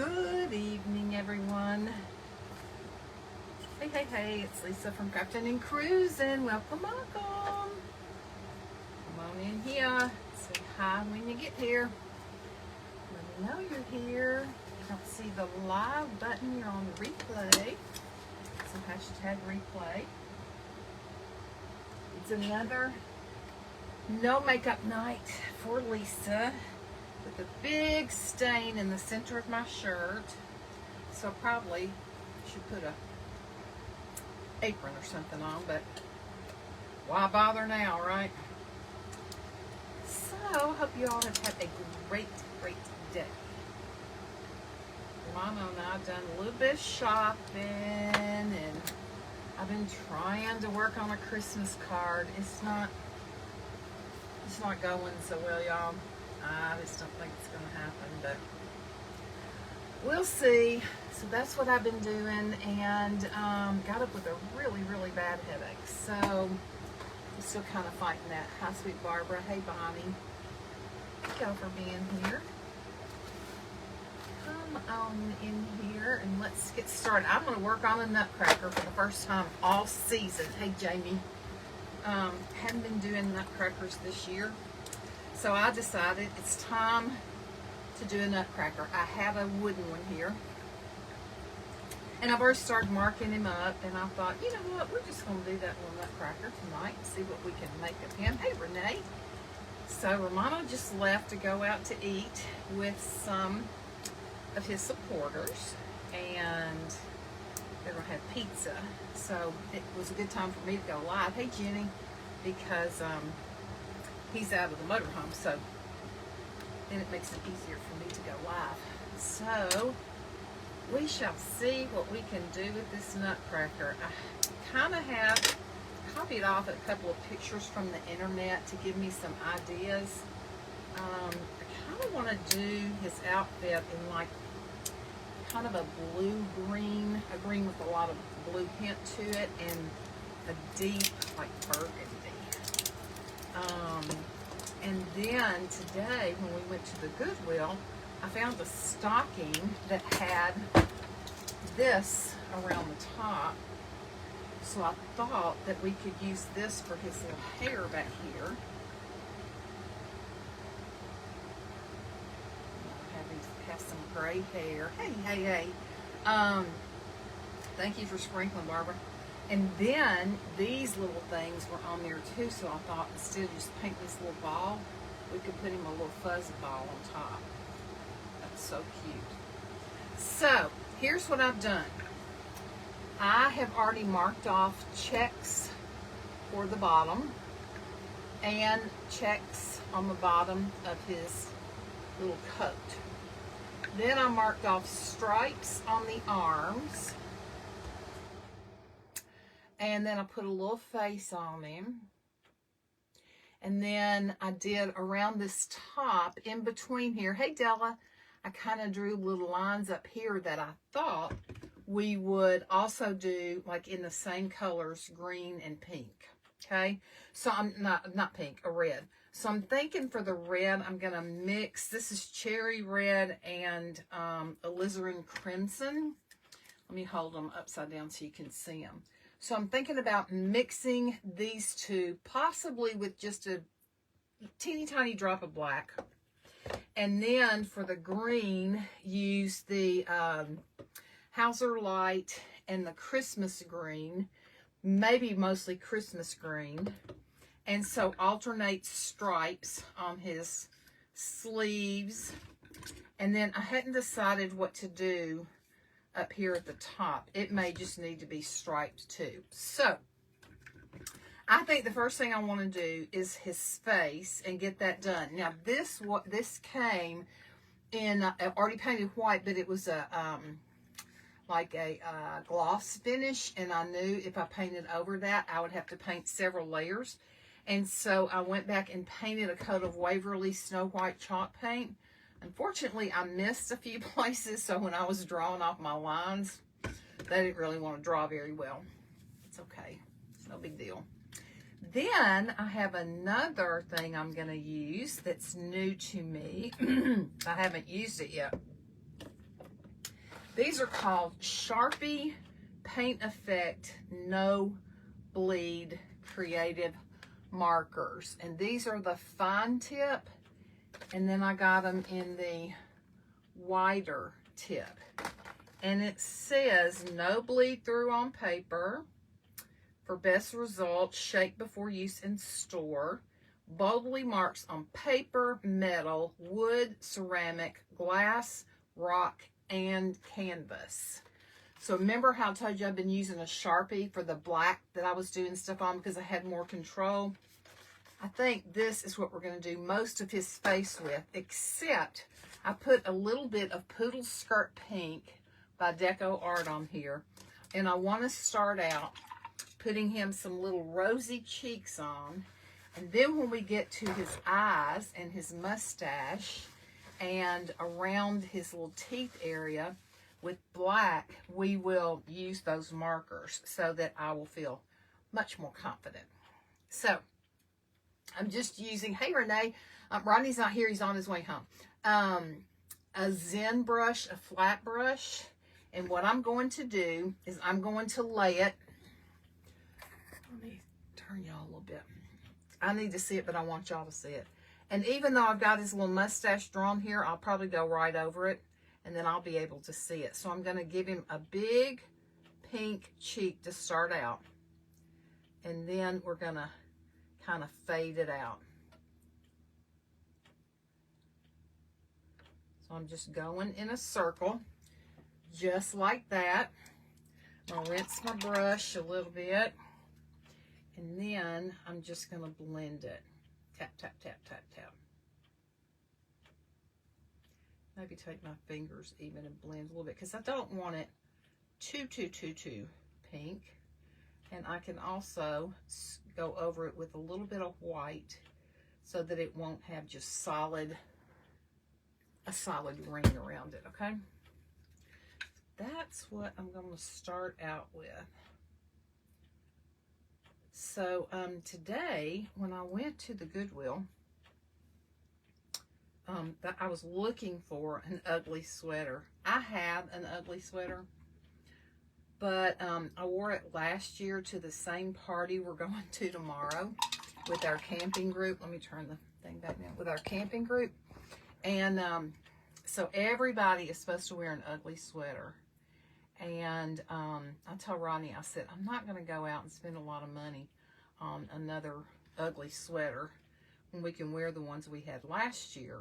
Good evening, everyone. Hey, it's Lisa from Crafting and Cruising. Welcome. Come on in here. Say hi when you get here. Let me know you're here. If you don't see the live button, you're on the replay. So hashtag replay. It's another no makeup night for Lisa with a big stain in the center of my shirt. So I probably should put a apron or something on, but why bother now, right? So hope you all have had a great day. Mama and I have done a little bit of shopping, and I've been trying to work on a Christmas card. It's not going so well, y'all. I just don't think it's going to happen, but we'll see. So that's what I've been doing, and got up with a really bad headache. So I'm still kind of fighting that. Hi, sweet Barbara. Hey, Bonnie. Thank y'all for being here. Come on in here, and let's get started. I'm going to work on a nutcracker for the first time all season. Hey, Jamie. Hadn't been doing nutcrackers this year. So I decided it's time to do a nutcracker. I have a wooden one here. And I've already started marking him up. And I thought, you know what? We're just going to do that little nutcracker tonight and see what we can make of him. Hey, Renee. So Romano just left to go out to eat with some of his supporters. And they're going to have pizza. So it was a good time for me to go live. Hey, Jenny. Because he's out of the motorhome, so then it makes it easier for me to go live. So we shall see what we can do with this nutcracker. I kind of have copied off a couple of pictures from the internet to give me some ideas. I kind of want to do his outfit in like kind of a blue-green, a green with a lot of blue hint to it, and a deep like burgundy. And then today when we went to the Goodwill, I found a stocking that had this around the top. So I thought that we could use this for his little hair back here. Have some gray hair. Hey. Thank you for sprinkling, Barbara. And then these little things were on there too, so I thought instead of just painting this little ball, we could put him a little fuzzy ball on top. That's so cute. So here's what I've done. I have already marked off checks for the bottom and checks on the bottom of his little coat. Then I marked off stripes on the arms. And then I put a little face on him. And then I did around this top, in between here. Hey, Della. I kind of drew little lines up here that I thought we would also do like in the same colors, green and pink. Okay? So I'm not pink, a red. So I'm thinking for the red, I'm going to mix. This is cherry red and alizarin crimson. Let me hold them upside down so you can see them. So I'm thinking about mixing these two, possibly with just a teeny tiny drop of black. And then for the green, use the Hauser Light and the Christmas green, maybe mostly Christmas green. And so alternate stripes on his sleeves. And then I hadn't decided what to do up here at the top. It may just need to be striped too. So I think the first thing I want to do is his face and get that done. Now this came in already painted white, but it was a like a gloss finish, and I knew if I painted over that I would have to paint several layers. And so I went back and painted a coat of Waverly Snow White chalk paint. Unfortunately, I missed a few places, so when I was drawing off my lines, they didn't really want to draw very well. It's okay. It's no big deal. Then I have another thing I'm going to use that's new to me. I haven't used it yet. These are called Sharpie Paint Effect No Bleed Creative Markers. And these are the fine tip. And then I got them in the wider tip. And it says no bleed through on paper. For best results, shake before use in store. Boldly marks on paper, metal, wood, ceramic, glass, rock, and canvas. So remember how I told you I've been using a Sharpie for the black that I was doing stuff on because I had more control? I think this is what we're going to do most of his face with, except I put a little bit of Poodle Skirt Pink by Deco Art on here. And I want to start out putting him some little rosy cheeks on. And then when we get to his eyes and his mustache and around his little teeth area with black, we will use those markers so that I will feel much more confident. So I'm just using, hey Renee, Rodney's not here, he's on his way home. A Zen brush, a flat brush. And what I'm going to do is I'm going to lay it. Let me turn y'all a little bit. I need to see it, but I want y'all to see it. And even though I've got his little mustache drawn here, I'll probably go right over it, and then I'll be able to see it. So I'm going to give him a big pink cheek to start out. And then we're going to kind of fade it out. So I'm just going in a circle, just like that. I'll rinse my brush a little bit. And then I'm just going to blend it. Tap, tap, tap, tap, tap. Maybe take my fingers even and blend a little bit because I don't want it too pink. And I can also go over it with a little bit of white so that it won't have just a solid ring around it, okay? That's what I'm going to start out with. So today, when I went to the Goodwill, I was looking for an ugly sweater. I have an ugly sweater, but I wore it last year to the same party we're going to tomorrow with our camping group. Let me turn the thing back now. With our camping group. And so everybody is supposed to wear an ugly sweater. And I told Rodney, I said, I'm not going to go out and spend a lot of money on another ugly sweater when we can wear the ones we had last year.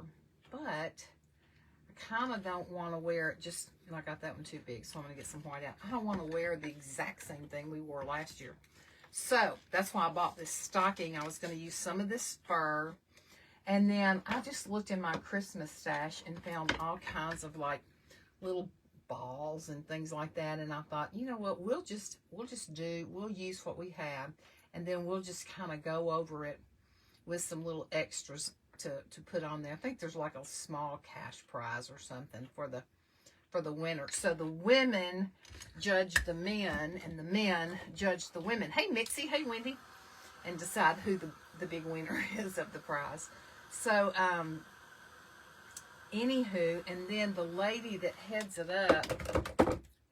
But I kind of don't want to wear it just, and I got that one too big, so I'm going to get some white out. I don't want to wear the exact same thing we wore last year. So that's why I bought this stocking. I was going to use some of this fur. And then I just looked in my Christmas stash and found all kinds of like little balls and things like that, and I thought, you know what, we'll use what we have, and then we'll just kind of go over it with some little extras to put on there. I think there's like a small cash prize or something for the winner. So the women judge the men, and the men judge the women. Hey Mixie, hey Wendy, and decide who the big winner is of the prize. So anywho, and then the lady that heads it up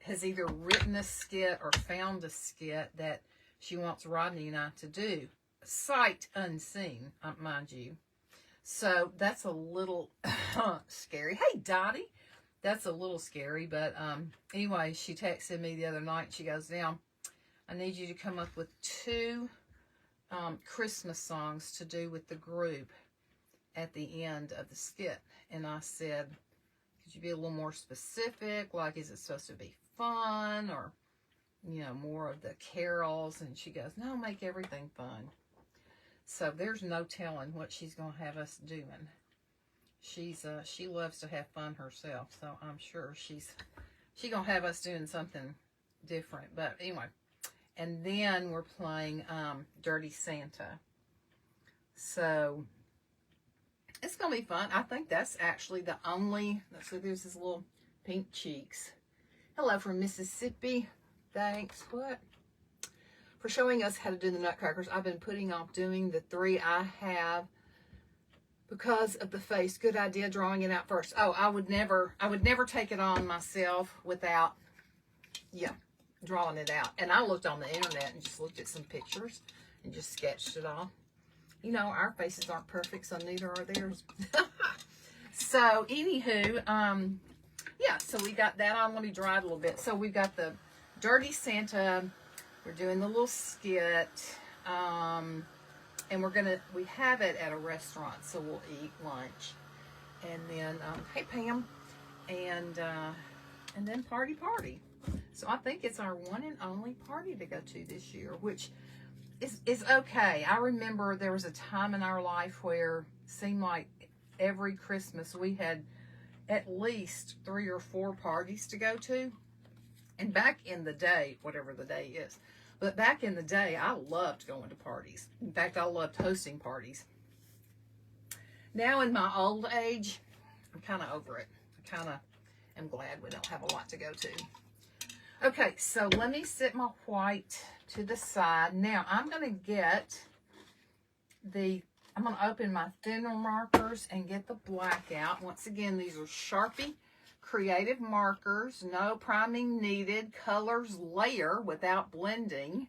has either written a skit or found a skit that she wants Rodney and I to do. Sight unseen, mind you. So that's a little scary. Hey, Dottie. That's a little scary, but anyway, she texted me the other night. She goes, now, I need you to come up with 2 Christmas songs to do with the group at the end of the skit. And I said, could you be a little more specific? Like, is it supposed to be fun or, you know, more of the carols? And she goes, no, make everything fun. So there's no telling what she's going to have us doing. She loves to have fun herself, so I'm sure she's going to have us doing something different. But anyway, and then we're playing Dirty Santa. So it's going to be fun. I think that's actually the only, let's see, there's his little pink cheeks. Hello from Mississippi. Thanks. What? For showing us how to do the nutcrackers. I've been putting off doing the 3. I have because of the face. Good idea drawing it out first. Oh, I would never take it on myself without, yeah, drawing it out. And I looked on the internet and just looked at some pictures and just sketched it all. You know, our faces aren't perfect, so neither are theirs. So, anywho, yeah, so we got that on. Let me dry it a little bit. So, we've got the Dirty Santa. We're doing the little skit. And we have it at a restaurant, so we'll eat lunch. And then, hey, Pam. And then party. So, I think it's our one and only party to go to this year, which is okay. I remember there was a time in our life where it seemed like every Christmas we had at least 3 or 4 parties to go to. And back in the day, whatever the day is, but back in the day, I loved going to parties. In fact, I loved hosting parties. Now in my old age, I'm kind of over it. I kind of am glad we don't have a lot to go to. Okay, so let me set my white to the side. Now, I'm going to get I'm going to open my thinner markers and get the black out. Once again, these are Sharpie Creative markers. No priming needed. Colors layer without blending.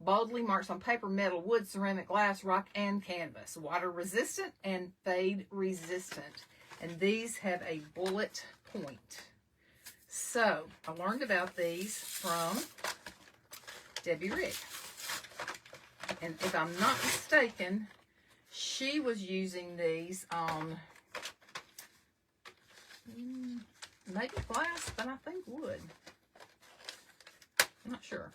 Boldly marks on paper, metal, wood, ceramic, glass, rock, and canvas. Water resistant and fade resistant. And these have a bullet point. So, I learned about these from Debbie Rigg. And if I'm not mistaken, she was using these on maybe glass, but I think wood. I'm not sure.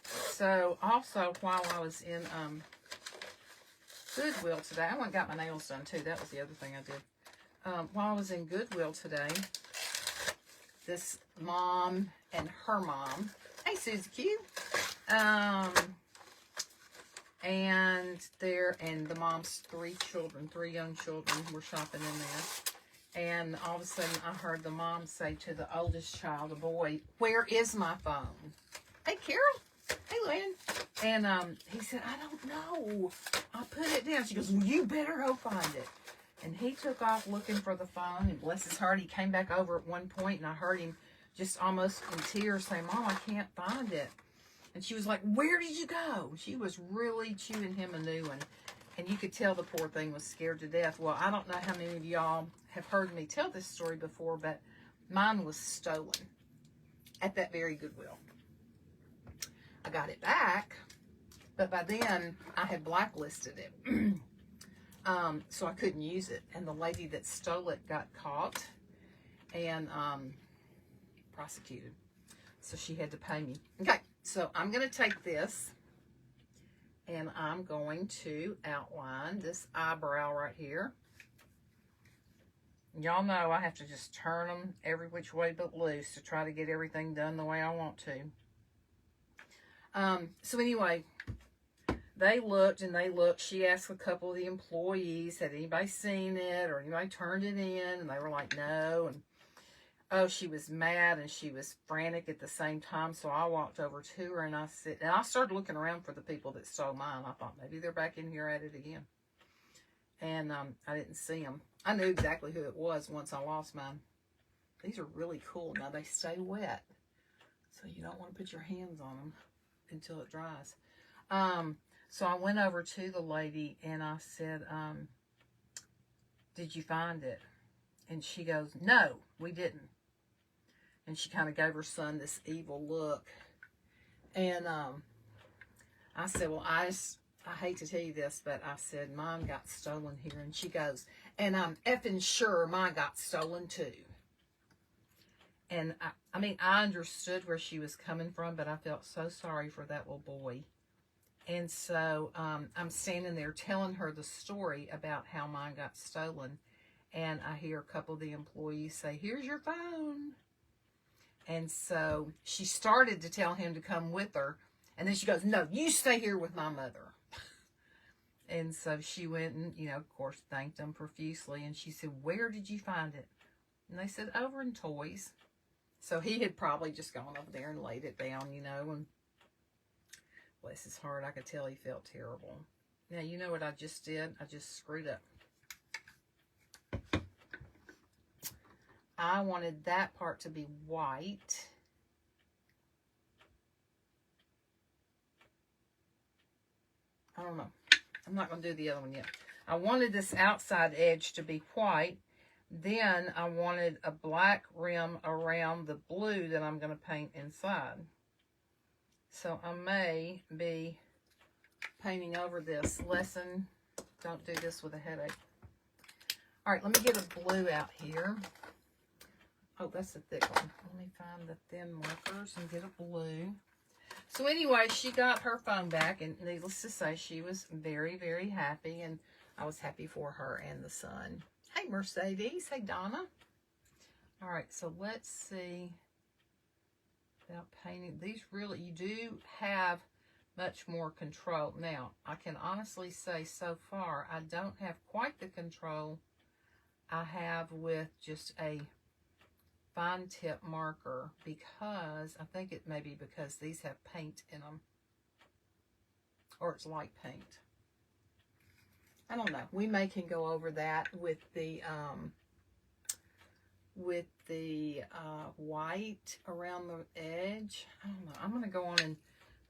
So, also, while I was in Goodwill today, I went and got my nails done, too. That was the other thing I did. While I was in Goodwill today, this mom and her mom, hey, Susie Q, and the mom's 3 young children were shopping in there. And all of a sudden, I heard the mom say to the oldest child, a boy, "Where is my phone?" Hey, Carol. Hey, Lynn. And he said, "I don't know. I put it down." She goes, "Well, you better go find it." And he took off looking for the phone. And bless his heart, he came back over at one point, and I heard him just almost in tears say, "Mom, I can't find it." And she was like, "Where did you go?" She was really chewing him a new one. And you could tell the poor thing was scared to death. Well, I don't know how many of y'all have heard me tell this story before, but mine was stolen at that very Goodwill. I got it back, but by then I had blacklisted it. So I couldn't use it. And the lady that stole it got caught and prosecuted. So she had to pay me. Okay, so I'm going to take this and I'm going to outline this eyebrow right here. Y'all know I have to just turn them every which way but loose to try to get everything done the way I want to. So anyway, they looked and they looked. She asked a couple of the employees, had anybody seen it or anybody turned it in? And they were like, no. And oh, she was mad and she was frantic at the same time. So I walked over to her and I said, and I started looking around for the people that stole mine. I thought maybe they're back in here at it again. And I didn't see them. I knew exactly who it was once I lost mine. These are really cool. Now they stay wet, so you don't want to put your hands on them until it dries. So I went over to the lady and I said, "Did you find it?" And she goes, "No, we didn't." And she kind of gave her son this evil look. And I said, "Well, I hate to tell you this, but I said, mine got stolen here." And she goes, "And I'm effing sure mine got stolen too." And I mean, I understood where she was coming from, but I felt so sorry for that little boy. And so I'm standing there telling her the story about how mine got stolen. And I hear a couple of the employees say, "Here's your phone." And so she started to tell him to come with her. And then she goes, "No, you stay here with my mother." And so she went and, you know, of course, thanked them profusely. And she said, "Where did you find it?" And they said, "Over in toys." So he had probably just gone over there and laid it down, you know. And bless his heart, I could tell he felt terrible. Now, you know what I just did? I just screwed up. I wanted that part to be white. I don't know. I'm not going to do the other one yet. I wanted this outside edge to be white. Then I wanted a black rim around the blue that I'm going to paint inside. So I may be painting over this. Lesson, don't do this with a headache. All right, let me get a blue out here. Oh, that's a thick one. Let me find the thin markers and get a blue. So anyway, she got her phone back, and needless to say, she was very, very happy, and I was happy for her and the son. Hey, Mercedes. Hey, Donna. All right, so let's see. Without painting, these really, you do have much more control. Now, I can honestly say so far, I don't have quite the control I have with just a fine tip marker, because I think it may be because these have paint in them, or it's light paint. I don't know. We can go over that with the white around the edge. I don't know. I'm going to go on and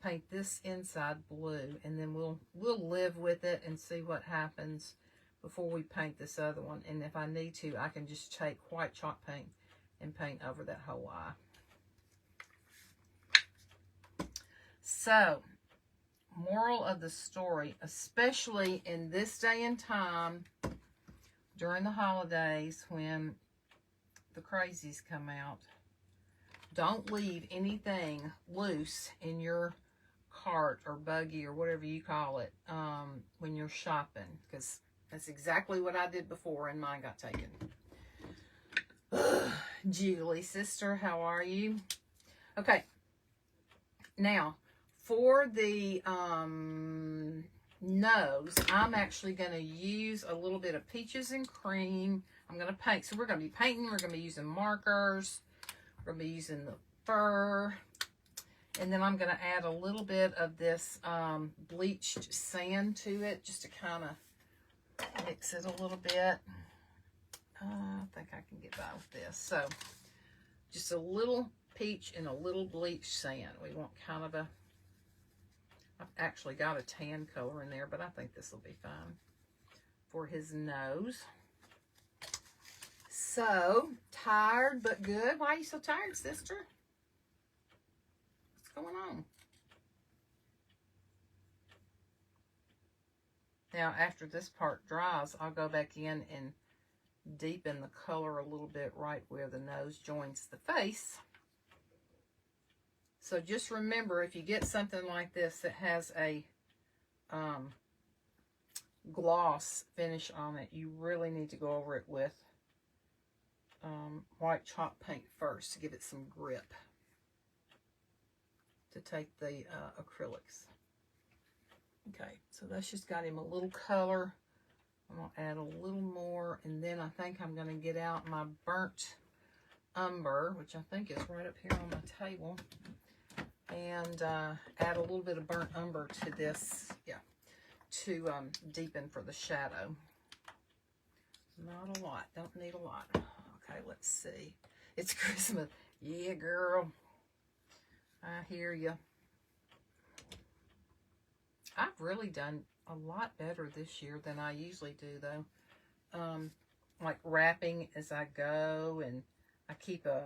paint this inside blue, and then we'll live with it and see what happens before we paint this other one. And if I need to, I can just take white chalk paint and paint over that whole eye. So, moral of the story, especially in this day and time during the holidays when the crazies come out, don't leave anything loose in your cart or buggy or whatever you call it when you're shopping, because that's exactly what I did before and mine got taken. Julie, sister, how are you? Okay, now for the nose, I'm actually going to use a little bit of peaches and cream. I'm going to paint. So we're going to be painting. We're going to be using markers. We're going to be using the fur. And then I'm going to add a little bit of this bleached sand to it, just to kind of mix it a little bit. I think I can get by with this. So just a little peach and a little bleached sand. We want kind of a, I've actually got a tan color in there, but I think this will be fine for his nose. So, tired but good. Why are you so tired, sister? What's going on? Now, after this part dries, I'll go back in and deepen the color a little bit right where the nose joins the face. So just remember, if you get something like this that has a gloss finish on it, you really need to go over it with white chalk paint first to give it some grip to take the acrylics. Okay, so that's just got him a little color. I'm going to add a little more, and then I think I'm going to get out my burnt umber, which I think is right up here on my table, and add a little bit of burnt umber to this, to deepen for the shadow. Not a lot, don't need a lot. Okay, let's see. It's Christmas. Yeah, girl. I hear you. I've really done a lot better this year than I usually do, though. Like wrapping as I go, and I keep a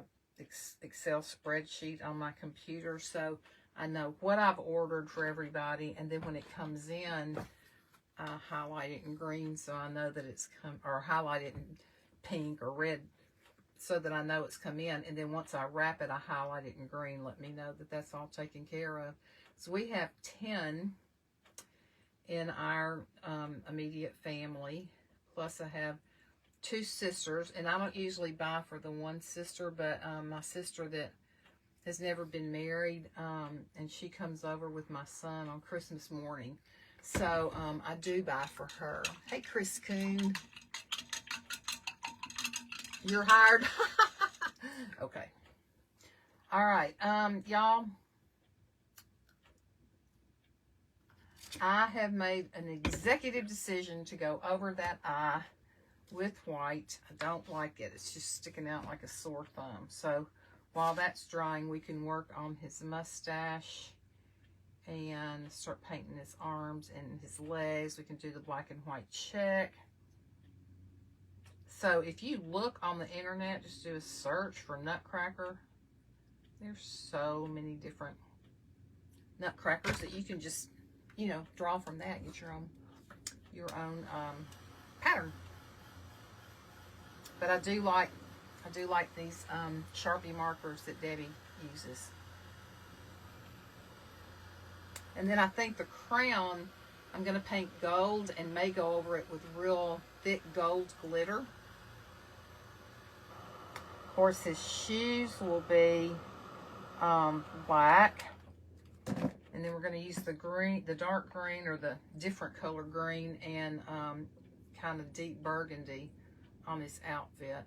Excel spreadsheet on my computer, so I know what I've ordered for everybody, and then when it comes in, I highlight it in green so I know that it's come, or highlight it in pink or red so that I know it's come in, and then once I wrap it, I highlight it in green, let me know that that's all taken care of. So we have 10 in our immediate family, plus I have 2 sisters, and I don't usually buy for the one sister, but my sister that has never been married, and she comes over with my son on Christmas morning, so I do buy for her. Hey, Chris Coon. You're hired. Okay. All right, y'all. I have made an executive decision to go over that eye with white. I don't like it. It's just sticking out like a sore thumb. So while that's drying, we can work on his mustache and start painting his arms and his legs. We can do the black and white check. So if you look on the internet, just do a search for nutcracker. There's so many different nutcrackers that you can just, you know, draw from that. Get your own pattern. But I do like these Sharpie markers that Debbie uses. And then I think the crown, I'm going to paint gold and may go over it with real thick gold glitter. Of course, his shoes will be black. And then we're going to use the green, the dark green or the different color green and kind of deep burgundy on his outfit.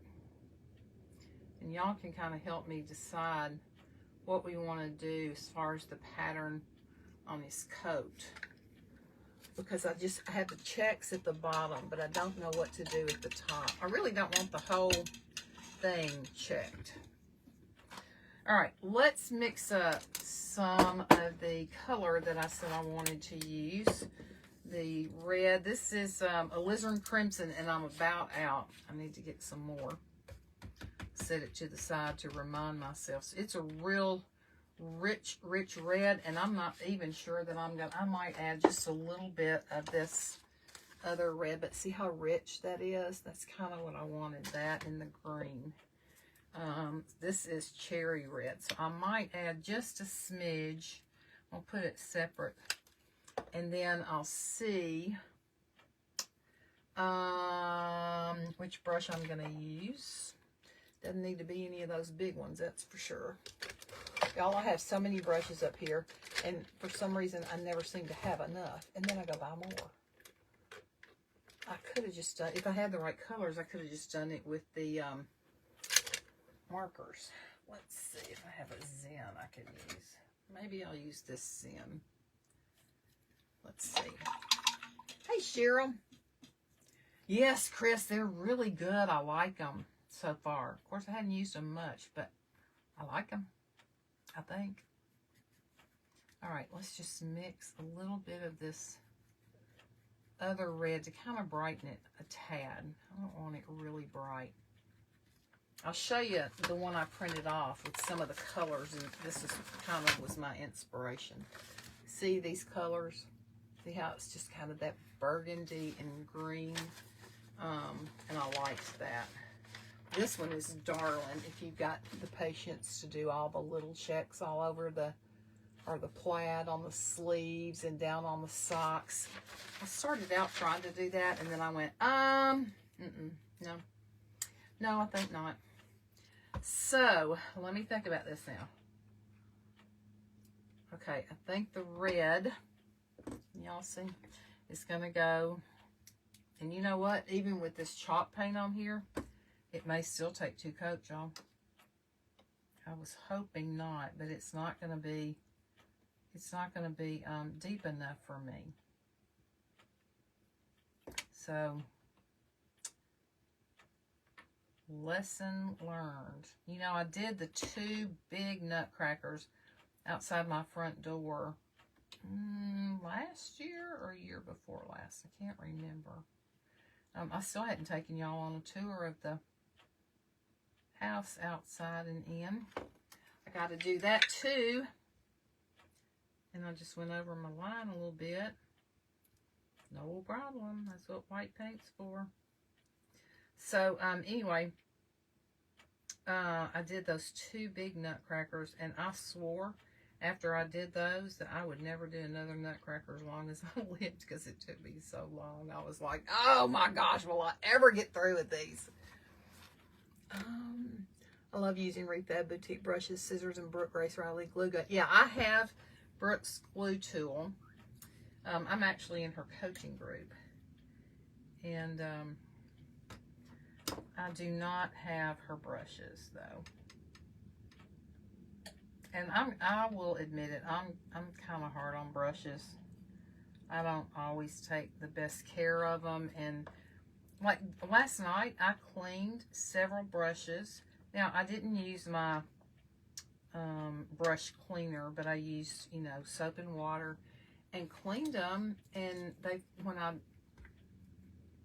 And y'all can kind of help me decide what we want to do as far as the pattern on his coat. Because I have the checks at the bottom, but I don't know what to do at the top. I really don't want the whole thing checked. All right, let's mix up some of the color that I said I wanted to use. The red, this is alizarin crimson, and I'm about out. I need to get some more. Set it to the side to remind myself. So it's a real rich red, and I'm not even sure that I might add just a little bit of this other red, but see how rich that is? That's kind of what I wanted, that in the green. This is cherry red, so I might add just a smidge. I'll put it separate, and then I'll see which brush I'm going to use. Doesn't need to be any of those big ones, that's for sure. Y'all, I have so many brushes up here, and for some reason I never seem to have enough, and then I go buy more. I could have just done, if I had the right colors, I could have just done it with the markers. Let's see if I have a Zen I could use. Maybe I'll use this Zen. Let's see. Hey, Cheryl. Yes, Chris, they're really good. I like them so far. Of course, I hadn't used them much, but I like them, I think. All right, let's just mix a little bit of this other red to kind of brighten it a tad. I don't want it really bright. I'll show you the one I printed off with some of the colors, and this is kind of was my inspiration. See these colors? See how it's just kind of that burgundy and green, and I liked that. This one is darling if you've got the patience to do all the little checks all over the plaid on the sleeves and down on the socks. I started out trying to do that, and then I went, no, I think not. So, let me think about this now. Okay, I think the red, y'all see, is going to go, and you know what? Even with this chalk paint on here, it may still take 2 coats, y'all. I was hoping not, but it's not going to be deep enough for me. So, lesson learned. You know, I did the 2 big nutcrackers outside my front door last year or year before last. I can't remember. I still hadn't taken y'all on a tour of the house outside and in. I got to do that too. And I just went over my line a little bit. No problem. That's what white paint's for. So, anyway, I did those 2 big nutcrackers, and I swore after I did those that I would never do another nutcracker as long as I lived, because it took me so long. I was like, oh my gosh, will I ever get through with these? I love using Refab Boutique brushes, scissors, and Brooke Grace Riley glue gun. Yeah, I have Brooke's glue tool. I'm actually in her coaching group, and I do not have her brushes though. And I will admit it, I'm kind of hard on brushes. I don't always take the best care of them. And like last night, I cleaned several brushes. Now, I didn't use my brush cleaner, but I used, you know, soap and water and cleaned them. And when I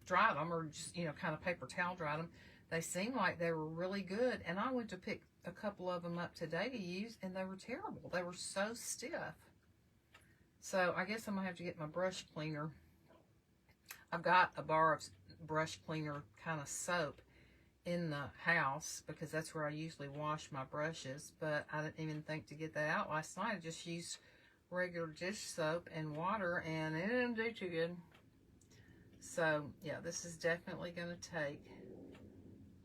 dried them, or just, you know, kind of paper towel dried them, they seemed like they were really good. And I went to pick a couple of them up today to use, and they were terrible. They were so stiff. So I guess I'm going to have to get my brush cleaner. I've got a bar of brush cleaner kind of soap in the house because that's where I usually wash my brushes, but I didn't even think to get that out last night. I just used regular dish soap and water, and it didn't do too good. So yeah, this is definitely going to take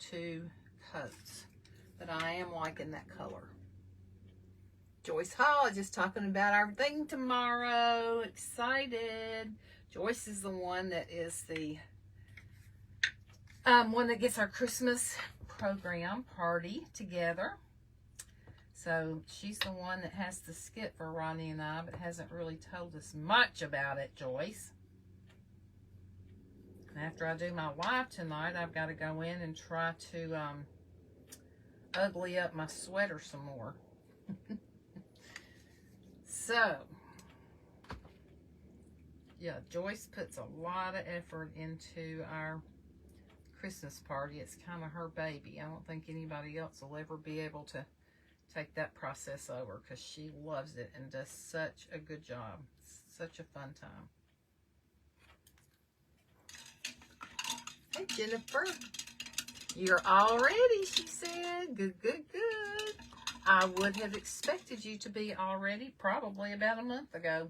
2 coats, but I am liking that color. Joyce Hall is just talking about our thing tomorrow. Excited. Joyce is the one that is the one that gets our Christmas program party together. So she's the one that has the skit for Ronnie and I, but hasn't really told us much about it, Joyce. And after I do my live tonight, I've got to go in and try to ugly up my sweater some more. So, yeah, Joyce puts a lot of effort into our Christmas party. It's kind of her baby. I don't think anybody else will ever be able to take that process over because she loves it and does such a good job. It's such a fun time. Hey, Jennifer. You're all ready, she said. Good, good, good. I would have expected you to be all ready probably about a month ago.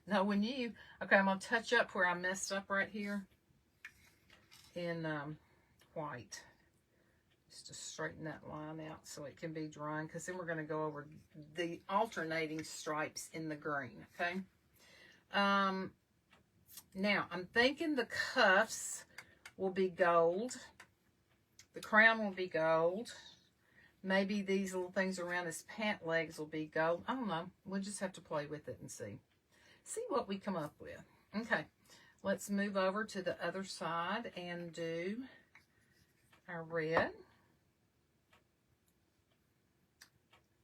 Knowing you. Okay, I'm going to touch up where I messed up right here in white. Just to straighten that line out so it can be drying, because then we're going to go over the alternating stripes in the green, okay? Now, I'm thinking the cuffs will be gold. The crown will be gold. Maybe these little things around his pant legs will be gold. I don't know. We'll just have to play with it and see. See what we come up with. Okay, let's move over to the other side and do our red.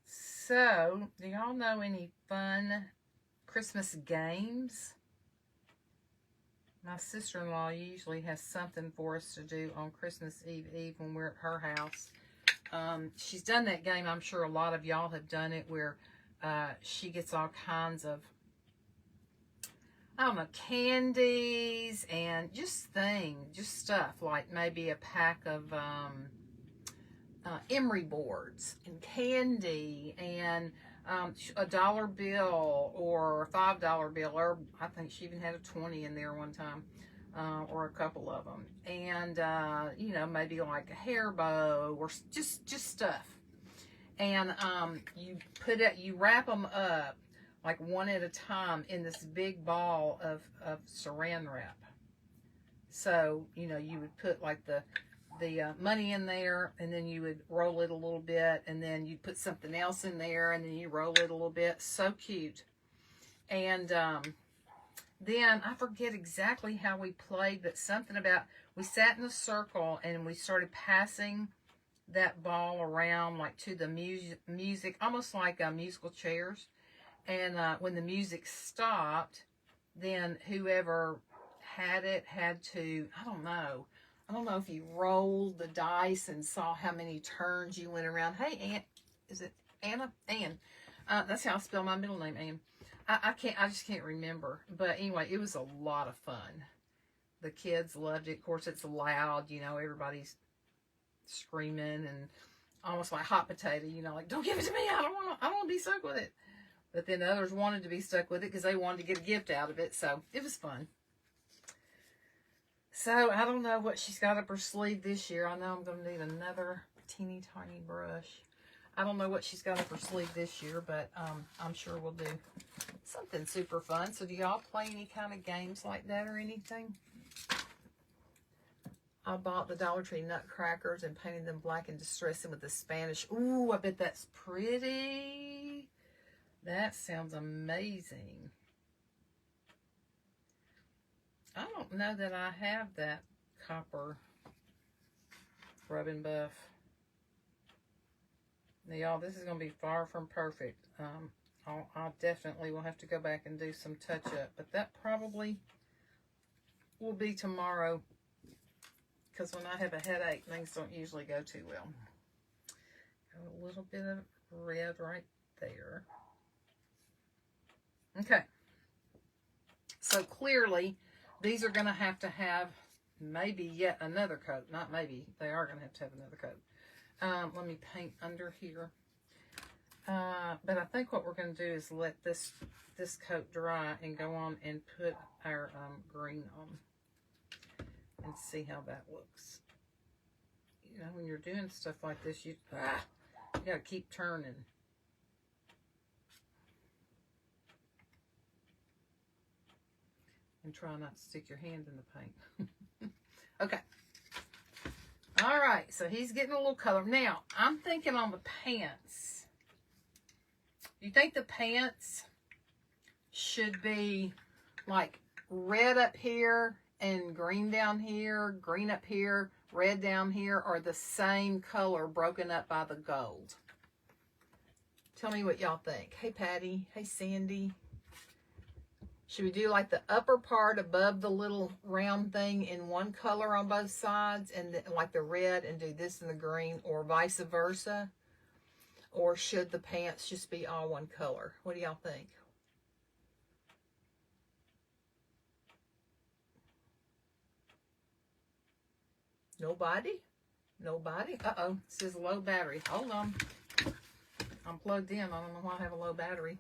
So, do y'all know any fun Christmas games? My sister-in-law usually has something for us to do on Christmas Eve when we're at her house. She's done that game. I'm sure a lot of y'all have done it, where she gets all kinds of, I don't know, candies and just stuff, like maybe a pack of emery boards and candy and a $1 bill or a $5 bill, or I think she even had a 20 in there one time, or a couple of them, and you know, maybe like a hair bow or just stuff. And you wrap them up like one at a time in this big ball of saran wrap. So, you know, you would put like the money in there, and then you would roll it a little bit, and then you put something else in there, and then you roll it a little bit. So cute. And then I forget exactly how we played, but something about, we sat in a circle and we started passing that ball around, like to the music, almost like musical chairs. And when the music stopped, then whoever had it had to, I don't know if you rolled the dice and saw how many turns you went around. Hey, Aunt, is it Anna? Ann. That's how I spell my middle name, Ann. I just can't remember. But anyway, it was a lot of fun. The kids loved it. Of course, it's loud, you know, everybody's screaming and almost like hot potato, you know, like, don't give it to me. I don't want to be stuck with it. But then others wanted to be stuck with it because they wanted to get a gift out of it. So it was fun. So, I don't know what she's got up her sleeve this year. I know I'm going to need another teeny tiny brush. I don't know what she's got up her sleeve this year, but I'm sure we'll do something super fun. So, do y'all play any kind of games like that or anything? I bought the Dollar Tree nutcrackers and painted them black and distressed them with the Spanish. Ooh, I bet that's pretty. That sounds amazing. I don't know that I have that copper rub and buff. Now, y'all, this is going to be far from perfect. I'll definitely will have to go back and do some touch-up, but that probably will be tomorrow, because when I have a headache, things don't usually go too well. Got a little bit of red right there. Okay. So clearly, these are going to have maybe yet another coat. Not maybe. They are going to have another coat. Let me paint under here. But I think what we're going to do is let this coat dry and go on and put our green on and see how that looks. You know, when you're doing stuff like this, you got to keep turning. And try not to stick your hand in the paint. Okay. All right, so he's getting a little color. Now, I'm thinking on the pants. You think the pants should be like red up here and green down here, green up here, red down here, or the same color broken up by the gold? Tell me what y'all think. Hey, Patty. Hey, Sandy. Should we do like the upper part above the little round thing in one color on both sides, and like the red, and do this in the green, or vice versa? Or should the pants just be all one color? What do y'all think? Nobody? Nobody? Uh-oh. It says low battery. Hold on. I'm plugged in. I don't know why I have a low battery.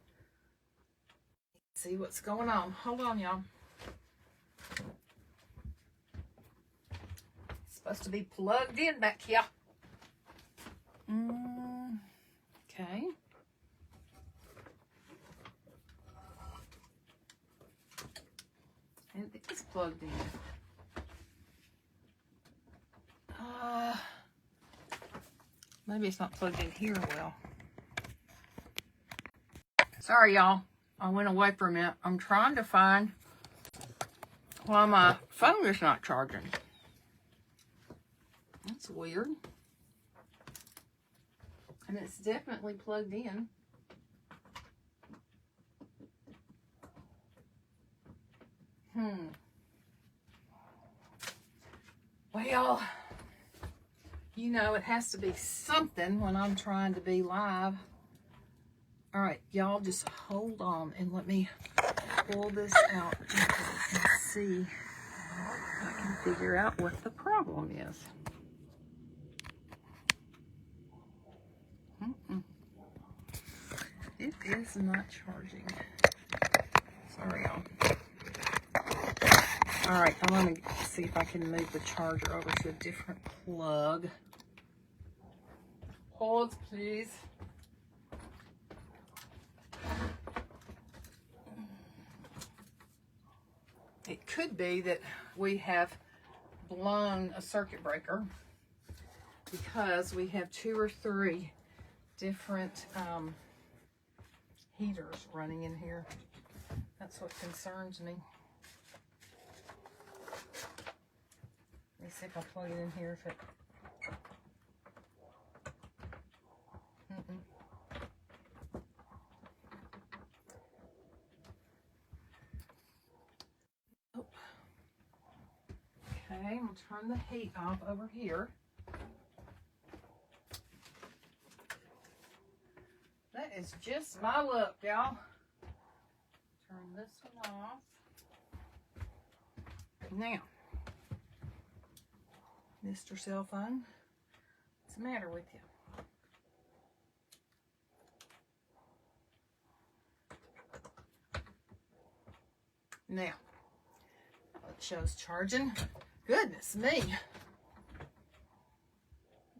See what's going on. Hold on, y'all. It's supposed to be plugged in back here. Okay. And it's plugged in. Maybe it's not plugged in here well. Sorry, y'all. I went away for a minute. I'm trying to find why my phone is not charging. That's weird. And it's definitely plugged in. Well, you know, it has to be something when I'm trying to be live. All right, y'all just hold on and let me pull this out and see if I can figure out what the problem is. It is not charging. Sorry, y'all. All right, I'm going to see if I can move the charger over to a different plug. Hold, please. It could be that we have blown a circuit breaker because we have 2 or 3 different heaters running in here. That's what concerns me. Let me see if I plug it in here. If it... Oh. Okay, I'm going to turn the heat off over here. That is just my luck, y'all. Turn this one off. Now, Mr. Cell Phone, what's the matter with you? Now, it shows charging. Goodness me.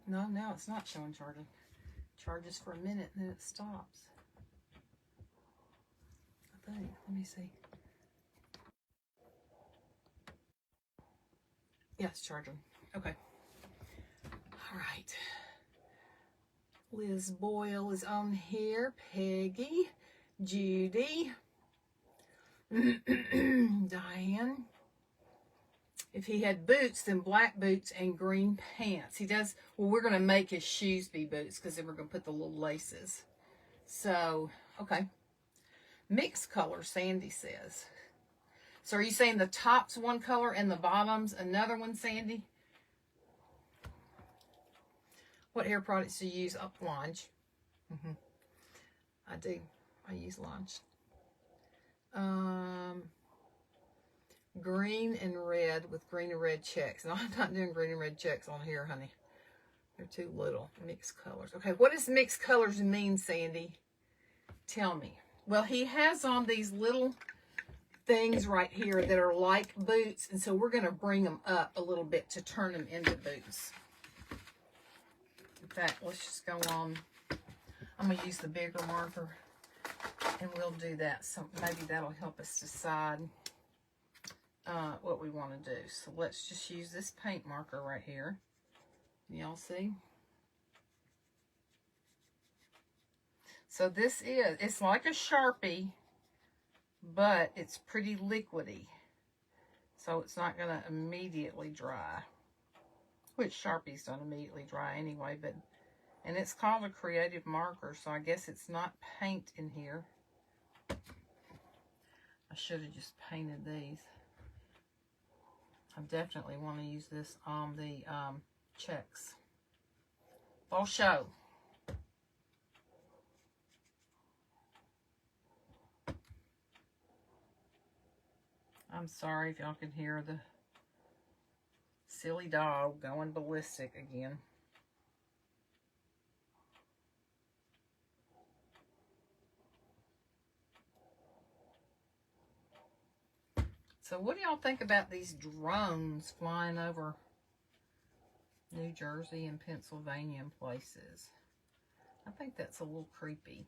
No, now it's not showing charging. Charges for a minute and then it stops. I think. Let me see. Yeah, it's charging. Okay. All right. Liz Boyle is on here. Peggy. Judy. Diane. if he had boots, then black boots and green pants. He does, well, we're going to make his shoes be boots because then we're going to put the little laces. So, okay. Mixed color, Sandy says. So are you saying the top's one color and the bottom's another one, Sandy? What hair products do you use? Oh, Lange. I do. I use Lange. Green and red with green and red checks. No, I'm not doing green and red checks on here, honey. They're too little. Mixed colors. Okay, what does mixed colors mean, Sandy? Tell me. Well, he has on these little things right here that are like boots, and so we're going to bring them up a little bit to turn them into boots. In fact, let's just go on. I'm going to use the bigger marker, and we'll do that. So maybe that'll help us decide what we want to do. So let's just use this paint marker right here. Y'all see? So this is, it's like a Sharpie, but it's pretty liquidy. So it's not going to immediately dry. Which Sharpies don't immediately dry anyway, but, and it's called a creative marker, so I guess it's not paint in here. I should have just painted these. I definitely want to use this on the checks. Full show. I'm sorry if y'all can hear the silly dog going ballistic again. So what do y'all think about these drones flying over New Jersey and Pennsylvania and places? I think that's a little creepy.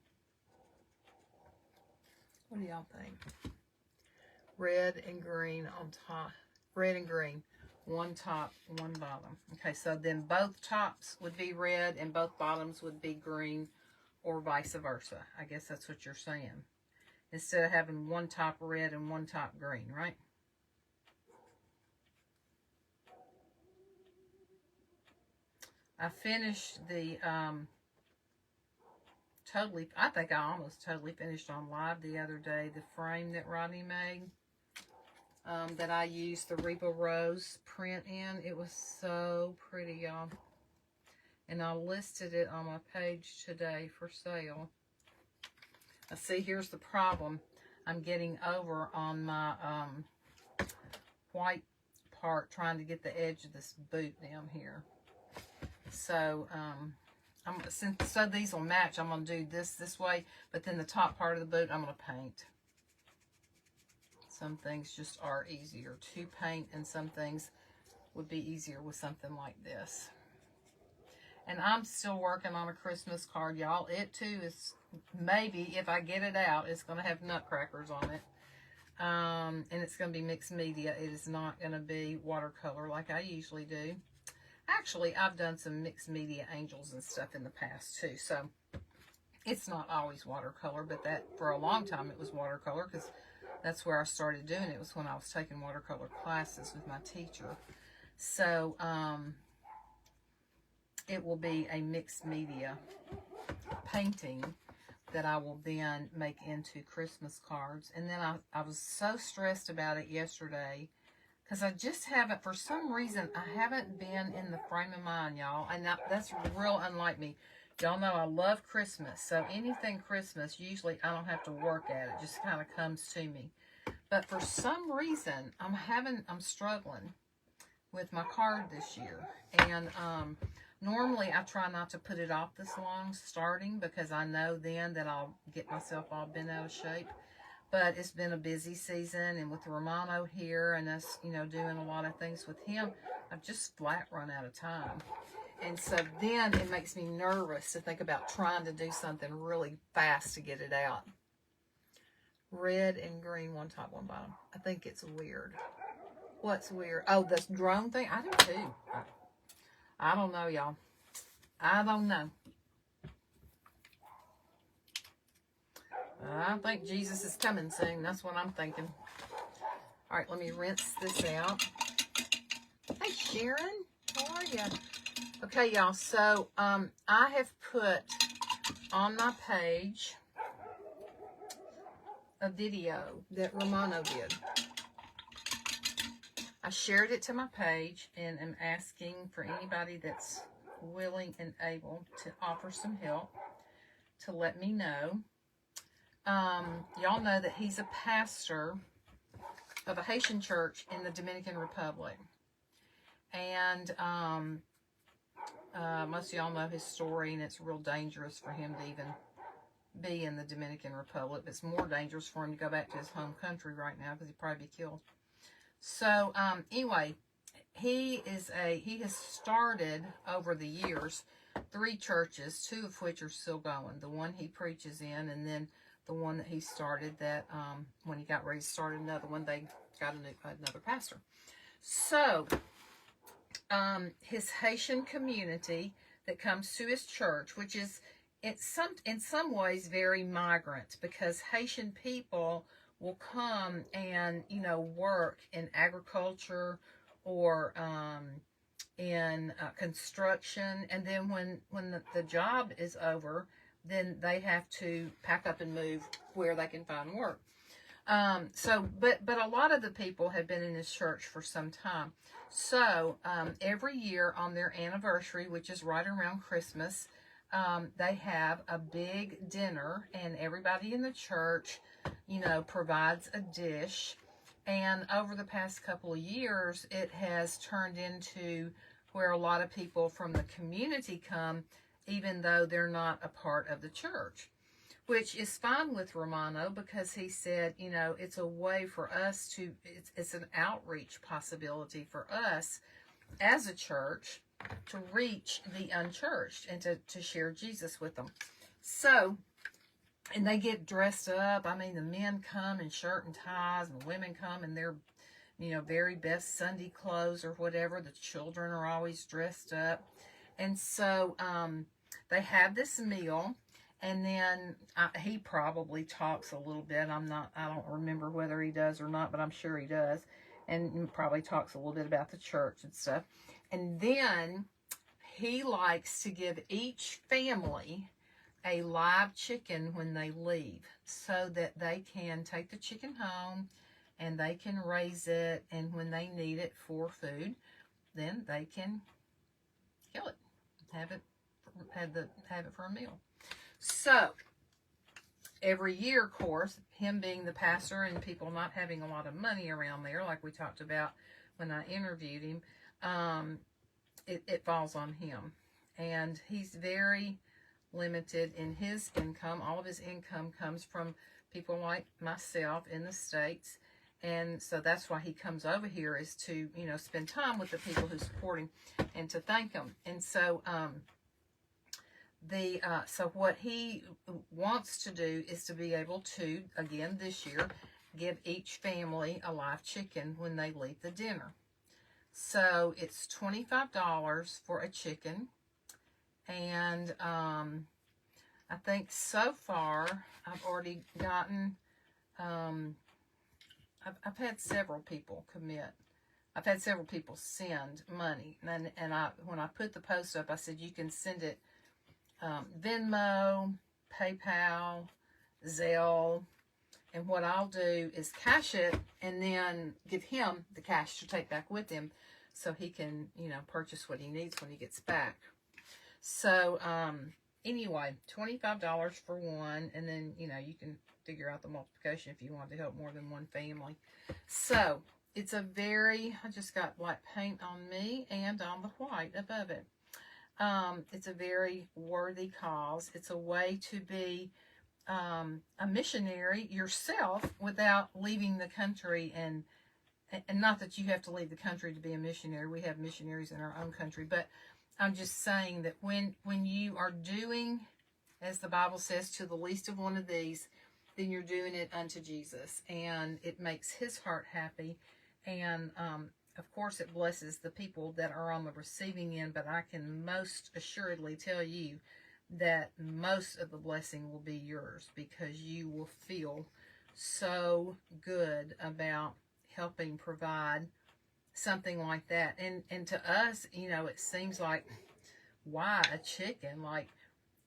What do y'all think? Red and green on top. Red and green. One top, one bottom. Okay, so then both tops would be red and both bottoms would be green, or vice versa. I guess that's what you're saying. Instead of having one top red and one top green, right? I finished the I think I almost totally finished on live the other day, the frame that Rodney made, that I used the Reba Rose print in. It was so pretty, y'all. And I listed it on my page today for sale. Now see, here's the problem. I'm getting over on my white part, trying to get the edge of this boot down here. So, so these will match, I'm going to do this way, but then the top part of the boot, I'm going to paint. Some things just are easier to paint, and some things would be easier with something like this. And I'm still working on a Christmas card, y'all. It, too, is, maybe, if I get it out, it's going to have nutcrackers on it. And it's going to be mixed media. It is not going to be watercolor like I usually do. Actually, I've done some mixed media angels and stuff in the past too, so it's not always watercolor, but that for a long time it was watercolor because that's where I started doing it. It was when I was taking watercolor classes with my teacher. So it will be a mixed media painting that I will then make into Christmas cards. And then I was so stressed about it yesterday, because I just haven't, for some reason, I haven't been in the frame of mind, y'all. And that's real unlike me. Y'all know I love Christmas. So anything Christmas, usually I don't have to work at it. It just kind of comes to me. But for some reason, I'm struggling with my card this year. And normally I try not to put it off this long starting, because I know then that I'll get myself all bent out of shape. But it's been a busy season, and with Romano here and us, you know, doing a lot of things with him, I've just flat run out of time. And so then it makes me nervous to think about trying to do something really fast to get it out. Red and green, one top, one bottom. I think it's weird. What's weird? Oh, this drone thing? I do too. I don't know, y'all. I don't know. I think Jesus is coming soon. That's what I'm thinking. All right, let me rinse this out. Hey, Sharon. How are you? Okay, y'all. So, I have put on my page a video that Romano did. I shared it to my page and am asking for anybody that's willing and able to offer some help to let me know. Y'all know that he's a pastor of a Haitian church in the Dominican Republic. And most of y'all know his story, and it's real dangerous for him to even be in the Dominican Republic. It's more dangerous for him to go back to his home country right now because he'd probably be killed. So anyway, he has started over the years 3 churches, 2 of which are still going. The one he preaches in, and then the one that he started that when he got ready to start another one, they got another pastor. So his Haitian community that comes to his church, which is in some ways very migrant, because Haitian people will come and work in agriculture or in construction, and then when the job is over, then they have to pack up and move where they can find work. But a lot of the people have been in this church for some time. So every year on their anniversary, which is right around Christmas, they have a big dinner, and everybody in the church, provides a dish. And over the past couple of years, it has turned into where a lot of people from the community come, even though they're not a part of the church, which is fine with Romano, because he said, it's a way for us to, it's an outreach possibility for us as a church to reach the unchurched and to share Jesus with them. So, and they get dressed up. I mean, the men come in shirt and ties, and the women come in their, very best Sunday clothes or whatever. The children are always dressed up. And so they have this meal, and then he probably talks a little bit. I don't remember whether he does or not, but I'm sure he does. And probably talks a little bit about the church and stuff. And then he likes to give each family a live chicken when they leave, so that they can take the chicken home and they can raise it, and when they need it for food, then they can kill it, have it for a meal. So every year, of course, him being the pastor and people not having a lot of money around there, like we talked about when I interviewed him, it falls on him, and he's very limited in his income. All of his income comes from people like myself in the States, and so that's why he comes over here, is to spend time with the people who support him and to thank them. And so so what he wants to do is to be able to, again this year, give each family a live chicken when they leave the dinner. So it's $25 for a chicken. And I think so far I've already gotten, I've had several people commit. I've had several people send money. And when I put the post up, I said you can send it Venmo, PayPal, Zelle. And what I'll do is cash it and then give him the cash to take back with him, so he can, purchase what he needs when he gets back. So, anyway, $25 for one, and then, you can figure out the multiplication if you want to help more than one family. So, it's I just got black paint on me and on the white above it. It's a very worthy cause. It's a way to be a missionary yourself without leaving the country, and not that you have to leave the country to be a missionary. We have missionaries in our own country, but I'm just saying that when you are doing, as the Bible says, to the least of one of these, then you're doing it unto Jesus, and it makes his heart happy, and of course it blesses the people that are on the receiving end. But I can most assuredly tell you that most of the blessing will be yours, because you will feel so good about helping provide something like that. And to us, you know, it seems like, why a chicken? Like,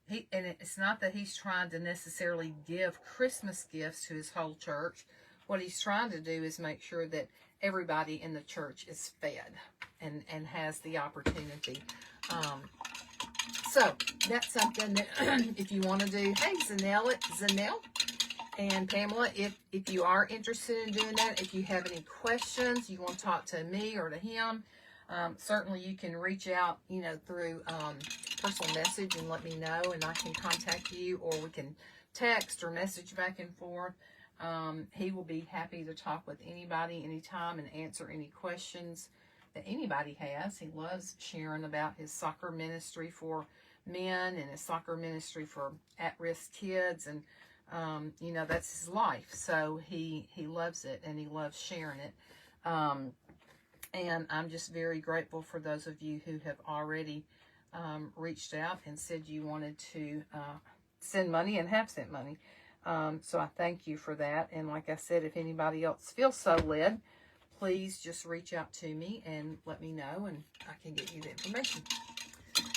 and it's not that he's trying to necessarily give Christmas gifts to his whole church. What he's trying to do is make sure that everybody in the church is fed and has the opportunity. So that's something that if you want to do, hey, Zanelle and Pamela, if you are interested in doing that, if you have any questions, you want to talk to me or to him, certainly you can reach out, you know, through personal message and let me know, and I can contact you, or we can text or message back and forth. He will be happy to talk with anybody anytime and answer any questions that anybody has. He loves sharing about his soccer ministry for men and his soccer ministry for at-risk kids, and you know, that's his life. So he loves it, and he loves sharing it. And I'm just very grateful for those of you who have already reached out and said you wanted to send money and have sent money. So I thank you for that. And like I said, if anybody else feels so led, please just reach out to me and let me know, and I can get you the information.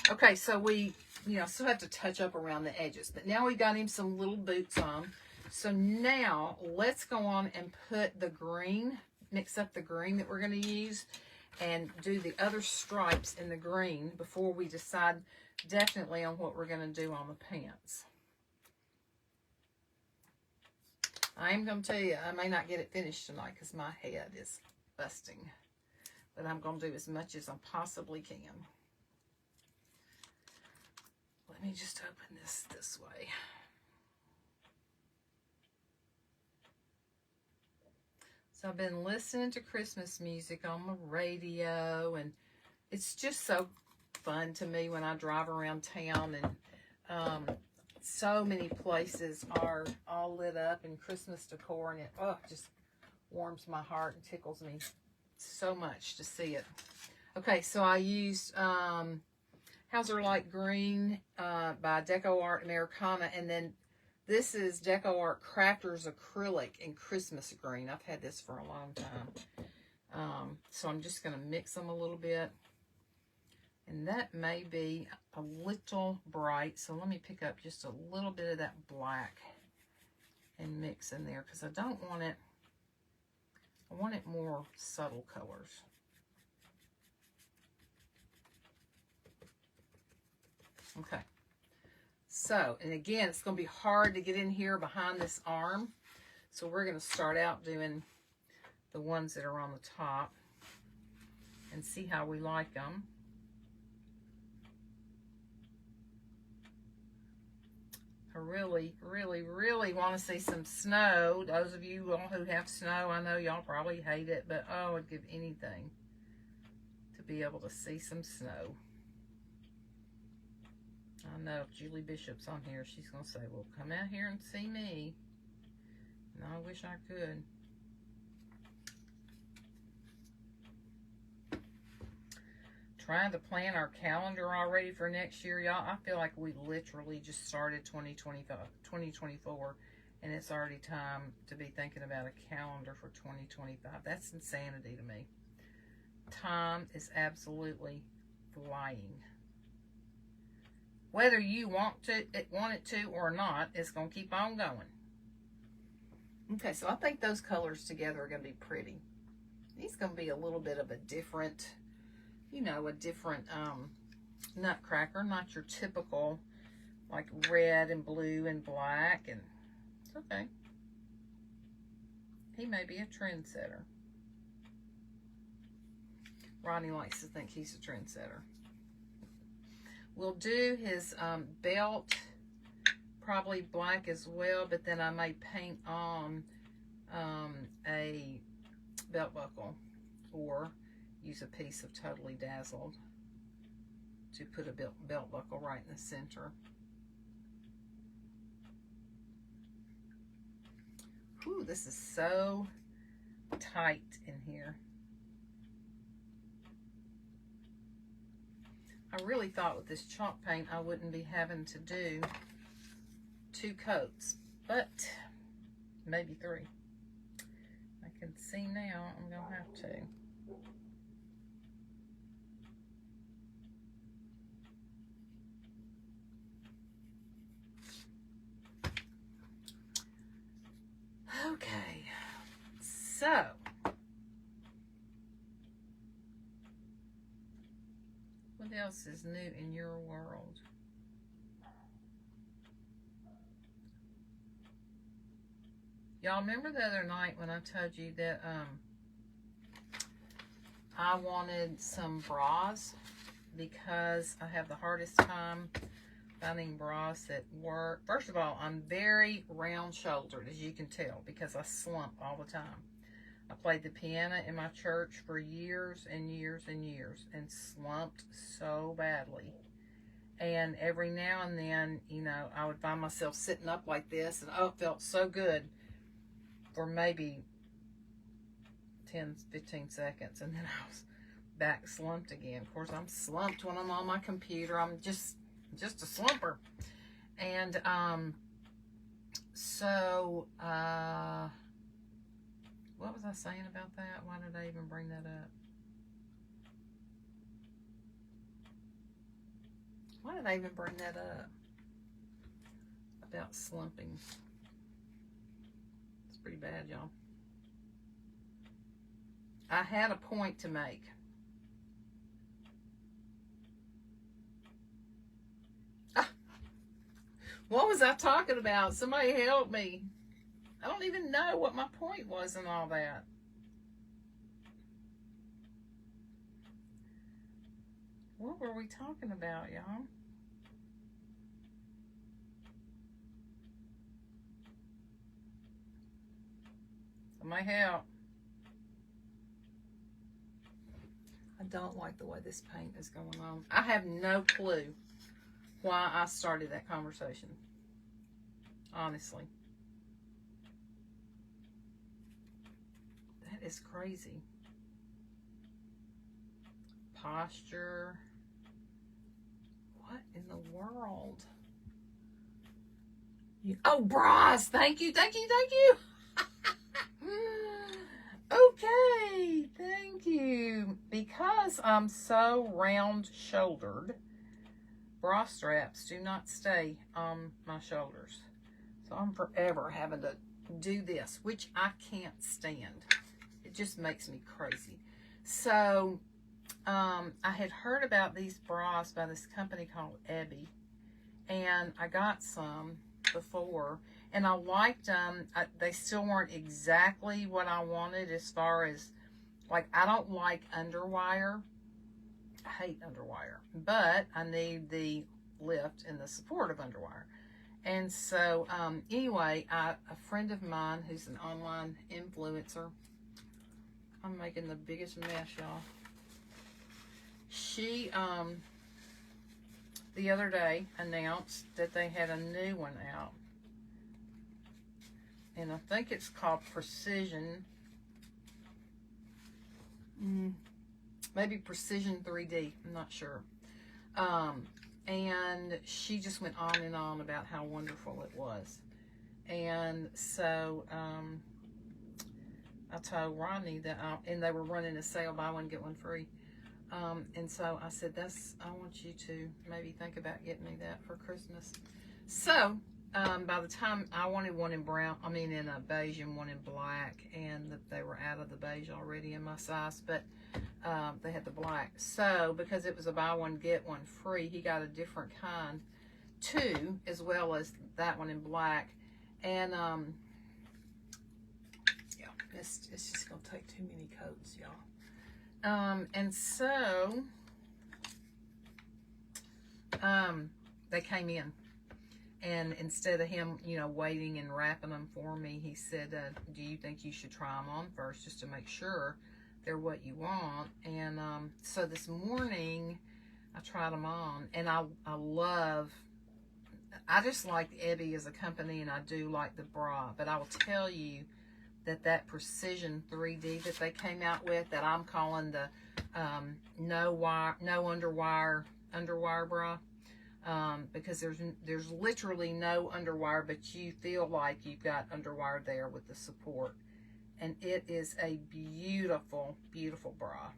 Okay, so we, you know, still have to touch up around the edges, but now we got him some little boots on. So now let's go on and put the green, mix up the green that we're going to use, and do the other stripes in the green before we decide definitely on what we're going to do on the pants. I am going to tell you, I may not get it finished tonight because my head is busting, but I'm going to do as much as I possibly can. Let me just open this way. So I've been listening to Christmas music on the radio, and it's just so fun to me when I drive around town, and so many places are all lit up in Christmas decor, and it just warms my heart and tickles me so much to see it. Okay, so I used Hauser Light Green by Deco Art Americana, and then this is Deco Art Crafters Acrylic in Christmas Green. I've had this for a long time. So I'm just going to mix them a little bit. And that may be a little bright, so let me pick up just a little bit of that black and mix in there, because I don't want it, I want it more subtle colors. Okay, so, and again, it's going to be hard to get in here behind this arm, so we're going to start out doing the ones that are on the top and see how we like them. I really, really, really want to see some snow. Those of you all who have snow, I know y'all probably hate it, but oh, I'd give anything to be able to see some snow. I know if Julie Bishop's on here, she's going to say, well, come out here and see me. And I wish I could. Trying to plan our calendar already for next year, y'all. I feel like we literally just started 2024, and it's already time to be thinking about a calendar for 2025. That's insanity to me. Time is absolutely flying. Whether you want it to or not, it's going to keep on going. Okay, so I think those colors together are going to be pretty. These going to be a little bit of a different, you know, a different nutcracker, not your typical like red and blue and black, and it's okay. He may be a trendsetter. Ronnie likes to think he's a trendsetter. We'll do his belt, probably black as well, but then I may paint on a belt buckle, or use a piece of Totally Dazzled to put a belt buckle right in the center. Whew, this is so tight in here. I really thought with this chalk paint I wouldn't be having to do 2 coats, but maybe 3. I can see now I'm going to have to. else is new in your world? Y'all remember the other night when I told you that I wanted some bras because I have the hardest time finding bras that work. First of all, I'm very round-shouldered, as you can tell, because I slump all the time. I played the piano in my church for years and years and years and slumped so badly. And every now and then, you know, I would find myself sitting up like this, and oh, it felt so good for maybe 10, 15 seconds, and then I was back slumped again. Of course, I'm slumped when I'm on my computer. I'm just a slumper. And what was I saying about that? Why did I even bring that up? Why did I even bring that up? About slumping. It's pretty bad, y'all. I had a point to make. What was I talking about? Somebody help me. I don't even know what my point was and all that. What were we talking about, y'all? Somebody help. I don't like the way this paint is going on. I have no clue why I started that conversation. Honestly. That is crazy. Posture. What in the world? Oh, bras. Thank you, thank you, thank you. Okay, thank you. Because I'm so round-shouldered, bra straps do not stay on my shoulders. So I'm forever having to do this, which I can't stand. It just makes me crazy. So I had heard about these bras by this company called Ebby, and I got some before, and I liked them. They still weren't exactly what I wanted as far as, like, I don't like underwire. I hate underwire, but I need the lift and the support of underwire. And so anyway, a friend of mine who's an online influencer, I'm making the biggest mess, y'all. She the other day announced that they had a new one out, and I think it's called Precision, maybe Precision 3D, I'm not sure. And she just went on and on about how wonderful it was. And so I told Rodney that and they were running a sale, buy one get one free. And so I said, I want you to maybe think about getting me that for Christmas. So by the time I wanted one in brown, in a beige and one in black, and they were out of the beige already in my size, but they had the black. So because it was a buy one get one free, he got a different kind too, as well as that one in black. And yeah, it's just gonna take too many coats, y'all. And so they came in, and instead of him, waiting and wrapping them for me, he said, do you think you should try them on first just to make sure they're what you want? And so this morning I tried them on, and I just like Ebby as a company, and I do like the bra, but I will tell you that Precision 3D that they came out with, that I'm calling the no underwire bra, because there's literally no underwire, but you feel like you've got underwire there with the support, and it is a beautiful, beautiful bra,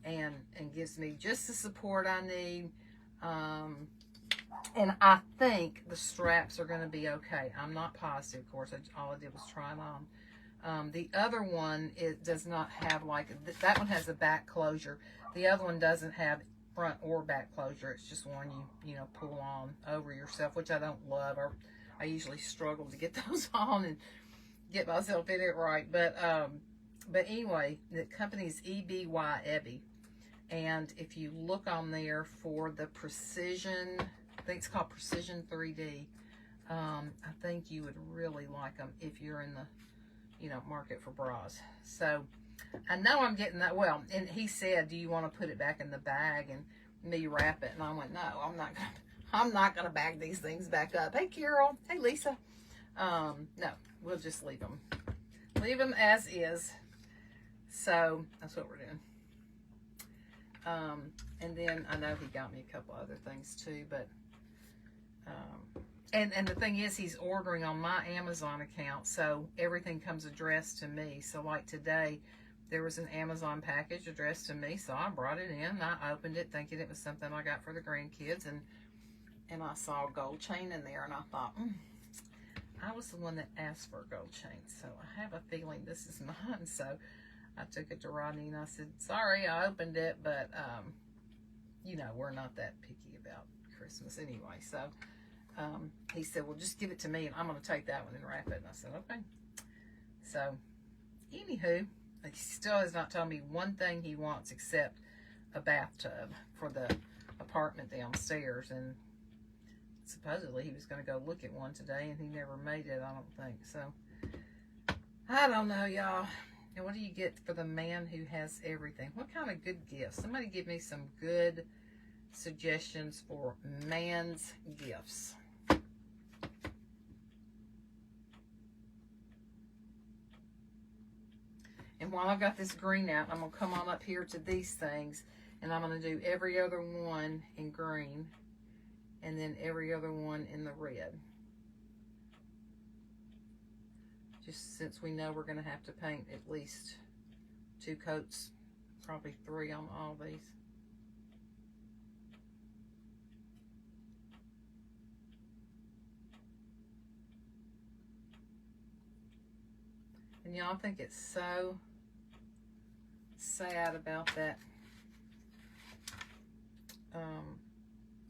and gives me just the support I need. And I think the straps are going to be okay. I'm not positive, of course. All I did was try it on. The other one, it does not have like, that one has a back closure. The other one doesn't have front or back closure. It's just one you know, pull on over yourself, which I don't love. Or I usually struggle to get those on and get myself in it right. But anyway, the company's EBY. And if you look on there for the Precision, I think it's called Precision 3D. I think you would really like them if you're in the, you know, market for bras. So I know I'm getting that. Well, and he said, do you want to put it back in the bag and me wrap it? And I went, no, I'm not gonna bag these things back up. Hey Carol, hey Lisa. No, we'll just leave them as is. So that's what we're doing. And then I know he got me a couple other things too, but and the thing is, he's ordering on my Amazon account, so everything comes addressed to me. So like today, there was an Amazon package addressed to me, so I brought it in, and I opened it thinking it was something I got for the grandkids, and I saw a gold chain in there, and I thought, I was the one that asked for a gold chain, so I have a feeling this is mine. So I took it to Rodney, and I said, sorry, I opened it, but, you know, we're not that picky about Christmas anyway. So he said, well, just give it to me, and I'm going to take that one and wrap it. And I said, okay. So, anywho, he still has not told me one thing he wants except a bathtub for the apartment downstairs. And supposedly he was going to go look at one today, and he never made it, I don't think. So, I don't know, y'all. And what do you get for the man who has everything? What kind of good gifts? Somebody give me some good suggestions for man's gifts. And while I've got this green out, I'm going to come on up here to these things, and I'm going to do every other one in green, and then every other one in the red. Just since we know we're going to have to paint at least 2 coats, probably 3 on all these. And y'all, think it's so sad about that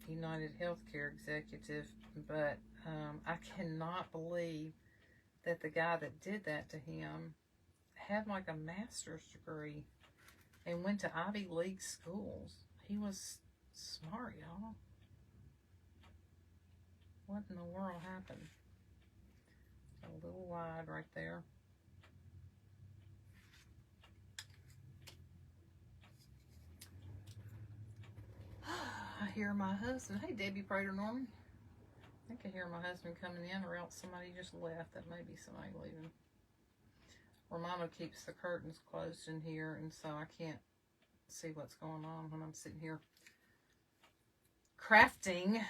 United Healthcare executive, but I cannot believe that the guy that did that to him had like a master's degree and went to Ivy League schools. He was smart, y'all. What in the world happened? A little wide right there. I hear my husband. Hey, Debbie Prater Norman. I think I hear my husband coming in, or else somebody just left. That may be somebody leaving. Or Mama keeps the curtains closed in here, and so I can't see what's going on when I'm sitting here crafting.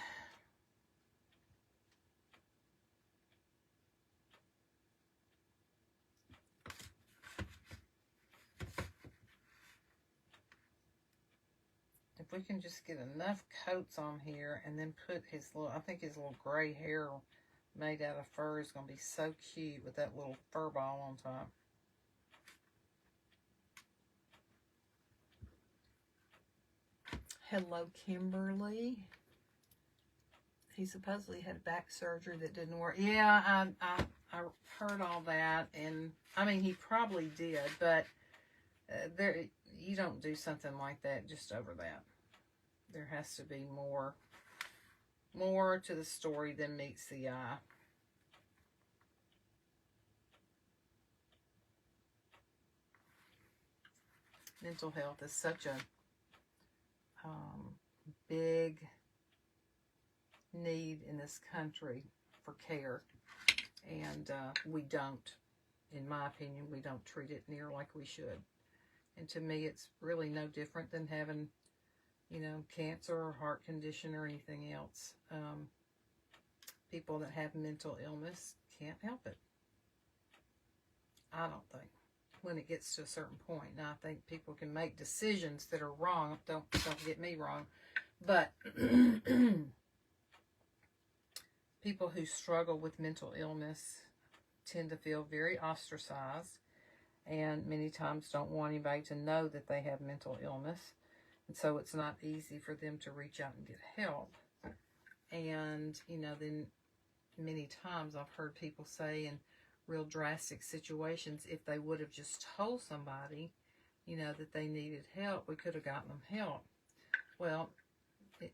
If we can just get enough coats on here and then put his little, I think his little gray hair made out of fur is going to be so cute with that little fur ball on top. Hello, Kimberly. He supposedly had back surgery that didn't work. Yeah, I heard all that, and I mean, he probably did, but there, you don't do something like that just over that. There has to be more to the story than meets the eye. Mental health is such a big need in this country for care, and we don't, in my opinion, we don't treat it near like we should. And to me, it's really no different than having, you know, cancer or heart condition or anything else. People that have mental illness can't help it. I don't think. When it gets to a certain point. Now, I think people can make decisions that are wrong. Don't get me wrong. But people who struggle with mental illness, tend to feel very ostracized and many times don't want anybody to know that they have mental illness. And so it's not easy for them to reach out and get help. And, you know, then many times I've heard people say in real drastic situations, if they would have just told somebody, you know, that they needed help, we could have gotten them help. Well,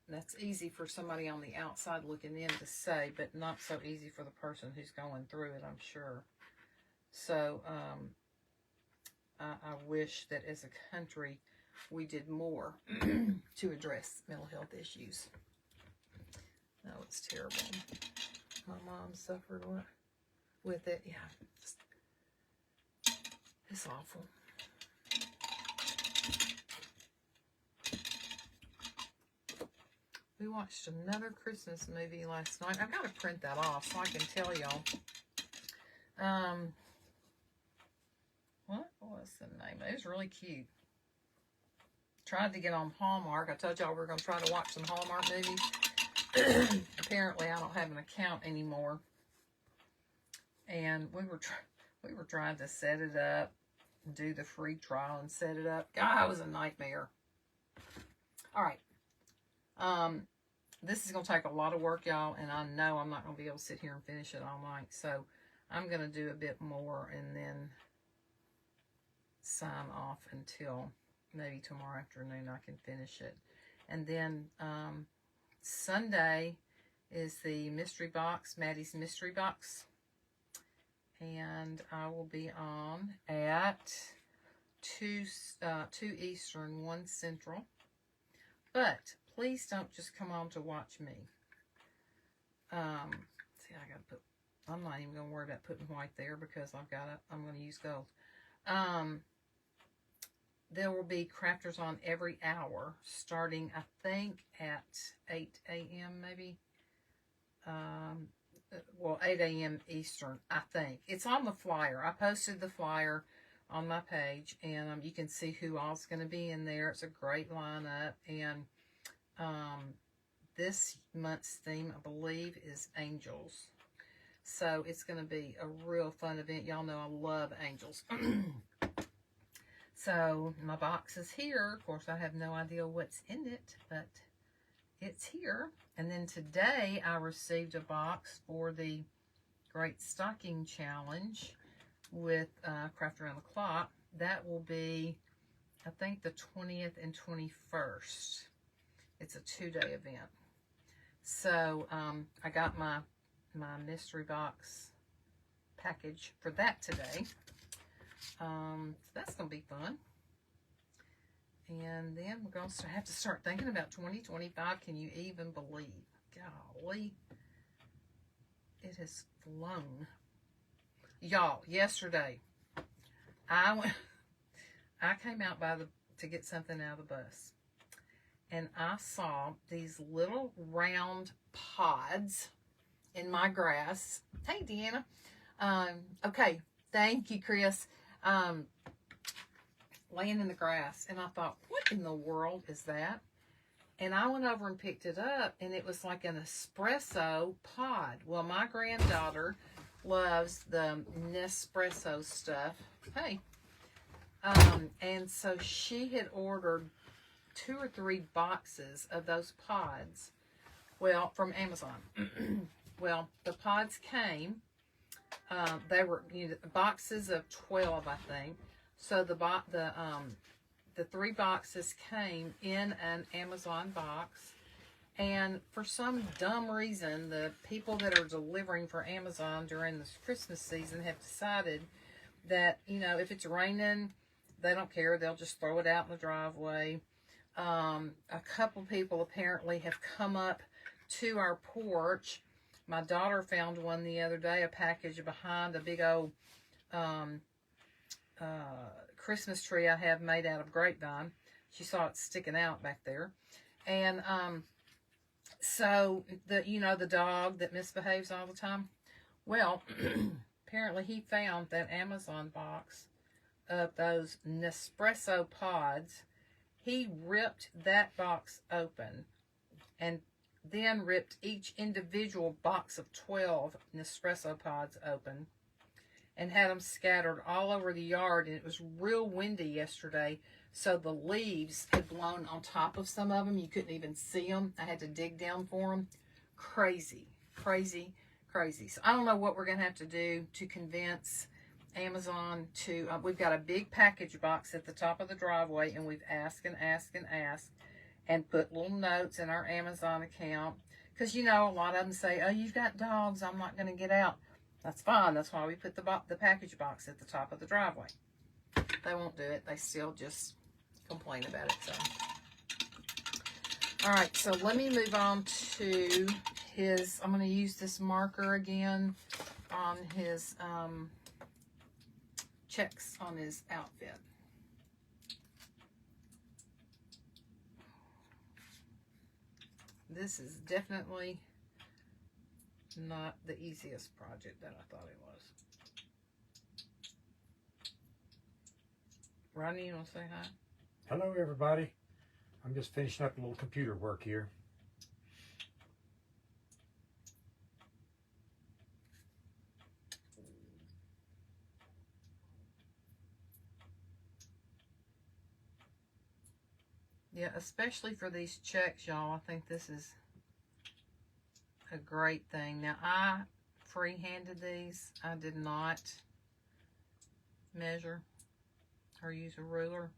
that's easy for somebody on the outside looking in to say, but not so easy for the person who's going through it, I'm sure. So, I wish that as a country we did more to address mental health issues. No, it's terrible. My mom suffered with it. Yeah, it's awful. We watched another Christmas movie last night. I've got to print that off so I can tell y'all. What was the name? It was really cute. Tried to get on Hallmark. I told y'all we were going to try to watch some Hallmark movies. Apparently, I don't have an account anymore. And we were trying to set it up, do the free trial and set it up. God, it was a nightmare. All right. This is going to take a lot of work, y'all, and I know I'm not going to be able to sit here and finish it all night. So I'm going to do a bit more and then sign off until maybe tomorrow afternoon I can finish it. And then Sunday is the mystery box, Maddie's mystery box. And I will be on at 2 Eastern, 1 Central. But please don't just come on to watch me. See, I gotta put, I'm not even gonna worry about putting white there because I'm gonna use gold. There will be crafters on every hour, starting, I think, at 8 a.m. maybe. Well, 8 a.m. Eastern, I think. It's on the flyer. I posted the flyer on my page, and you can see who all's going to be in there. It's a great lineup, and this month's theme, I believe, is angels. So it's going to be a real fun event. Y'all know I love angels. So my box is here. Of course, I have no idea what's in it, but it's here. And then today I received a box for the Great Stocking Challenge with Craft Around the Clock. That will be, I think, the 20th and 21st. It's a 2-day event. So I got my mystery box package for that today. So that's going to be fun. And then we're going to have to start thinking about 2025. Can you even believe? Golly. It has flown. Y'all, yesterday, I came out to get something out of the bus. And I saw these little round pods in my grass. Hey, Deanna. Okay, thank you, Chris. Laying in the grass, and I thought, what in the world is that? And I went over and picked it up, and it was like an espresso pod. Well, my granddaughter loves the Nespresso stuff. Hey. And so she had ordered 2 or 3 boxes of those pods, well, from Amazon. Well, the pods came. They were boxes of 12, I think. So the 3 boxes came in an Amazon box, and for some dumb reason, the people that are delivering for Amazon during this Christmas season have decided that, you know, if it's raining, they don't care. They'll just throw it out in the driveway. A couple people apparently have come up to our porch. My daughter found one the other day, a package behind a big old Christmas tree I have made out of grapevine. She saw it sticking out back there. And so the dog that misbehaves all the time, well, apparently he found that Amazon box of those Nespresso pods. He ripped that box open and then ripped each individual box of 12 Nespresso pods open and had them scattered all over the yard, and it was real windy yesterday, so the leaves had blown on top of some of them. You couldn't even see them. I had to dig down for them. Crazy, crazy, crazy. So I don't know what we're going to have to do to convince Amazon to, we've got a big package box at the top of the driveway, and we've asked and asked and asked, and put little notes in our Amazon account, because you know, a lot of them say, oh, you've got dogs, I'm not going to get out. That's fine. That's why we put the package box at the top of the driveway. They won't do it. They still just complain about it. So, all right, so let me move on to his, I'm going to use this marker again on his checks on his outfit. This is definitely not the easiest project that I thought it was. Ronnie, you want to say hi? Hello, everybody. I'm just finishing up a little computer work here. Yeah, especially for these checks, y'all. I think this is a great thing. Now, I free-handed these. I did not measure or use a ruler.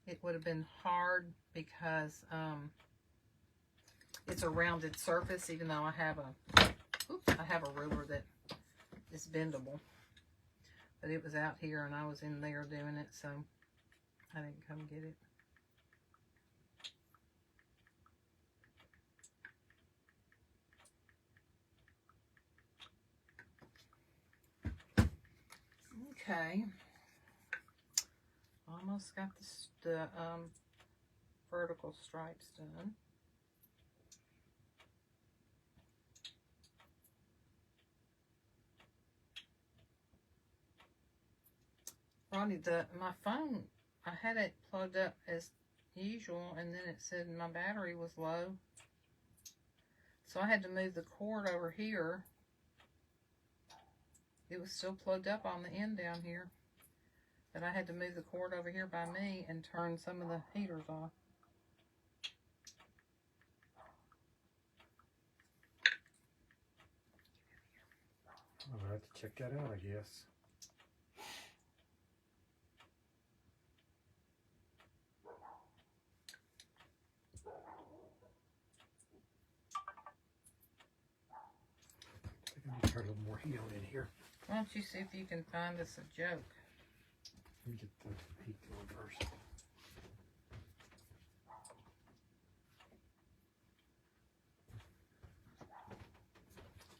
It would have been hard because it's a rounded surface, even though I have a ruler that is bendable. But it was out here and I was in there doing it, so I didn't come get it. Okay. Almost got the vertical stripes done. Ronnie, my phone, I had it plugged up as usual, and then it said my battery was low. So I had to move the cord over here. It was still plugged up on the end down here. But I had to move the cord over here by me and turn some of the heaters off. I'll have to check that out, I guess. I think I need to turn a little more heat on in here. Why don't you see if you can find us a joke? Let me get the heat going first.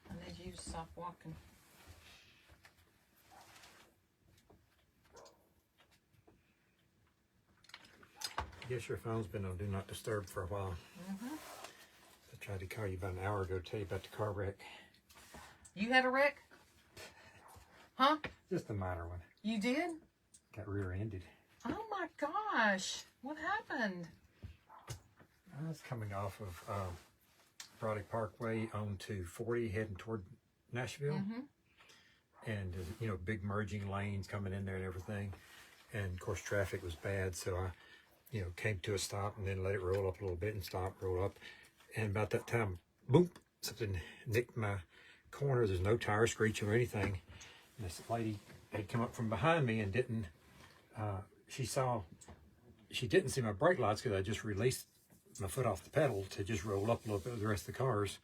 I need you to stop walking. I guess your phone's been on Do Not Disturb for a while. Mm-hmm. I tried to call you about an hour ago to tell you about the car wreck. You had a wreck? Huh? Just a minor one. You did? Got rear-ended. Oh my gosh. What happened? I was coming off of Broderick Parkway onto 40 heading toward Nashville. Mm-hmm. And, you know, big merging lanes coming in there and everything. And, of course, traffic was bad. So I, you know, came to a stop and then let it roll up a little bit and stop, roll up. And about that time, boom, something nicked my corner. There's no tire screeching or anything. And this lady had come up from behind me and didn't, she didn't see my brake lights because I just released my foot off the pedal to just roll up a little bit with the rest of the cars.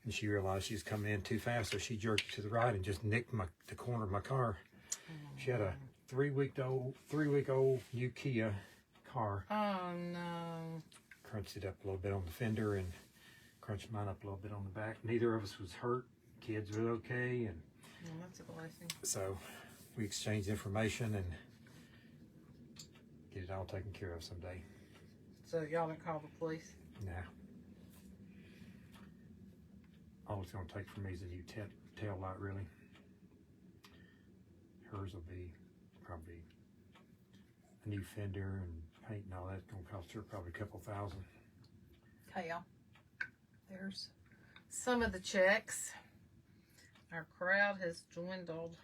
And she realized she was coming in too fast, so she jerked to the right and just nicked the corner of my car. She had a three-week-old new Kia car. Oh no. Crunched it up a little bit on the fender and crunched mine up a little bit on the back. Neither of us was hurt. Kids were okay, and That's a blessing. so we exchanged information and get it all taken care of someday. So y'all didn't call the police? Nah. All it's going to take for me is a new tail light, really. Hers will be probably a new fender and paint and all that. It's going to cost her probably a couple $1,000. Okay, y'all. There's some of the checks. Our crowd has dwindled.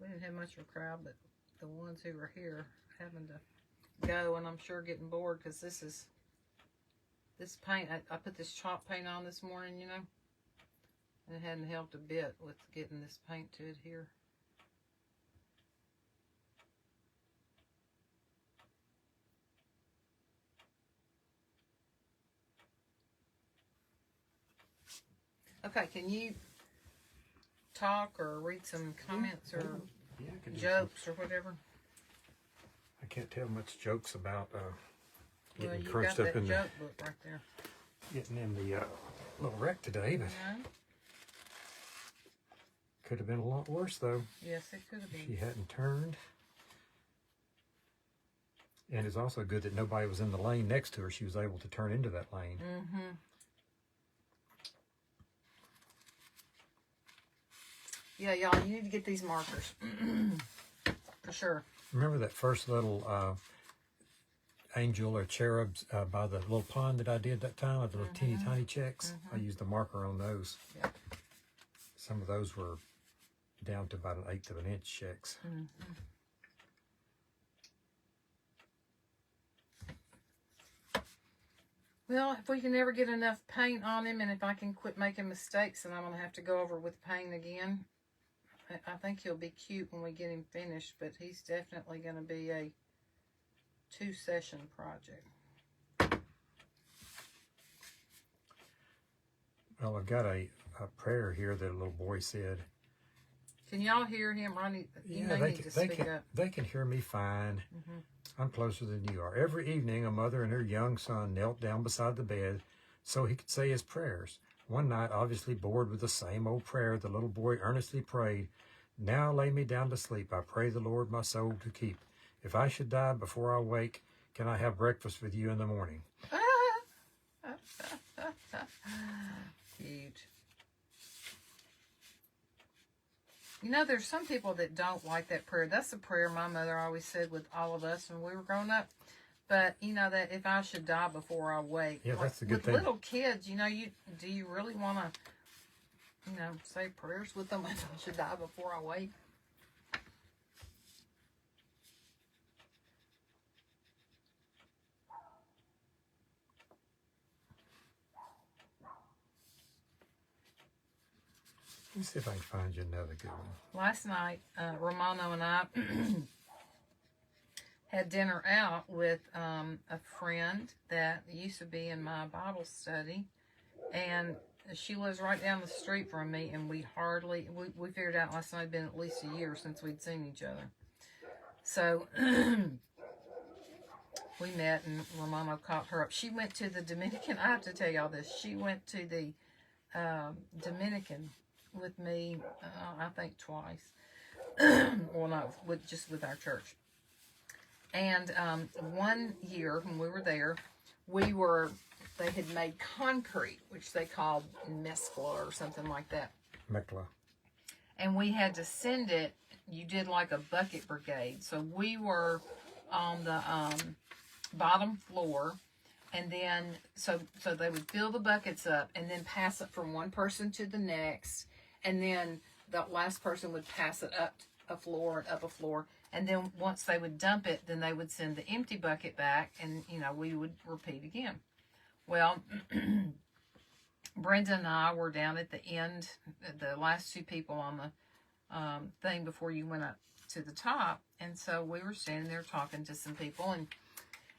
We didn't have much of a crowd, but the ones who were here having to go, and I'm sure getting bored because this paint, I put this chalk paint on this morning, you know, and it hadn't helped a bit with getting this paint to adhere. Okay, can you talk or read some comments or Yeah, I can do jokes or whatever? I can't tell much jokes about Well, getting you got crunched up that in joke book right there. getting in the little wreck today, but No? could have been a lot worse though. Yes, it could have If she been. hadn't turned. And it's also good that nobody was in the lane next to her. She was able to turn into that lane. Mm-hmm. Yeah, y'all, you need to get these markers. For sure. Remember that first little angel or cherubs by the little pond that I did that time, of the little teeny tiny checks? I used a marker on those. Yeah. Some of those were down to about 1/8 of an inch checks. Well, if we can never get enough paint on him, and if I can quit making mistakes, then I'm going to have to go over with paint again. I think he'll be cute when we get him finished, but he's definitely going to be a 2-session project. Well, I've got a prayer here that a little boy said. Can y'all hear him, Ronnie? You may need to speak up. They can hear me fine. I'm closer than you are. Every evening, a mother and her young son knelt down beside the bed so he could say his prayers. One night, obviously bored with the same old prayer, the little boy earnestly prayed, "Now lay me down to sleep. I pray the Lord my soul to keep. If I should die before I wake, can I have breakfast with you in the morning?" Cute. You know, there's some people that don't like that prayer. That's the prayer my mother always said with all of us when we were growing up. But, you know, that if I should die before I wake. Yeah, like, that's a good with thing. little kids, you know, do you really want to, you know, say prayers with them if I should die before I wake? Let me see if I can find you another good one. Last night, Romano and I had dinner out with a friend that used to be in my Bible study, and she lives right down the street from me, and we figured out last night it'd been at least a year since we'd seen each other. So we met, and Romano caught her up. She went to the Dominican. I have to tell y'all this. She went to the Dominican with me, I think twice. Well, not just with our church. And one year when we were there, they had made concrete, which they called mescla or something like that. Mekla. And we had to send it. You did like a bucket brigade. So we were on the bottom floor. And then, so they would fill the buckets up and then pass it from one person to the next. And then the last person would pass it up a floor and up a floor. And then once they would dump it, then they would send the empty bucket back. And, you know, we would repeat again. Well, Brenda and I were down at the end, the last two people on the thing before you went up to the top. And so we were standing there talking to some people. And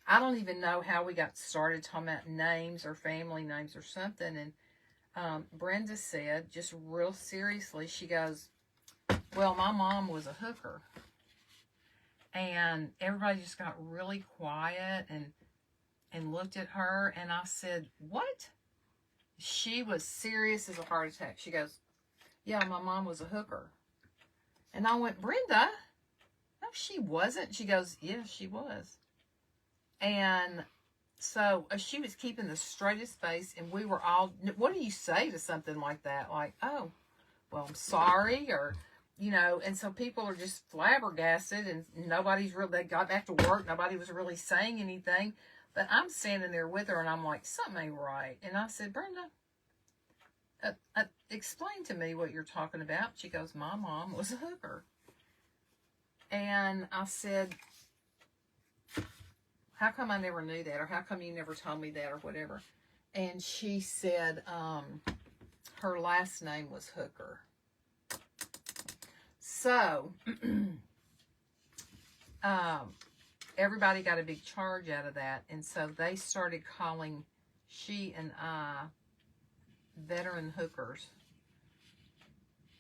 I don't even know how we got started talking about names or family names or something. And Brenda said, just real seriously, she goes, "Well, my mom was a hooker." And everybody just got really quiet and looked at her. And I said, "What?" She was serious as a heart attack. She goes, "Yeah, my mom was a hooker." And I went, "Brenda, no, she wasn't." She goes, "Yeah, she was." And so she was keeping the straightest face, and we were all, what do you say to something like that? Like, "Oh, well, I'm sorry," or, you know, and so people are just flabbergasted, and they got back to work. Nobody was really saying anything, but I'm standing there with her, and I'm like, something ain't right. And I said, "Brenda, explain to me what you're talking about. She goes, my mom was a hooker. And I said, how come I never knew that? Or how come you never told me that or whatever? And she said her last name was Hooker. So, everybody got a big charge out of that. And so they started calling she and I veteran hookers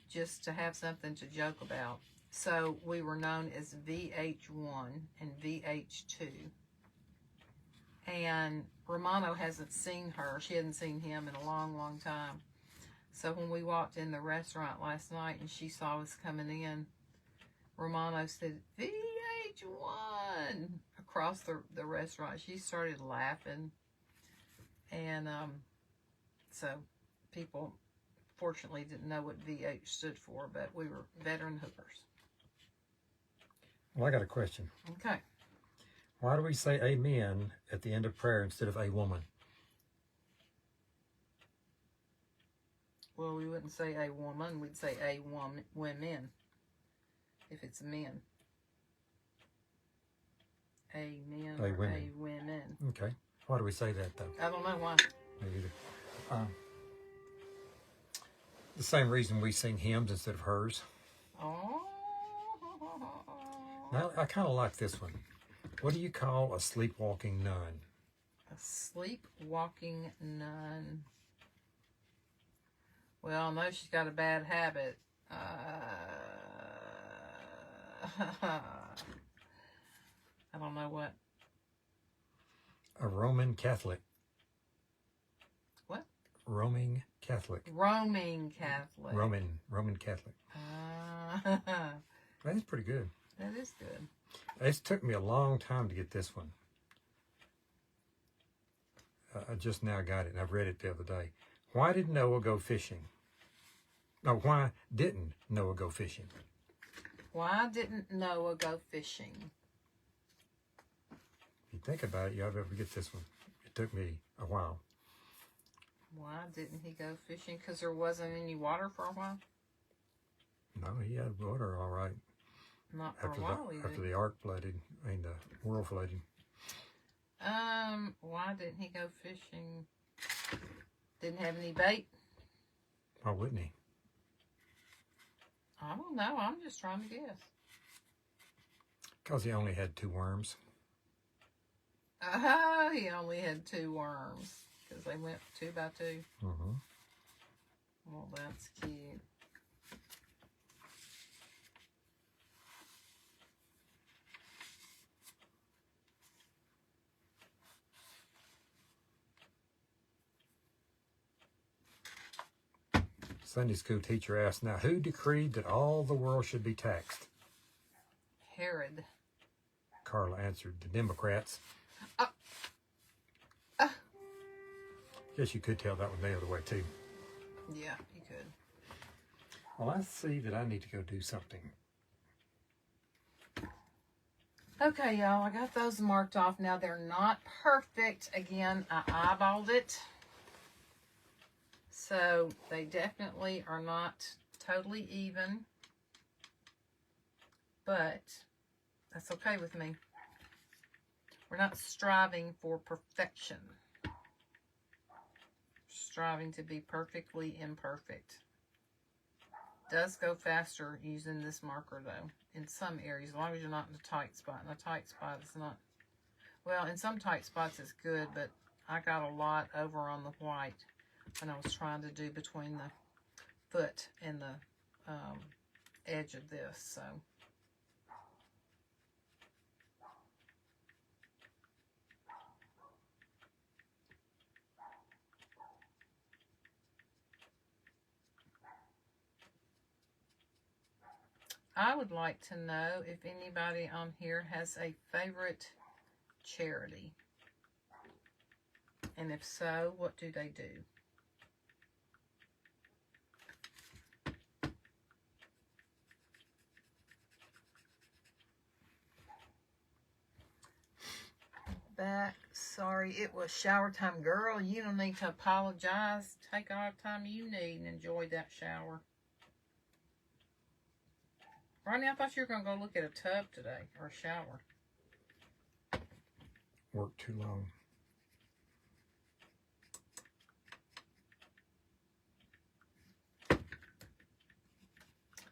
just to have something to joke about. So we were known as VH1 and VH2. And Romano hasn't seen her. She hadn't seen him in a long, long time. So when we walked in the restaurant last night and she saw us coming in, Romano said, VH1 across the restaurant. She started laughing. And so people fortunately didn't know what VH stood for, but we were veteran hookers. Well, I got a question. Okay. Why do we say amen at the end of prayer instead of a woman? Well, we wouldn't say a woman. We'd say a woman, women, if it's men. A men A or women. a women. Okay. Why do we say that, though? I don't know why. Me either. The same reason we sing hymns instead of hers. Oh. Now, I kind of like this one. What do you call a sleepwalking nun? A sleepwalking nun. Well, I know she's got a bad habit. I don't know what. A Roman Catholic. What? Roman Catholic. Roaming Catholic. Roman Catholic. That is pretty good. That is good. It took me a long time to get this one. I just now got it, and I've read it the other day. Why did Noah go fishing? No, why didn't Noah go fishing? Why didn't Noah go fishing? If you think about it, you'll ever get this one. It took me a while. Why didn't he go fishing? Because there wasn't any water for a while? No, he had water all right. Not for a while, after the ark flooded, the world flooded. Why didn't he go fishing? Didn't have any bait? Why wouldn't he? I don't know. I'm just trying to guess. Because he only had 2 worms. He only had 2 worms. Because they went 2 by 2. Mm-hmm. Well, that's cute. Sunday school teacher asked, now who decreed that all the world should be taxed? Herod. Carla answered, the Democrats. Guess you could tell that one the other way too. Yeah, you could. Well, I see that I need to go do something. Okay, y'all, I got those marked off. Now, they're not perfect. Again, I eyeballed it. So, they definitely are not totally even. But, that's okay with me. We're not striving for perfection. Striving to be perfectly imperfect. Does go faster using this marker, though, in some areas, as long as you're not in a tight spot. And a tight spot is not, well, in some tight spots it's good, but I got a lot over on the white when I was trying to do between the foot and the edge of this, so. I would like to know if anybody on here has a favorite charity. And if so, what do they do? Back sorry. It was shower time. Girl, you don't need to apologize. Take all the time you need and enjoy that shower. Ronnie, I thought you were going to go look at a tub today, or a shower. Worked too long.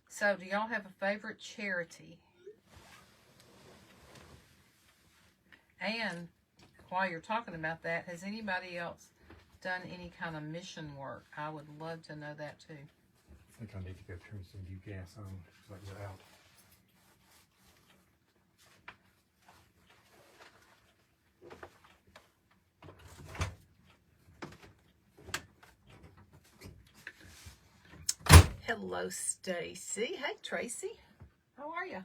So, do y'all have a favorite charity? And while you're talking about that, has anybody else done any kind of mission work? I would love to know that too. I think I need to go turn some new gas on so I can get out. Hello, Stacy. Hey, Tracy. How are you?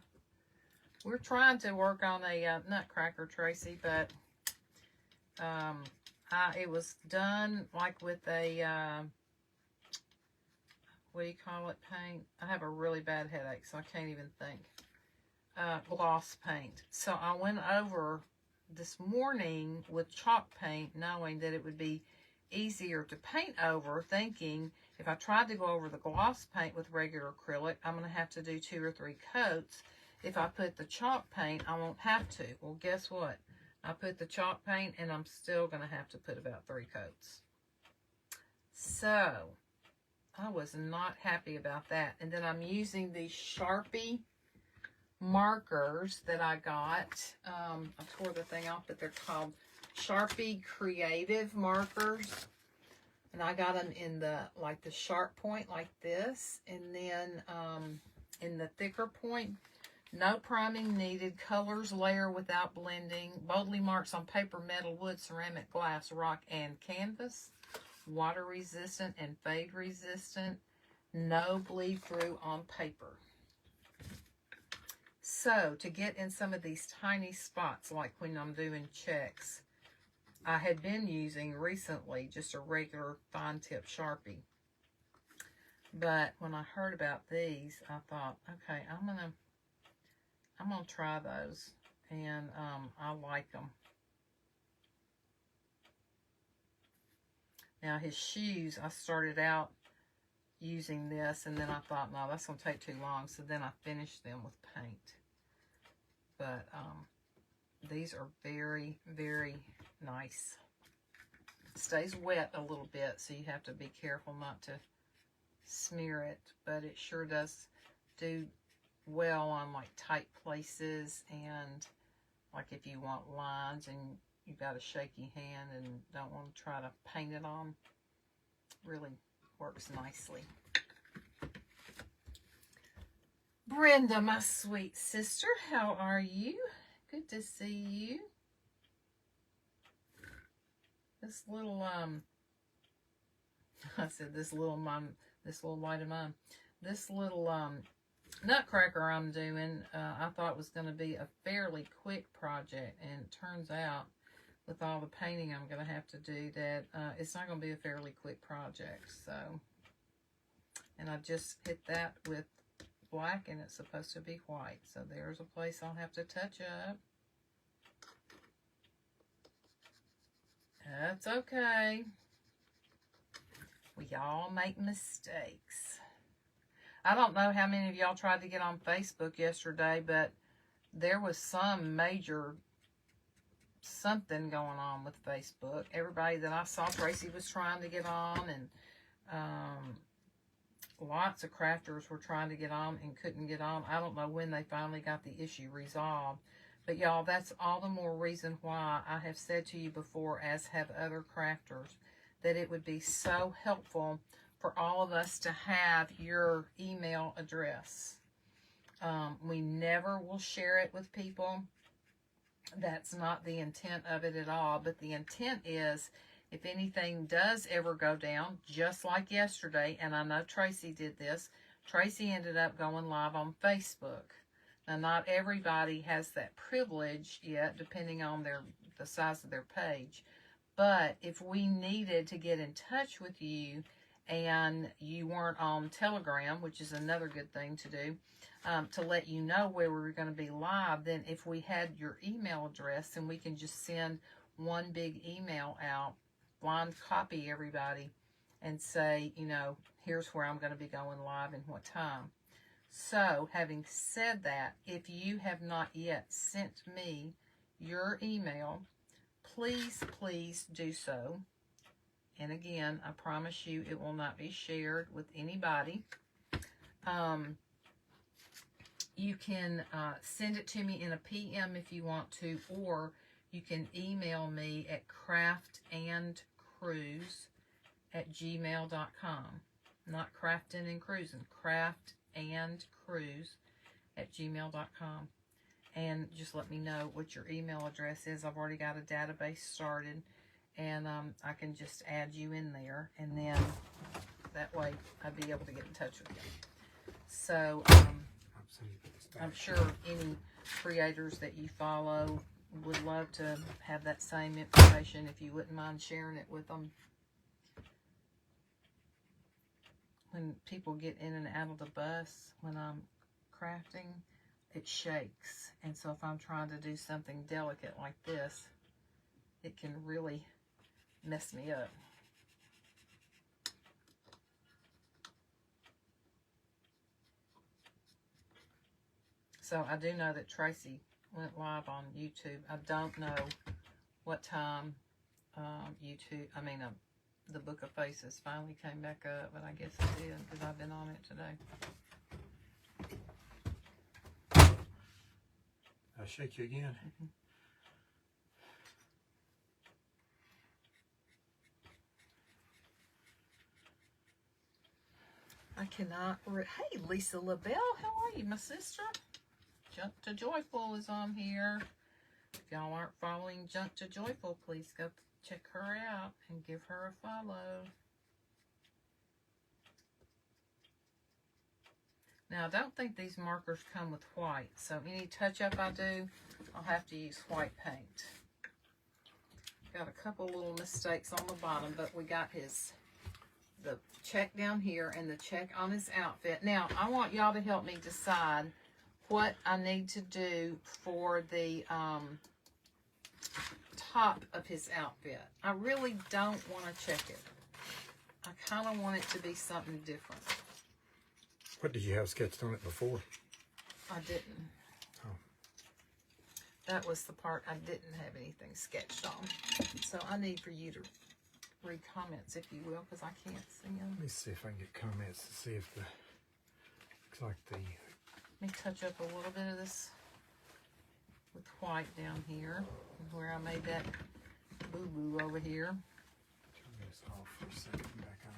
We're trying to work on a nutcracker, Tracy, but it was done like with a, what do you call it, paint? I have a really bad headache, so I can't even think. Gloss paint. So I went over this morning with chalk paint, knowing that it would be easier to paint over, thinking if I tried to go over the gloss paint with regular acrylic, I'm going to have to do 2 or 3 coats. If I put the chalk paint, I won't have to. Well, guess what? I put the chalk paint, and I'm still going to have to put about 3 coats. So, I was not happy about that. And then I'm using these Sharpie markers that I got. I tore the thing off, but they're called Sharpie Creative Markers. And I got them in the, like the sharp point like this. And then in the thicker point. No priming needed. Colors layer without blending. Boldly marks on paper, metal, wood, ceramic, glass, rock, and canvas. Water resistant and fade resistant. No bleed through on paper. So, to get in some of these tiny spots, like when I'm doing checks, I had been using recently just a regular fine tip Sharpie. But when I heard about these, I thought, okay, I'm gonna try those, and I like them. Now his shoes, I started out using this, and then I thought, no, that's going to take too long, so then I finished them with paint. But these are very, very nice. It stays wet a little bit, so you have to be careful not to smear it, but it sure does do well on like tight places, and like if you want lines and you got a shaky hand and don't want to try to paint it on, really works nicely. Brenda, my sweet sister, how are you? Good to see you. This little I said this little light of mine. This little nutcracker I'm doing, I thought was going to be a fairly quick project, and it turns out with all the painting I'm going to have to do that it's not going to be a fairly quick project. So, and I just hit that with black, and it's supposed to be white, so there's a place I'll have to touch up. That's okay. We all make mistakes. I don't know how many of y'all tried to get on Facebook yesterday, but there was some major something going on with Facebook. Everybody that I saw, Tracy was trying to get on, and lots of crafters were trying to get on and couldn't get on. I don't know when they finally got the issue resolved. But y'all, that's all the more reason why I have said to you before, as have other crafters, that it would be so helpful for all of us to have your email address. We never will share it with people. That's not the intent of it at all. But the intent is, if anything does ever go down, just like yesterday, and I know Tracy did this, Tracy ended up going live on Facebook. Now, not everybody has that privilege yet, depending on the size of their page. But if we needed to get in touch with you and you weren't on Telegram, which is another good thing to do, to let you know where we were going to be live, then if we had your email address, then we can just send one big email out, blind copy everybody, and say, you know, here's where I'm going to be going live and what time. So, having said that, if you have not yet sent me your email, please, please do so. And again, I promise you it will not be shared with anybody. You can send it to me in a PM if you want to, or you can email me at craftandcruise@gmail.com. Not crafting and cruising, craftandcruise@gmail.com. And just let me know what your email address is. I've already got a database started, and I can just add you in there, and then that way I'd be able to get in touch with you. So I'm sure any creators that you follow would love to have that same information if you wouldn't mind sharing it with them. When people get in and out of the bus when I'm crafting, it shakes. And so if I'm trying to do something delicate like this, it can really mess me up. So I do know that Tracy went live on YouTube. I don't know what time the Book of Faces finally came back up, but I guess it did because I've been on it today. I'll shake you again. Mm-hmm. I cannot. Hey, Lisa LaBelle, how are you, my sister? Junk to Joyful is on here. If y'all aren't following Junk to Joyful, please go check her out and give her a follow. Now, I don't think these markers come with white, so any touch-up I do, I'll have to use white paint. Got a couple little mistakes on the bottom, but we got the check down here and the check on his outfit. Now, I want y'all to help me decide what I need to do for the top of his outfit. I really don't want to check it. I kind of want it to be something different. What did you have sketched on it before? I didn't. Oh. That was the part I didn't have anything sketched on. So I need for you to read comments, if you will, because I can't see them. Let me see if I can get comments to see if the... Looks like the... Let me touch up a little bit of this with white down here, where I made that boo-boo over here. Turn this off for a second, back on.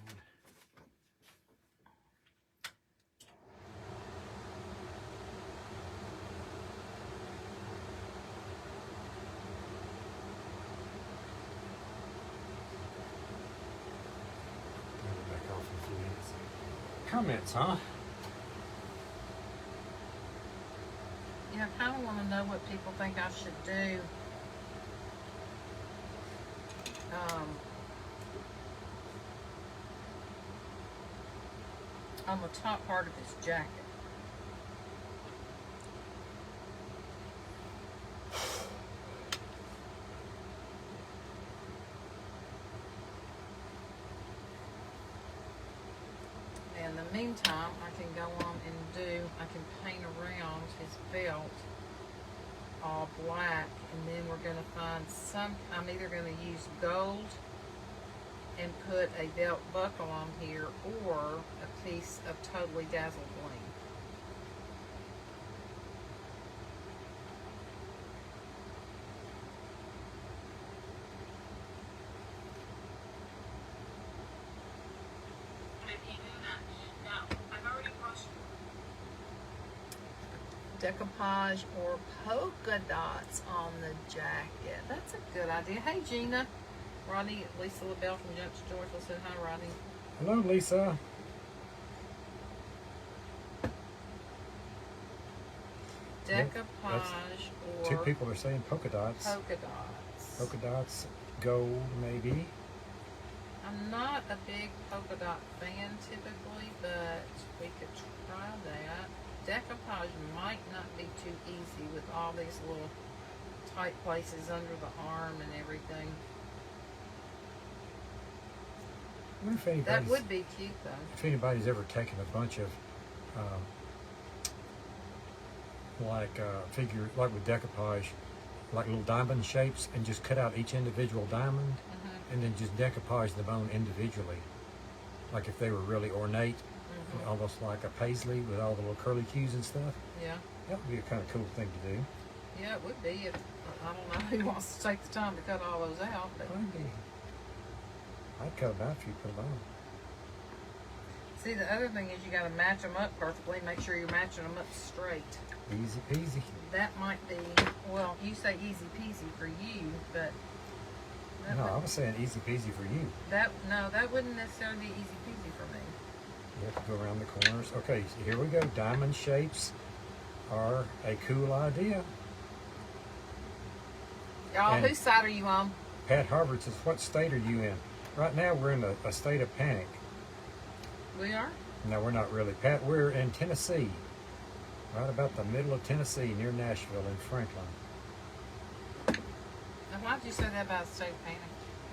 Back off in a few minutes. Comments, huh? Yeah, I kind of want to know what people think I should do. On the top part of his jacket. In the meantime, I can go on and I can paint around his belt all black, and then we're going to find I'm either going to use gold and put a belt buckle on here, or a piece of totally dazzled bling. Decoupage or polka dots on the jacket. That's a good idea. Hey, Gina. Rodney, Lisa LaBelle from Junk to Joyful said hi, Rodney. Hello, Lisa. Decoupage or... Two people are saying polka dots. Polka dots. Polka dots, gold, maybe. I'm not a big polka dot fan typically, but we could try that. Decoupage might not be too easy with all these little tight places under the arm and everything. I wonder if That anybody's, would be cute though. if anybody's ever taken a bunch of figure, like with decoupage, like little diamond shapes, and just cut out each individual diamond, and then just decoupage the bone individually. Like if they were really ornate, almost like a paisley with all the little curly cues and stuff. Yeah. That would be a kind of cool thing to do. Yeah, it would be if, I don't know who wants to take the time to cut all those out, but I'd cut them out if you put them on. see, the other thing is you got to match them up perfectly. Make sure you're matching them up straight. Easy peasy. That might be, well, you say easy peasy for you, but No, I was saying easy peasy for you. that wouldn't necessarily be easy peasy for me. You have to go around the corners. Okay, so here we go. Diamond shapes are a cool idea. Y'all, And- whose side are you on? Pat Harvard says, what state are you in? Right now we're in a state of panic. We are? No, we're not really. Pat, we're in Tennessee. Right about the middle of Tennessee, near Nashville in Franklin. Now, why'd you say that about state of panic?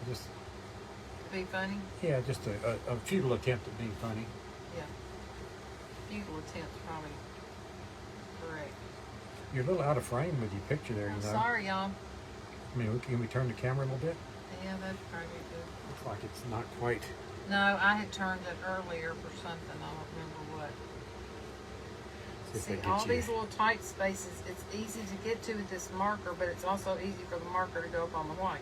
Just, To be funny? yeah, just a futile attempt at being funny. Yeah. Futile attempt, probably correct. You're a little out of frame with your picture there, I'm you know. sorry, y'all. I mean, can we turn the camera a little bit? Yeah, that'd probably be good. Looks like it's not quite. No, I had turned it earlier for something. I don't remember what. See if See, they get all you. these little tight spaces, it's easy to get to with this marker, but it's also easy for the marker to go up on the white.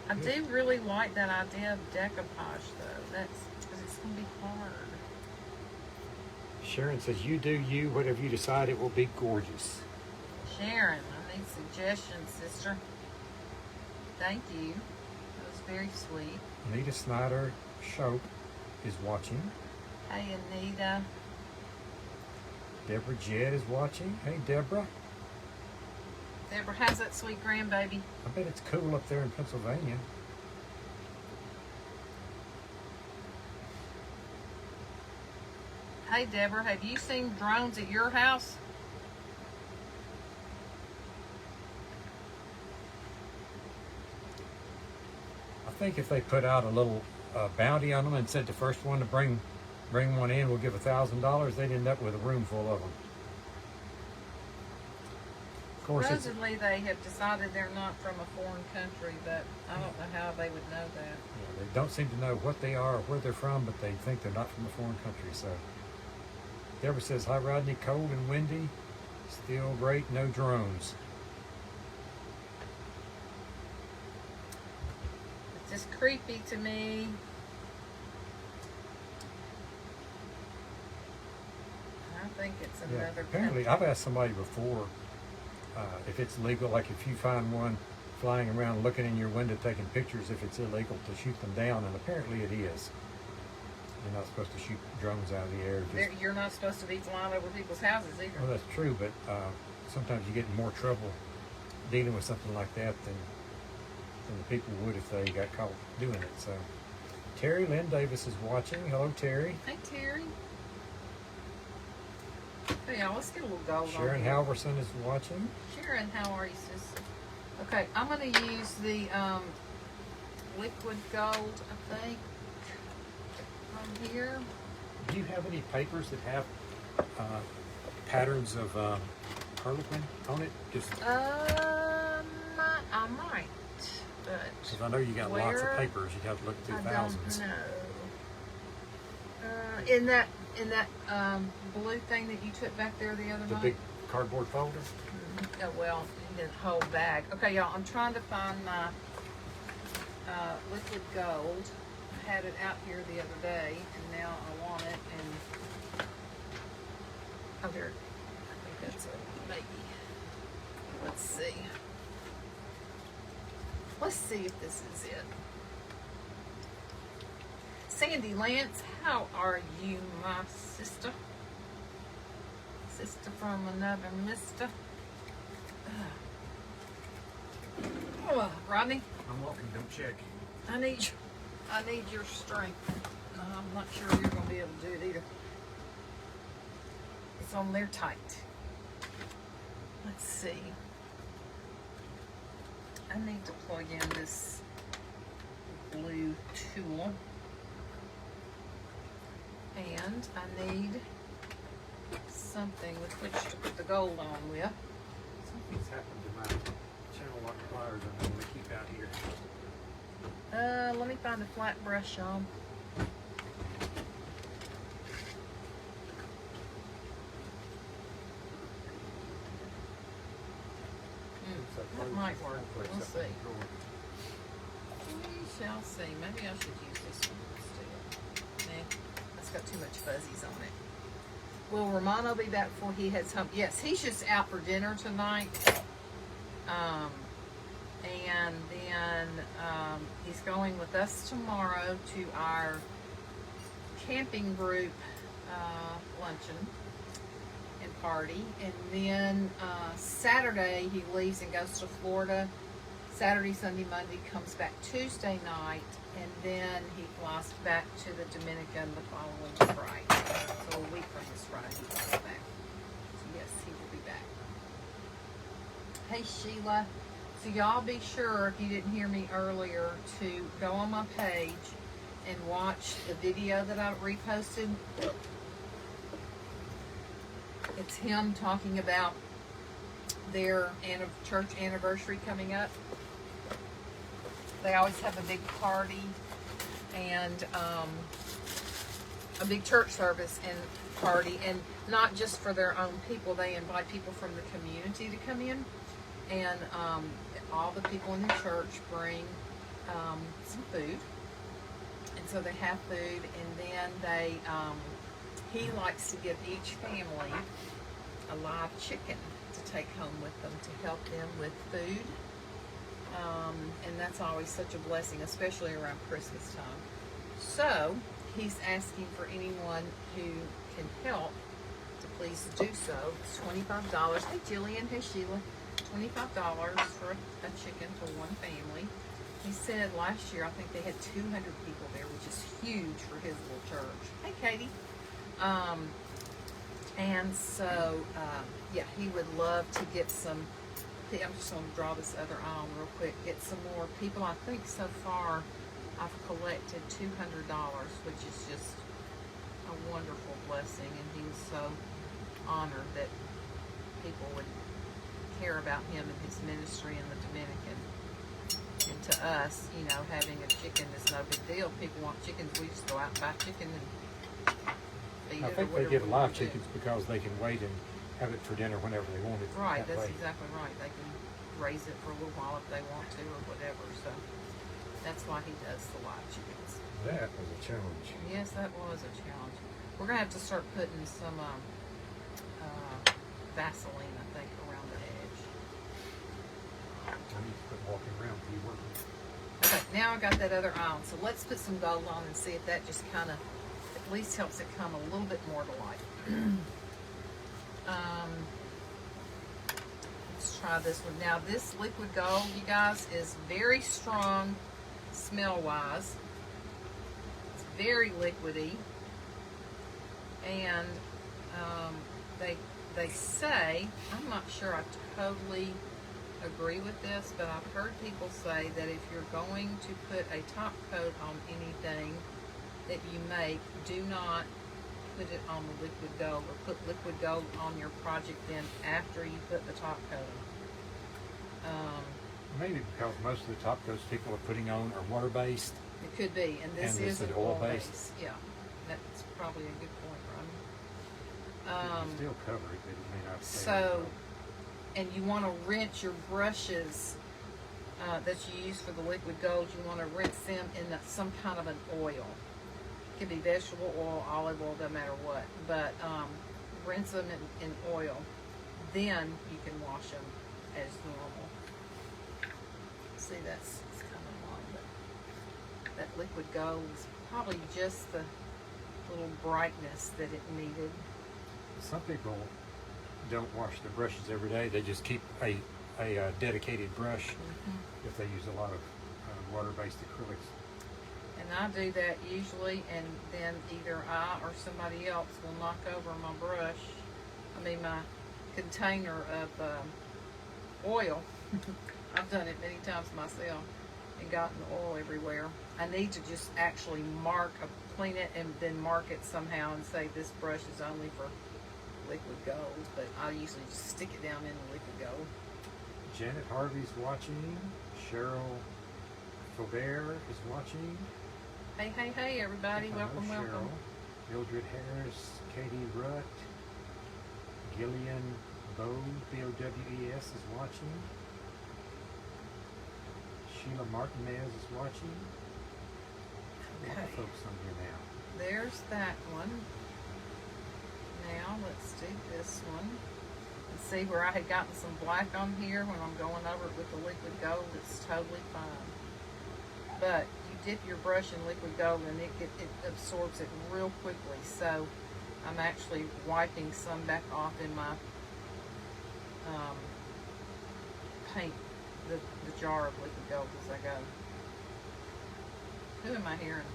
I do really like that idea of decoupage, though. That's because it's going to be hard. Sharon says, you do you, whatever you decide, it will be gorgeous. Sharon, I need suggestions, sister. Thank you. That was very sweet. Anita Snyder Shope is watching. Hey, Anita. Deborah Jedd is watching. Hey, Deborah. Deborah, how's that sweet grandbaby? I bet it's cool up there in Pennsylvania. Hey, Deborah, have you seen drones at your house? I think if they put out a little bounty on them and said the first one to bring one in will give $1,000, they'd end up with a room full of them. Of course, it's, Supposedly they have decided they're not from a foreign country, but I don't know how they would know that. yeah, they don't seem to know what they are or where they're from, but they think they're not from a foreign country. So Deborah says, hi Rodney, cold and windy, still great, no drones. It's just creepy to me. I think it's Yeah, another apparently, country. I've asked somebody before if it's legal, like if you find one flying around looking in your window taking pictures, if it's illegal to shoot them down, and apparently it is. You're not supposed to shoot drones out of the air. You're not supposed to be flying over people's houses either. Well, that's true, but sometimes you get in more trouble dealing with something like that than the people would if they got caught doing it. So, Terry Lynn Davis is watching. Hello, Terry. Hey, Terry. Hey, y'all, let's get a little gold Sharon on here. Halverson is watching. Sharon, how are you, sis? Okay, I'm going to use the liquid gold, I think, on here. Do you have any papers that have patterns of harlequin on it? Just I might, but because I know you got lots of where? papers, you'd have to look through I thousands. don't know. In that blue thing that you took back there the other The night. big cardboard folder. Oh, well, in the whole bag. Okay, y'all, I'm trying to find my liquid gold. I had it out here the other day, and now I want it, and oh, here, I think that's it, maybe. Let's see. Let's see if this is it. Sandy Lance, how are you, my sister? Sister from another mister. Rodney, I'm walking, don't check. I need your strength. I'm not sure you're gonna be able to do it either. It's on there tight. Let's see. I need to plug in this glue tool. And I need something with which to put the gold on with. Something's happened to my channel lock pliers I'm going to keep out here. Let me find a flat brush on. That might work. We'll see. We shall see. Maybe I should use this one instead. Nah, that's got too much fuzzies on it. Will Romano be back before he heads home? Yes, he's just out for dinner tonight. And then he's going with us tomorrow to our camping group luncheon and party. And then Saturday he leaves and goes to Florida. Saturday, Sunday, Monday, comes back Tuesday night, and then he flies back to the Dominican the following Friday. So a week from this Friday he flies back. So yes, he will be back. Hey Sheila, so y'all be sure, if you didn't hear me earlier, to go on my page and watch the video that I reposted. It's him talking about their church anniversary coming up. They always have a big party and a big church service and party, and not just for their own people. They invite people from the community to come in, and all the people in the church bring some food, and so they have food, and then they he likes to give each family a live chicken to take home with them to help them with food. And that's always such a blessing, especially around Christmas time. So he's asking for anyone who can help to please do so. It's $25. Hey Jillian, hey Sheila. $25 for a chicken for one family. He said last year I think they had 200 people there, which is huge for his little church. Hey Katie. And so yeah, he would love to get some. I'm just going to draw this other eye on real quick. Get some more people. I think so far I've collected $200, which is just a wonderful blessing. And he was so honored that people would care about him and his ministry in the Dominican. And to us, you know, having a chicken is no big deal. People want chickens. We just go out and buy chicken and feed it. I think they give live chickens because they can wait and have it for dinner whenever they want it. Right, that's exactly right. They can raise it for a little while if they want to or whatever. So that's why he does the live chickens. That was a challenge. Yes, that was a challenge. We're going to have to start putting some Vaseline, I think, around the edge. I need to quit walking around for you working. Okay, now I got that other eye on. So let's put some gold on and see if that just kind of at least helps it come a little bit more to life. Let's try this one. Now this liquid gold, you guys, is very strong smell wise. It's very liquidy, and they say, I'm not sure I totally agree with this, but I've heard people say that if you're going to put a top coat on anything that you make, do not put it on the liquid gold, or put liquid gold on your project then after you put the top coat on. Maybe because most of the top coats people are putting on are water-based. It could be, and this And is this an is oil-based. oil-based. Yeah, that's probably a good point, You Ron. can still cover it, but it may not stay So, well. and you want to rinse your brushes that you use for the liquid gold, you want to rinse them in some kind of an oil. It could be vegetable oil, olive oil, doesn't matter what. But rinse them in oil. Then you can wash them as normal. See, it's kind of long, but that liquid gold is probably just the little brightness that it needed. Some people don't wash their brushes every day. They just keep a dedicated brush if they use a lot of water-based acrylics. And I do that usually, and then either I or somebody else will knock over my brush, my container of oil, I've done it many times myself and gotten oil everywhere. I need to just actually clean it and then mark it somehow and say this brush is only for liquid gold, but I usually just stick it down in the liquid gold. Janet Harvey's watching. Cheryl Faubert is watching. Hey, hey, hey, everybody. Welcome, Cheryl. welcome. Mildred Harris, Katie Rutt, Gillian Bode, B-O-W-E-S, is watching. Sheila Martinez is watching. A lot of Okay. folks on here now. There's that one. Now let's do this one. And see where I had gotten some black on here when I'm going over it with the liquid gold. It's totally fine. But you dip your brush in liquid gold and it absorbs it real quickly. So I'm actually wiping some back off in my paint, the jar of liquid gold as I go. Who am I hearing?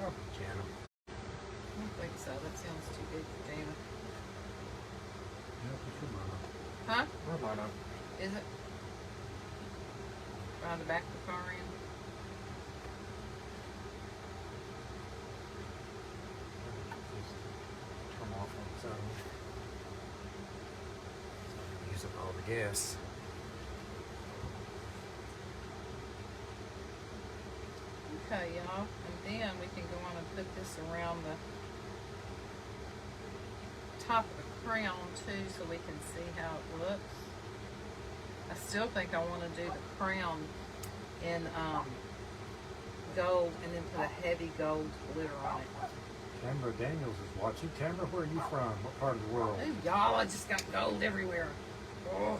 Oh, Jana. I don't think so. That sounds too big for Jana. Yeah, it's your mama. Huh? Or mama. Is it? Around the back of the car in? Turn off on its own. Use up all the gas. Okay, y'all. And then we can go on and put this around the top of the crown too so we can see how it looks. I still think I want to do the crown in gold and then put a heavy gold glitter on it. Tamara Daniels is watching. Tamara, where are you from? What part of the world? Ooh, y'all, I just got gold everywhere. Oh.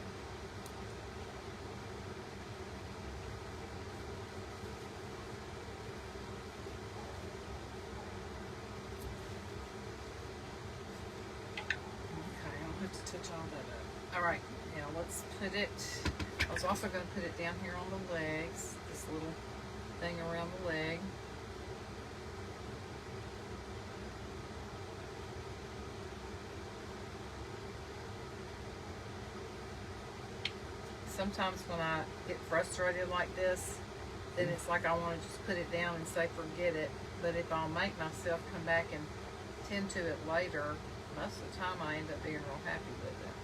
Okay, I'll have to touch all that up. All right, now let's put it, I was also going to put it down here on the legs, this little thing around the leg. Sometimes when I get frustrated like this, then it's like I want to just put it down and say forget it. But if I'll make myself come back and tend to it later, most of the time I end up being real happy with it.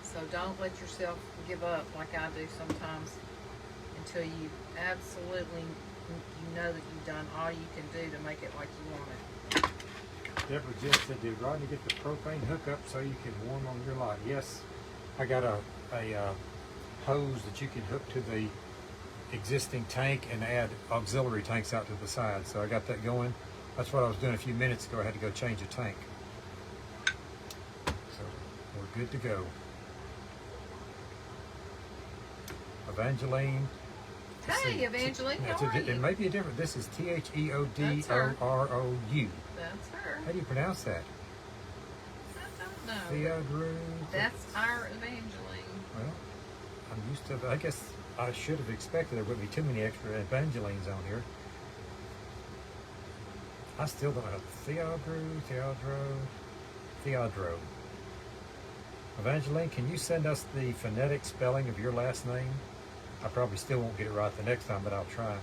So don't let yourself give up like I do sometimes until you absolutely know that you've done all you can do to make it like you want it. Deborah Jess said, did Rodney get the propane hookup so you can warm on your lot? Yes, I got a hose that you can hook to the existing tank and add auxiliary tanks out to the side. So I got that going. That's what I was doing a few minutes ago. I had to go change a tank. So we're good to go. Evangeline. Hey, Evangeline, how are It you? may be a different. This is Theodorou. That's her. How do you pronounce that? I don't know. Theodorou. That's our Evangeline. Well, I'm used to. I guess I should have expected there wouldn't be too many extra Evangelines on here. I still don't know. Theodro. Evangeline, can you send us the phonetic spelling of your last name? I probably still won't get it right the next time, but I'll try.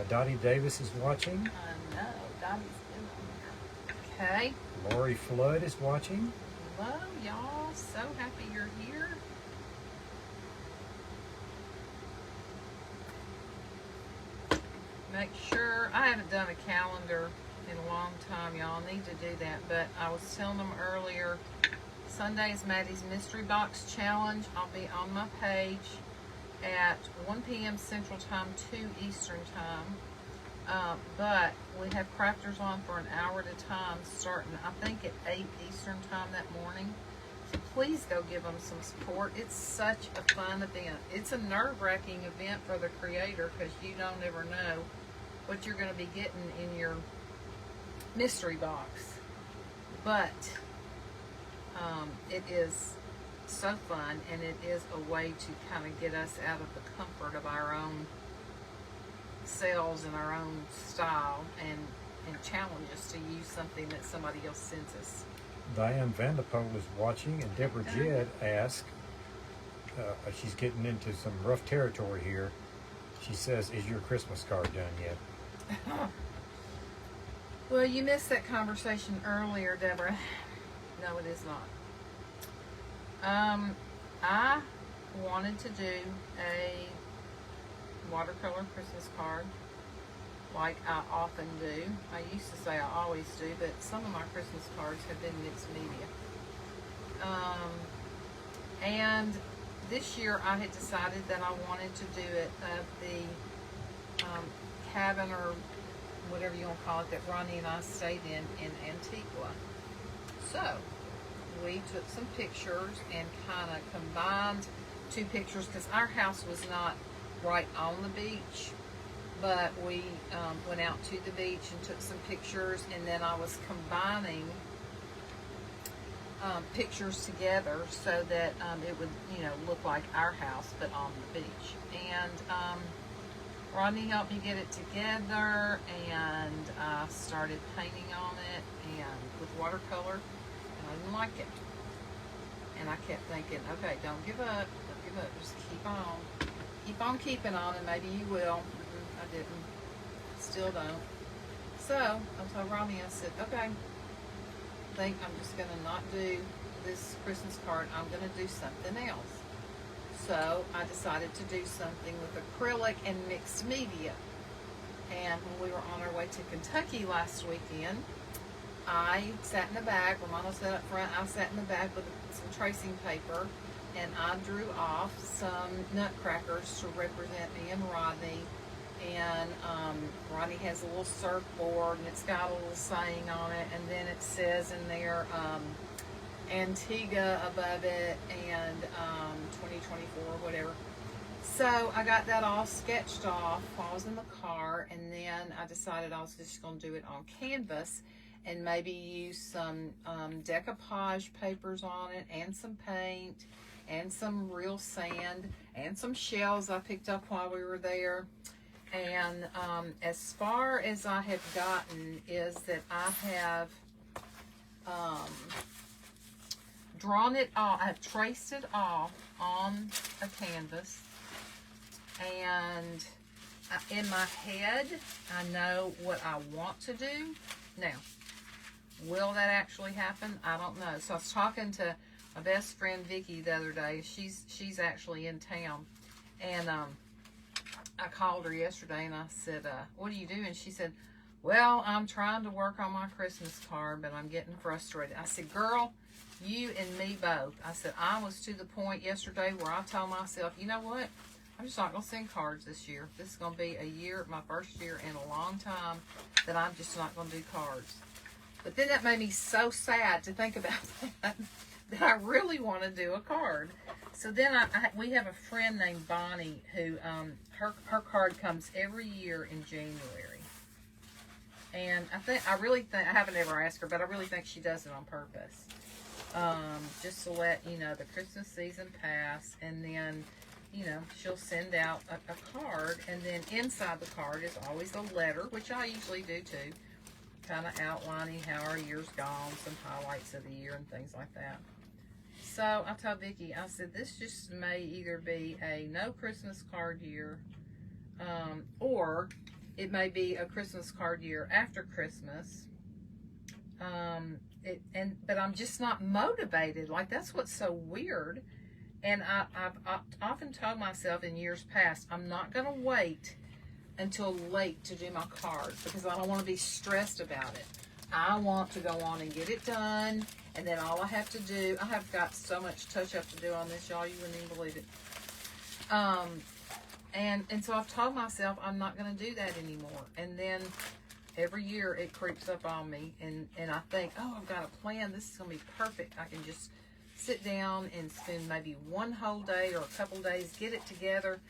Dottie Davis is watching. I know. Dottie's been on there. Okay. Lori Flood is watching. Hello, y'all. So happy you're here. Make sure, I haven't done a calendar in a long time, y'all. Need to do that, but I was telling them earlier, Sunday is Maddie's Mystery Box Challenge. I'll be on my page at 1 p.m. Central Time, 2 Eastern Time. But we have crafters on for an hour at a time, starting, I think, at 8 Eastern Time that morning. So please go give them some support. It's such a fun event. It's a nerve-wracking event for the creator because you don't ever know what you're going to be getting in your mystery box. But it is so fun, and it is a way to kind of get us out of the comfort of our own selves and our own style and challenge us to use something that somebody else sends us. Diane Vanderpool is watching, and Deborah Jed asked, she's getting into some rough territory here. She says, "Is your Christmas card done yet?" Well, you missed that conversation earlier, Deborah. No, it is not. I wanted to do a watercolor Christmas card like I often do. I used to say I always do, but some of my Christmas cards have been mixed media. And this year I had decided that I wanted to do it of the cabin or whatever you want to call it that Ronnie and I stayed in Antigua. So we took some pictures and kind of combined two pictures because our house was not right on the beach, but we went out to the beach and took some pictures, and then I was combining pictures together so that it would, look like our house but on the beach. And Rodney helped me get it together, and I started painting on it and with watercolor, and I didn't like it. And I kept thinking, okay, don't give up, just keep on keeping on, and maybe you will. I didn't, still don't. So I told Rodney, I said, okay, I think I'm just gonna not do this Christmas card. I'm gonna do something else. So I decided to do something with acrylic and mixed media. And when we were on our way to Kentucky last weekend, I sat in the back. Romano sat up front. I sat in the back with some tracing paper, and I drew off some nutcrackers to represent me and Rodney. And Rodney has a little surfboard, and it's got a little saying on it, and then it says in there Antigua above it, and 2024 or whatever. So I got that all sketched off while I was in the car, and then I decided I was just going to do it on canvas and maybe use some decoupage papers on it, and some paint, and some real sand, and some shells I picked up while we were there. And as far as I have gotten is that I have drawn it off. I have traced it off on a canvas, and in my head I know what I want to do. Now, will that actually happen? I don't know. So I was talking to my best friend Vicky the other day. She's actually in town, and I called her yesterday and I said, what are you doing? She said, well, I'm trying to work on my Christmas card, but I'm getting frustrated. I said, girl, you and me both. I said, I was to the point yesterday where I told myself, you know what? I'm just not going to send cards this year. This is going to be my first year in a long time that I'm just not going to do cards. But then that made me so sad to think about that I really want to do a card. So then we have a friend named Bonnie who, her card comes every year in January. And I really think, I haven't ever asked her, but I really think she does it on purpose. Just to let, the Christmas season pass, and then, she'll send out a card, and then inside the card is always a letter, which I usually do too, kind of outlining how our year's gone, some highlights of the year and things like that. So I told Vicki, I said, this just may either be a no Christmas card year, or it may be a Christmas card year after Christmas. But I'm just not motivated. Like, that's what's so weird. And I've often told myself in years past, I'm not going to wait until late to do my cards because I don't want to be stressed about it. I want to go on and get it done, and then all I have to do, I have got so much touch-up to do on this, y'all, you wouldn't even believe it. And so I've told myself I'm not going to do that anymore. And then every year it creeps up on me, and I think, oh, I've got a plan. This is going to be perfect. I can just sit down and spend maybe one whole day or a couple days, get it together.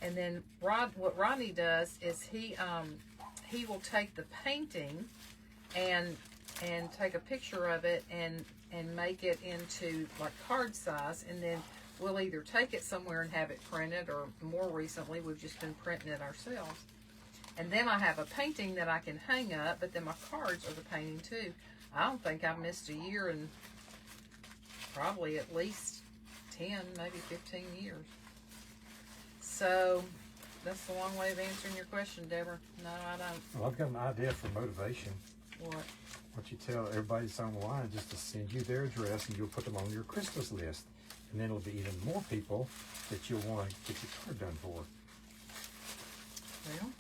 And then what Rodney does is he will take the painting and take a picture of it and make it into like card size, and then we'll either take it somewhere and have it printed, or more recently we've just been printing it ourselves. And then I have a painting that I can hang up, but then my cards are the painting too. I don't think I've missed a year in probably at least 10, maybe 15 years. So that's the long way of answering your question, Deborah. No, I don't. Well, I've got an idea for motivation. What? Why don't you tell everybody that's online just to send you their address and you'll put them on your Christmas list. And then it'll be even more people that you'll want to get your card done for. Well,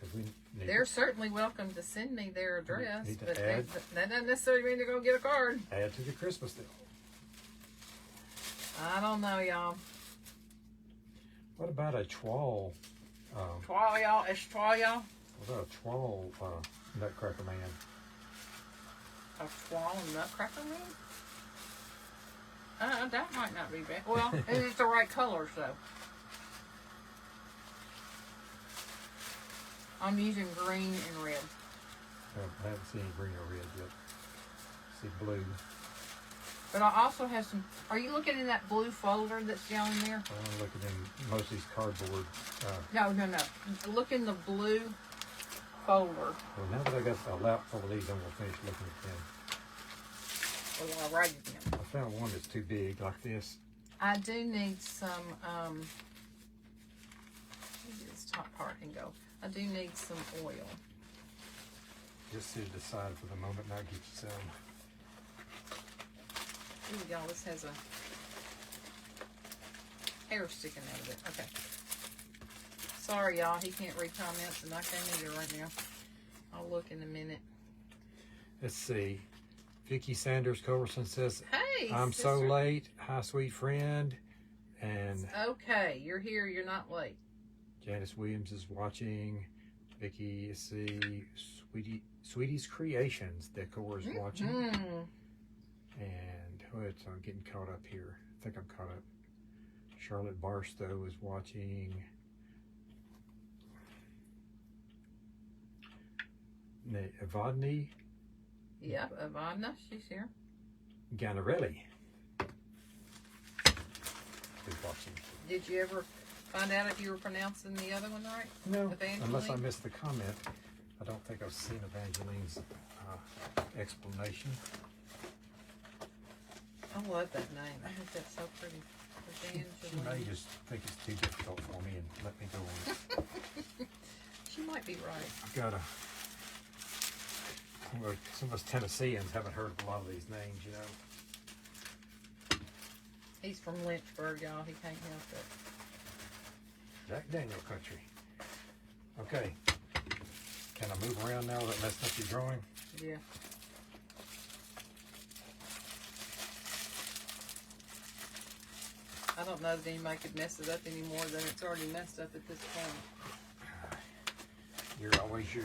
Because we need they're certainly welcome to send me their address, need to but add- that doesn't necessarily mean they're going to get a card. add to the Christmas deal. I don't know, y'all. What about a twirl? Twirl, y'all. It's twirl, y'all. What about a twirl nutcracker man? A twirl and nutcracker man? That might not be bad. Well, it's the right colors, though. I'm using green and red. I haven't seen green or red yet. See blue. But I also have some. Are you looking in that blue folder that's down in there? I'm looking in most of these cardboard. No. Look in the blue folder. Well, now that I got a lap full of these, I'm gonna finish looking at them. Well, I'll write it down. I found one that's too big, like this. I do need some. Maybe this top part can go. I do need some oil. Just set it aside for the moment, and I'll get you some. Ooh, y'all, this has a hair sticking out of it. Okay. Sorry, y'all. He can't read comments, and I can't either right now. I'll look in a minute. Let's see. Vicky Sanders Culverson says, Hey, I'm sister. so late. Hi, sweet friend. And Okay, you're here. You're not late. Janice Williams is watching. Vicky, let's see. Sweetie's Creations Decor is watching. And I'm getting caught up here. I think I'm caught up. Charlotte Barstow is watching. Evadne Yep, Ivana, she's here. Ganarelli is watching. Did you ever find out if you were pronouncing the other one right? No, Evangeline? unless I missed the comment. I don't think I've seen Evangeline's explanation. I love that name. I think that's so pretty. She may Evangeline. just think it's too difficult for me and let me go on it. She might be right. I've got some of us Tennesseans haven't heard of a lot of these names, you know. He's from Lynchburg, y'all. He can't help it. Jack Daniel country. Okay. Can I move around now that messed up your drawing? Yeah. I don't know that anybody could mess it up any more than it's already messed up at this point. You're always your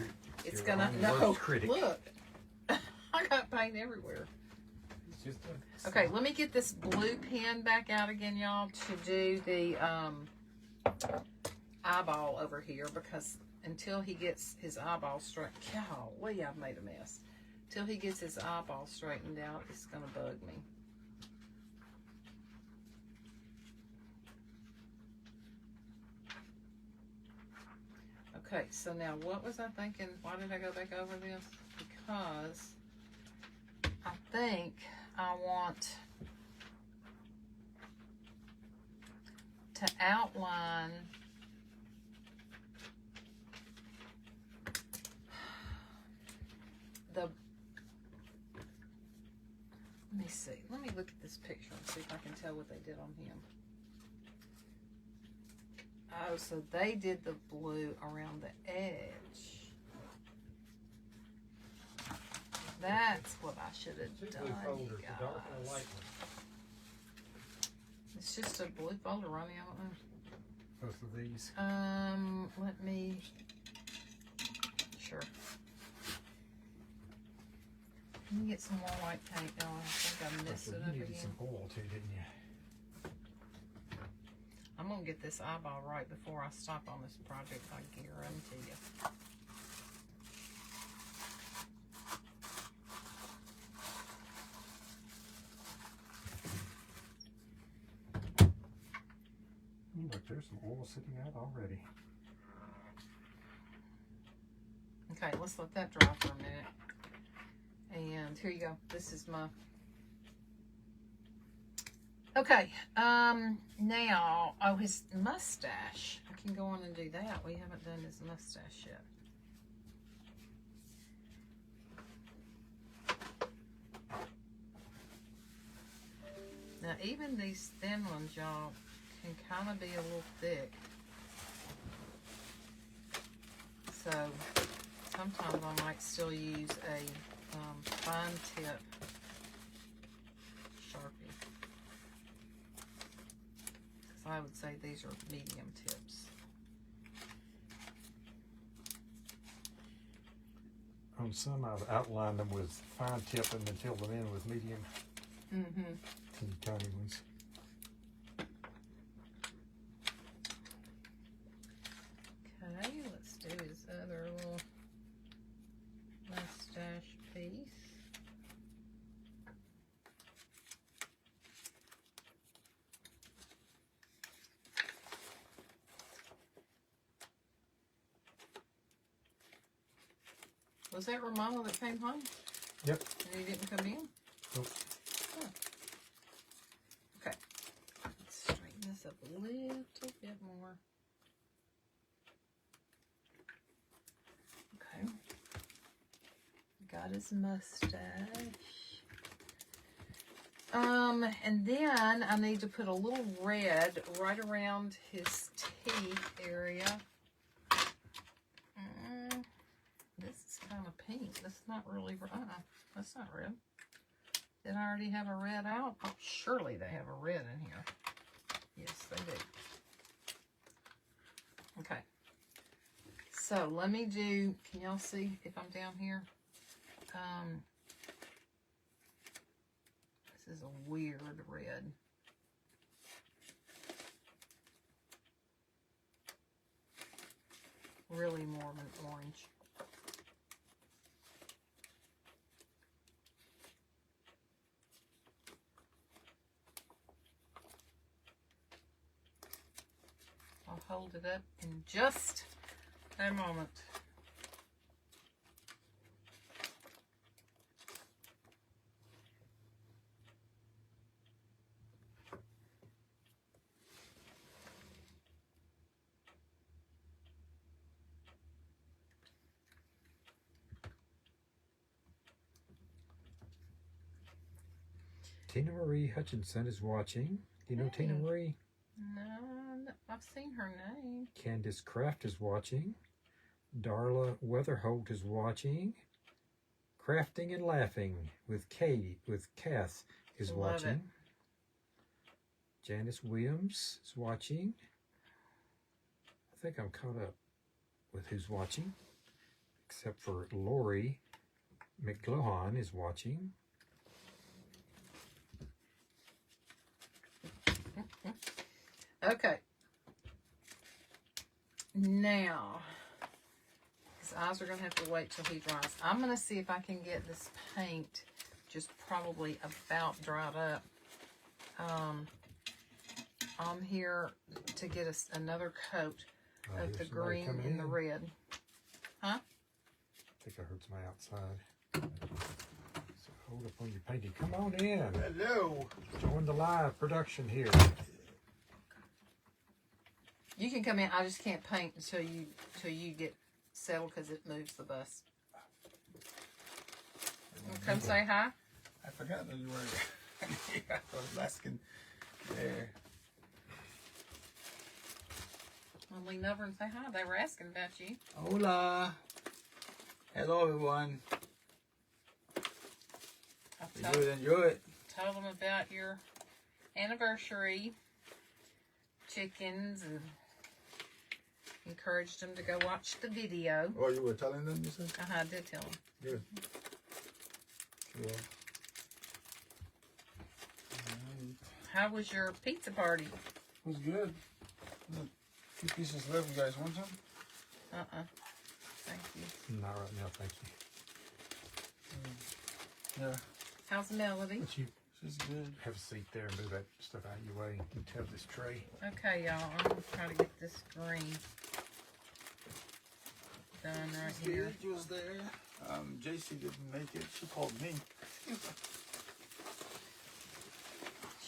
Gonna own worst critic. Look. I got paint everywhere. It's just Okay, let me get this blue pen back out again, y'all, to do the eyeball over here, because until he gets his eyeball straight, golly, I've made a mess. Till he gets his eyeball straightened out, it's gonna bug me. Okay, so now what was I thinking? Why did I go back over this? Because I think I want to outline the, let me see, let me look at this picture and see if I can tell what they did on him. Oh, so they did the blue around the edge. That's what I should have done, you guys. It's just a blue folder, Ronnie, I don't know. both of these. Let me, sure. Let me get some more white paint, y'all. I think I messed it up You needed again. some oil too, didn't you? I'm gonna get this eyeball right before I stop on this project, I guarantee you. Look, there's some oil sitting out already. Okay, let's let that dry for a minute. And here you go. This is my Okay, now, oh, his mustache. I can go on and do that. We haven't done his mustache yet. Now, even these thin ones, y'all, can kind of be a little thick. So, sometimes I might still use a fine tip Sharpie. Because I would say these are medium tips. On some, I've outlined them with fine tip and then filled them in with medium. Mm-hmm. Some tiny ones. Okay, let's do his other little mustache piece. Was that Ramona that came home? Yep. And he didn't come in? Nope. Huh. Okay. Let's straighten this up a little bit more. Okay. Got his mustache. And then I need to put a little red right around his teeth area. This is kind of pink. That's not really, that's not red. Did I already have a red out? Oh, surely they have a red in here. Yes, they do. Okay. So let me do, can y'all see if I'm down here? This is a weird red. Really more of an orange. I'll hold it up in just a moment. Tina Marie Hutchinson is watching. Do you know Tina Marie? No, I've seen her name. Candace Kraft is watching. Darla Weatherholt is watching. Crafting and Laughing with Kath is watching. Janice Williams is watching. I think I'm caught up with who's watching, except for Lori McGlohan is watching. Okay. Now, his eyes are going to have to wait till he dries. I'm going to see if I can get this paint just probably about dried up on here to get us another coat of the green and the red. Huh? I think I heard somebody outside. So hold up on your painting. Come on in. Hello. Join the live production here. You can come in. I just can't paint until you get settled because it moves the bus. Come say hi. I forgot that you were. I was asking there. I'll lean over and say hi. They were asking about you. Hola. Hello, everyone. Enjoy it. Told them about your anniversary chickens and encouraged them to go watch the video. Oh, you were telling them, you said? I did tell them. Good. Cool. How was your pizza party? It was good. Look, 2 pieces left. You guys want some? Thank you. Not right now, thank you. Yeah. How's Melody? But you She's good. have a seat there and move that stuff out of your way and tell this tray. Okay, y'all. I'm going to try to get this green done right here. She was there. JC didn't make it. She called me.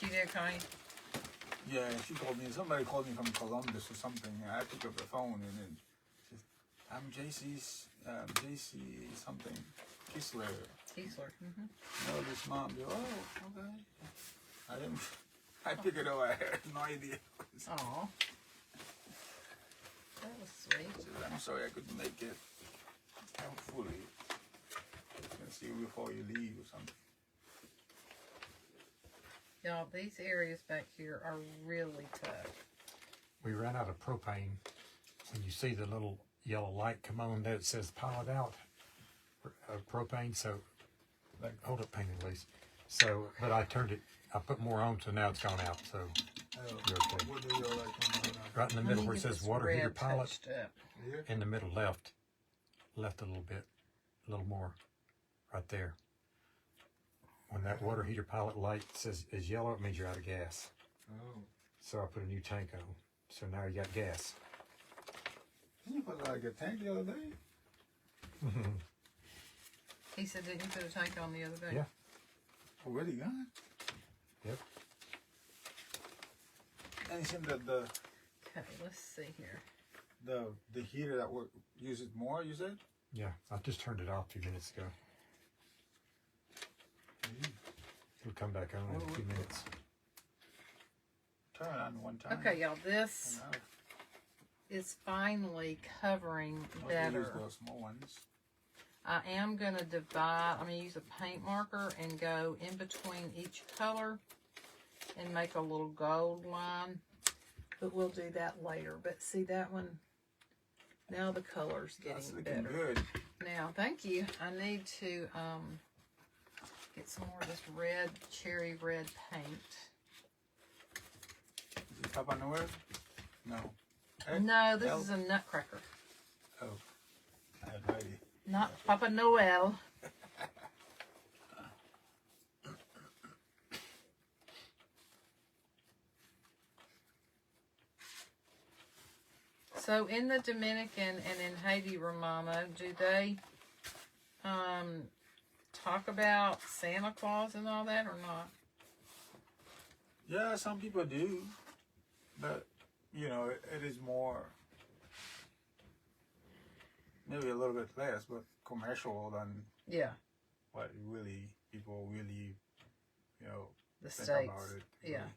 She did, Connie? Yeah, she called me. Somebody called me from Columbus or something. I picked up the phone and then she said, I'm JC's, JC something, Kissler. Keesler. Mm-hmm. No, this mom. Oh, okay. I didn't. I picked it up. I had no idea. Aw. That was sweet. She said, I'm sorry I couldn't make it. Hopefully, can see you before you leave or something. Y'all, these areas back here are really tough. We ran out of propane. And you see the little yellow light come on there that says powered out propane. So, Like, hold up, paint at least. So, but I turned it, I put more on, so now it's gone out. So, you're okay. what do you like? Right in the Let middle me where it get says this water red heater pilot, touched up. Here? in the middle left a little bit, a little more, right there. When that water heater pilot light says is yellow, it means you're out of gas. Oh. So I put a new tank on. So now you got gas. Didn't you put like a tank the other day? He said, didn't you put a tank on the other day? Yeah. Already gone? Yep. And it seemed that the Okay, let's see here. the heater that would use it more, you said? Yeah, I just turned it off a few minutes ago. It'll come back on in a few minutes. Turn it on one time. Okay, y'all, this And is finally covering I'll better. use those small ones. I am going to divide, I'm going to use a paint marker and go in between each color and make a little gold line. But we'll do that later. But see that one? Now the color's That's getting looking better. good. Now, thank you. I need to get some more of this red, cherry red paint. Is it Papa Noel? No. Egg? No, this L? is a nutcracker. Oh. I have no idea. Not Papa Noel. So in the Dominican and in Haiti, Ramama, do they talk about Santa Claus and all that or not? Yeah, some people do. But, you know, it is more, maybe a little bit less, but commercial than Yeah, what really, people really, you know, the think States. about it. Yeah.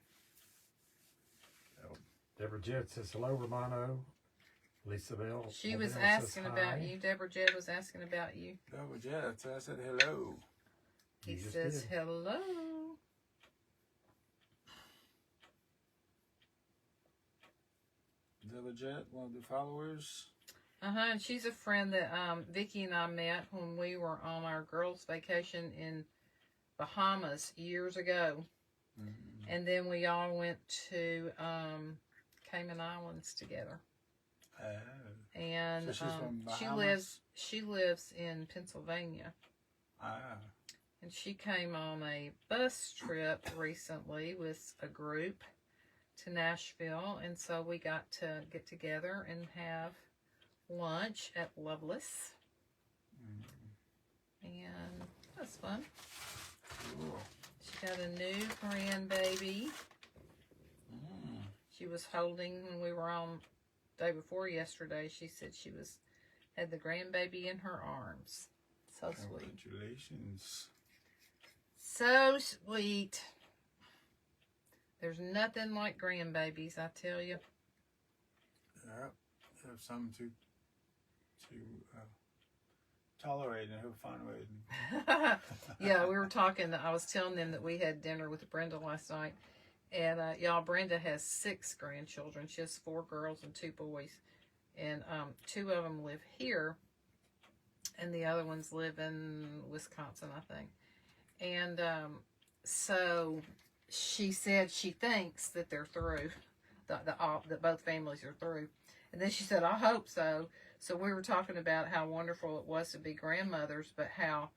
So, Deborah Jett says hello, Romano. Lisa Bell. She was Says asking about hi. you. Deborah Jedd was asking about you. that was Jet. So I said hello. He You just says did. hello. Deborah Jet, one of the followers. And she's a friend that Vicki and I met when we were on our girls' vacation in Bahamas years ago. Mm-hmm. And then we all went to Cayman Islands together. And So she's from she Bahamas? lives in Pennsylvania. And she came on a bus trip recently with a group to Nashville, and so we got to get together and have lunch at Loveless. And that was fun. Cool. She got a new grandbaby. She was holding when we were on day before yesterday. She said she had the grandbaby in her arms. So sweet. Congratulations. So sweet. There's nothing like grandbabies, I tell you. Yeah, have something to tolerate and have fun with. Yeah, we were talking. I was telling them that we had dinner with Brenda last night. And y'all, Brenda has 6 grandchildren. She has 4 girls and 2 boys. And 2 of them live here. And the other ones live in Wisconsin, I think. And so she said she thinks that they're through. That both families are through. And then she said, I hope so. So we were talking about how wonderful it was to be grandmothers, but how,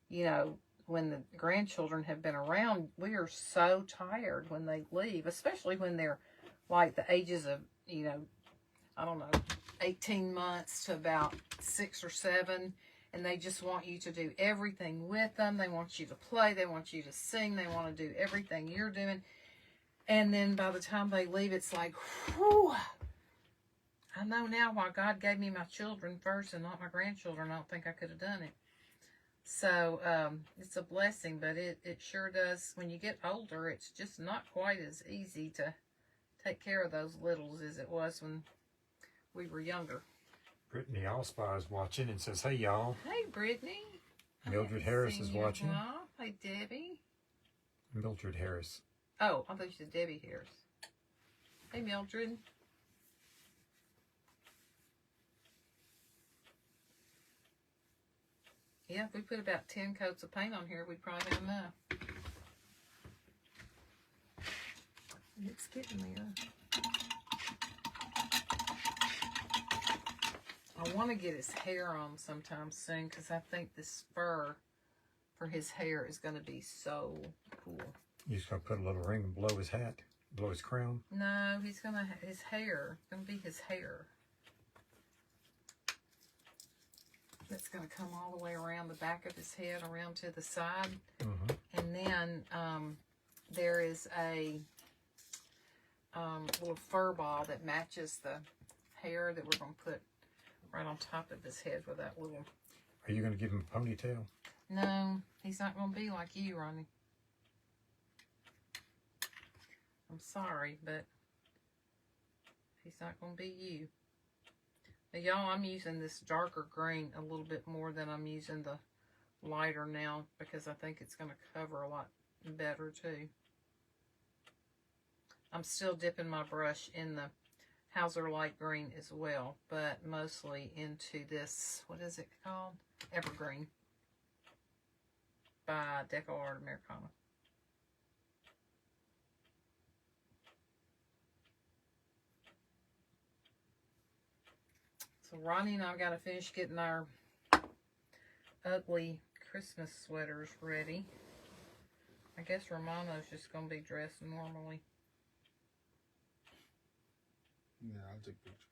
you know, when the grandchildren have been around, we are so tired when they leave, especially when they're like the ages of, you know, I don't know, 18 months to about 6 or 7. And they just want you to do everything with them. They want you to play. They want you to sing. They want to do everything you're doing. And then by the time they leave, it's like, whew. I know now why God gave me my children first and not my grandchildren. I don't think I could have done it. So it's a blessing, but it sure does. When you get older, it's just not quite as easy to take care of those littles as it was when we were younger. Brittany Allspy is watching and says, "Hey y'all." Hey, Brittany. Mildred Harris is watching. Hey, Debbie. Mildred Harris. Oh, I thought you said Debbie Harris. Hey, Mildred. Yeah, if we put about 10 coats of paint on here, we'd probably have enough. It's getting there. I want to get his hair on sometime soon because I think this fur for his hair is going to be so cool. You just gonna put a little ring below his hat, below his crown? No, he's gonna his hair. It's gonna be his hair. It's gonna come all the way around the back of his head, around to the side, and then there is a little fur ball that matches the hair that we're gonna put right on top of his head with that little. Are you gonna give him a ponytail? No, he's not gonna be like you, Ronnie. I'm sorry, but he's not going to be you. Now, y'all, I'm using this darker green a little bit more than I'm using the lighter now because I think it's going to cover a lot better, too. I'm still dipping my brush in the Hauser light green as well, but mostly into this, what is it called? Evergreen by Deco Art Americana. So Ronnie and I've got to finish getting our ugly Christmas sweaters ready. I guess Romano's just going to be dressed normally. Yeah, I'll take pictures.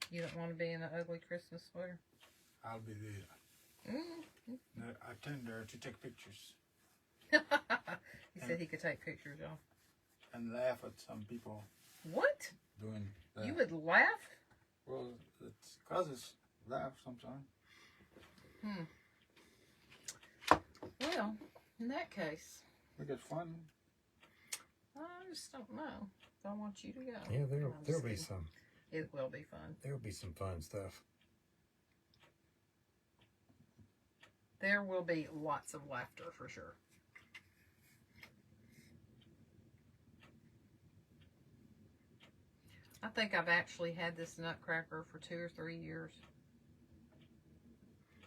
You don't want to be in an ugly Christmas sweater? I'll be there. No, I tend there to take pictures. He said he could take pictures, y'all. And laugh at some people What? doing that. You would laugh? Well, it's causes laugh sometimes. Well, in that case, We get fun. I just don't know. I want you to go. Yeah, I'm there'll just be kidding. some. It will be fun. There'll be some fun stuff. There will be lots of laughter for sure. I think I've actually had this nutcracker for 2 or 3 years.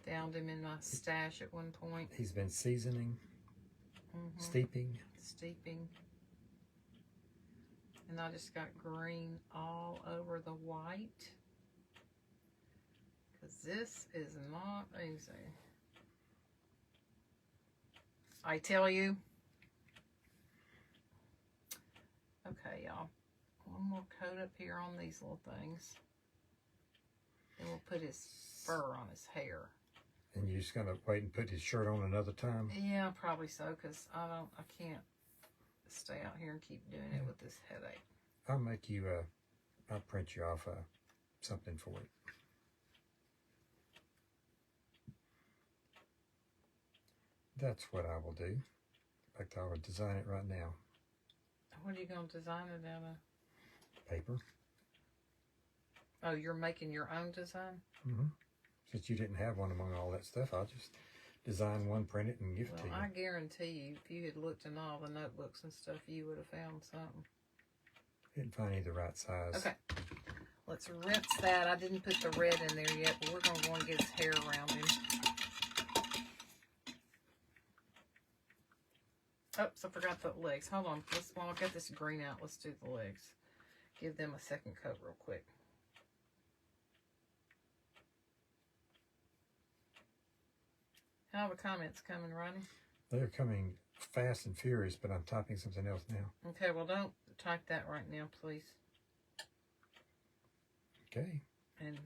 Found him in my stash at one point. He's been seasoning, steeping. Steeping. And I just got green all over the white. Because this is not easy. I tell you. Okay, y'all. One more coat up here on these little things. Then we'll put his fur on his hair. And you're just gonna wait and put his shirt on another time? Yeah, probably so, because I can't stay out here and keep doing it with this headache. I'll make you, I'll print you off something for it. That's what I will do. In fact, I will design it right now. What are you going to design it out of? Paper. Oh, you're making your own design? Since you didn't have one among all that stuff, I'll just design one, print it, and give it to you. I guarantee you, if you had looked in all the notebooks and stuff, you would have found something. Didn't find any the right size. Okay. Let's rinse that. I didn't put the red in there yet, but we're going to go and get his hair around him. Oops, I forgot the legs. Hold on. While I've got this green out, let's do the legs. Give them a second coat real quick. How are the comments coming, Ronnie? They're coming fast and furious, but I'm typing something else now. Okay, well, don't type that right now, please. Okay. And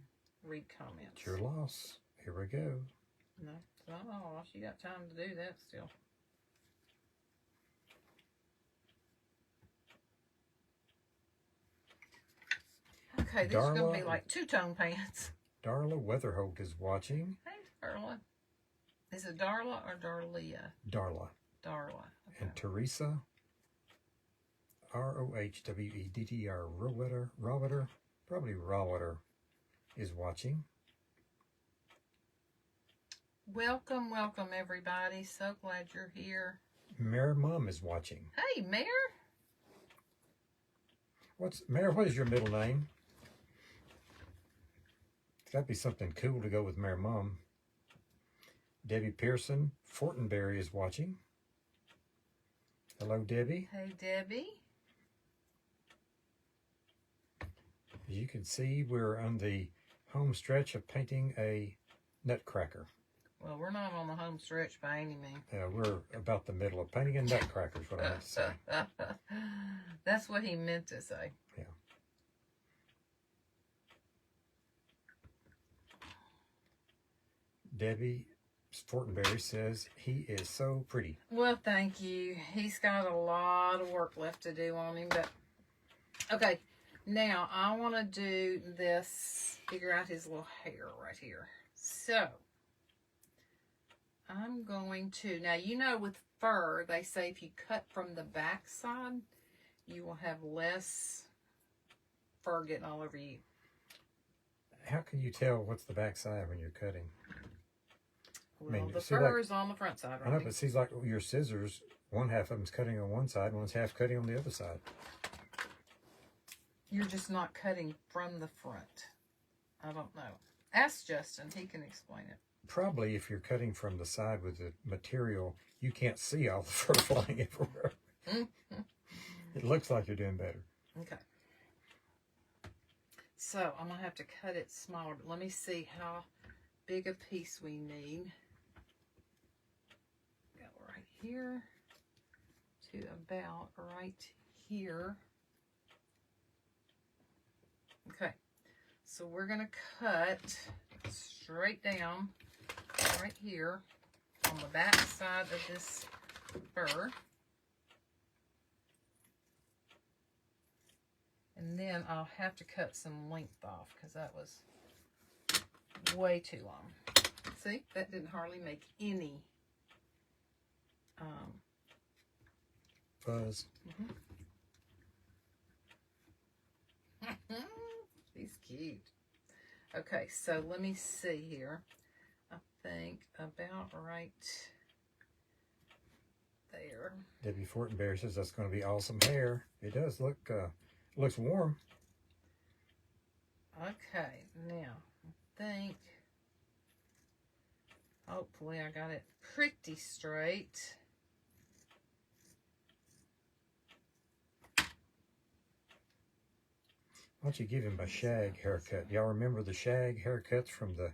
read comments. It's your loss. Here we go. No, it's not all. You got time to do that still. Okay, these are going to be Darla- like two-tone pants. Darla Weatherholt is watching. Hey, Darla. Is it Darla or Darlia? Darla. Darla. Okay. And Teresa, Rohweddr, Rowetter, probably Rowetter, is watching. Welcome, welcome, everybody. So glad you're here. Mare Mom is watching. Hey, Mare. Mare, what is your middle name? That'd be something cool to go with Mare Mom. Debbie Pearson, Fortenberry is watching. Hello, Debbie. Hey, Debbie. As you can see, we're on the home stretch of painting a nutcracker. Well, we're not on the home stretch by any means. We're about the middle of painting a nutcracker is what I meant to say. That's what he meant to say. Yeah. Debbie Fortenberry says he is so pretty. Well, thank you. He's got a lot of work left to do on him, but okay. Now I want to do this. Figure out his little hair right here. So I'm going to, now you know with fur, they say if you cut from the back side, you will have less fur getting all over you. How can you tell what's the back side when you're cutting? Well, the see, fur like, is on the front side, I know, right? but it seems like your scissors, one half of them's cutting on one side, one's half cutting on the other side. You're just not cutting from the front. I don't know. Ask Justin. He can explain it. Probably if you're cutting from the side with the material, you can't see all the fur flying everywhere. It looks like you're doing better. Okay. So I'm going to have to cut it smaller, but let me see how big a piece we need. Go right here to about right here. Okay. So we're going to cut straight down right here on the back side of this fur. And then I'll have to cut some length off because that was way too long. See, that didn't hardly make any Fuzz. He's cute. Okay, so let me see here. I think about right there. Debbie Fortenberry says that's going to be awesome hair. It does look, looks warm. Okay, now I think hopefully I got it pretty straight. Why don't you give him a shag haircut? Y'all remember the shag haircuts from the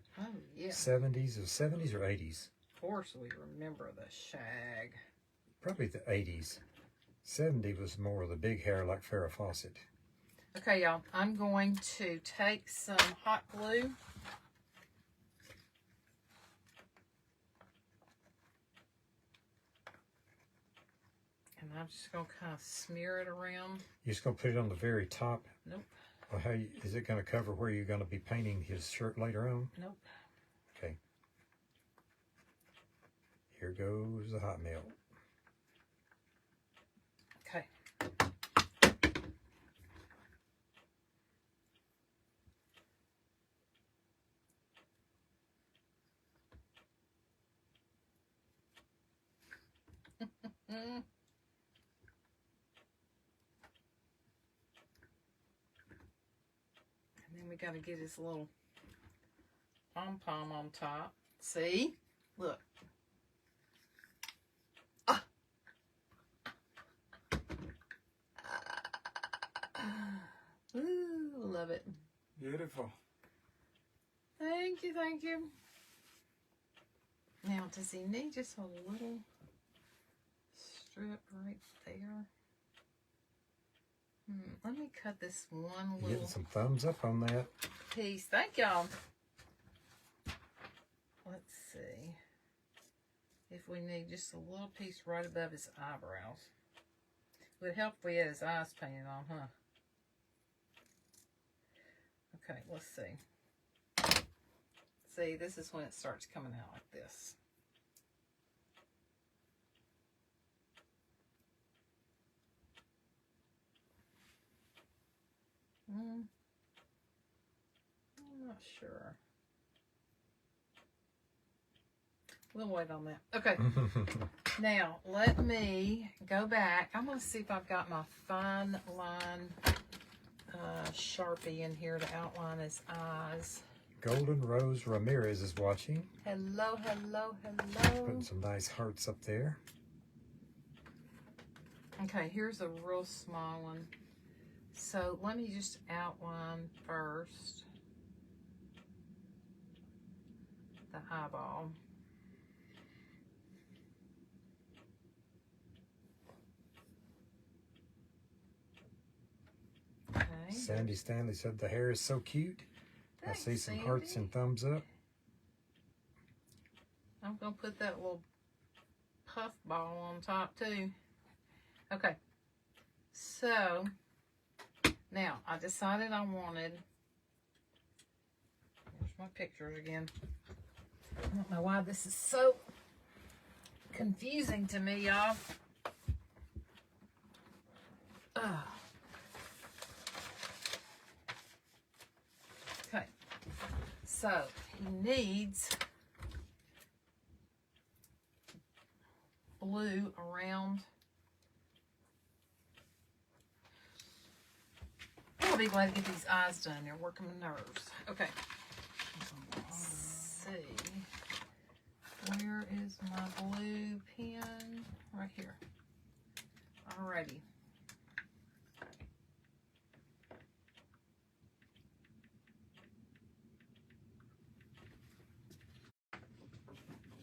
70s? 70s or 80s? Of course we remember the shag. Probably the 80s. 70 was more of the big hair like Farrah Fawcett. Okay, y'all. I'm going to take some hot glue. And I'm just going to kind of smear it around. You're just going to put it on the very top? Nope. Well, is it going to cover where you're going to be painting his shirt later on? Nope. Okay. Here goes the hot melt. Okay. And then we got to get his little pom-pom on top. See? Look. Ooh, love it. Beautiful. Thank you, thank you. Now, does he need just a little strip right there? Let me cut this one You're little getting some thumbs up on that. piece. Thank y'all. Let's see if we need just a little piece right above his eyebrows. Would help if we had his eyes painted on, huh? Okay, let's see. See, this is when it starts coming out like this. I'm not sure. We'll wait on that. Okay. Now, let me go back. I'm going to see if I've got my fine line Sharpie in here to outline his eyes. Golden Rose Ramirez is watching. Hello, hello, hello. Putting some nice hearts up there. Okay, here's a real small one. So let me just outline first the eyeball. Okay. Sandy Stanley said the hair is so cute. Thanks, I see some Sandy. hearts and thumbs up. I'm going to put that little puff ball on top too. Okay. So, now I decided I wanted, there's my pictures again. I don't know why this is so confusing to me, y'all. Okay. So, he needs blue around. I'll be glad to get these eyes done. They're working my nerves. Okay. Let's see. Where is my blue pen? Right here. Alrighty.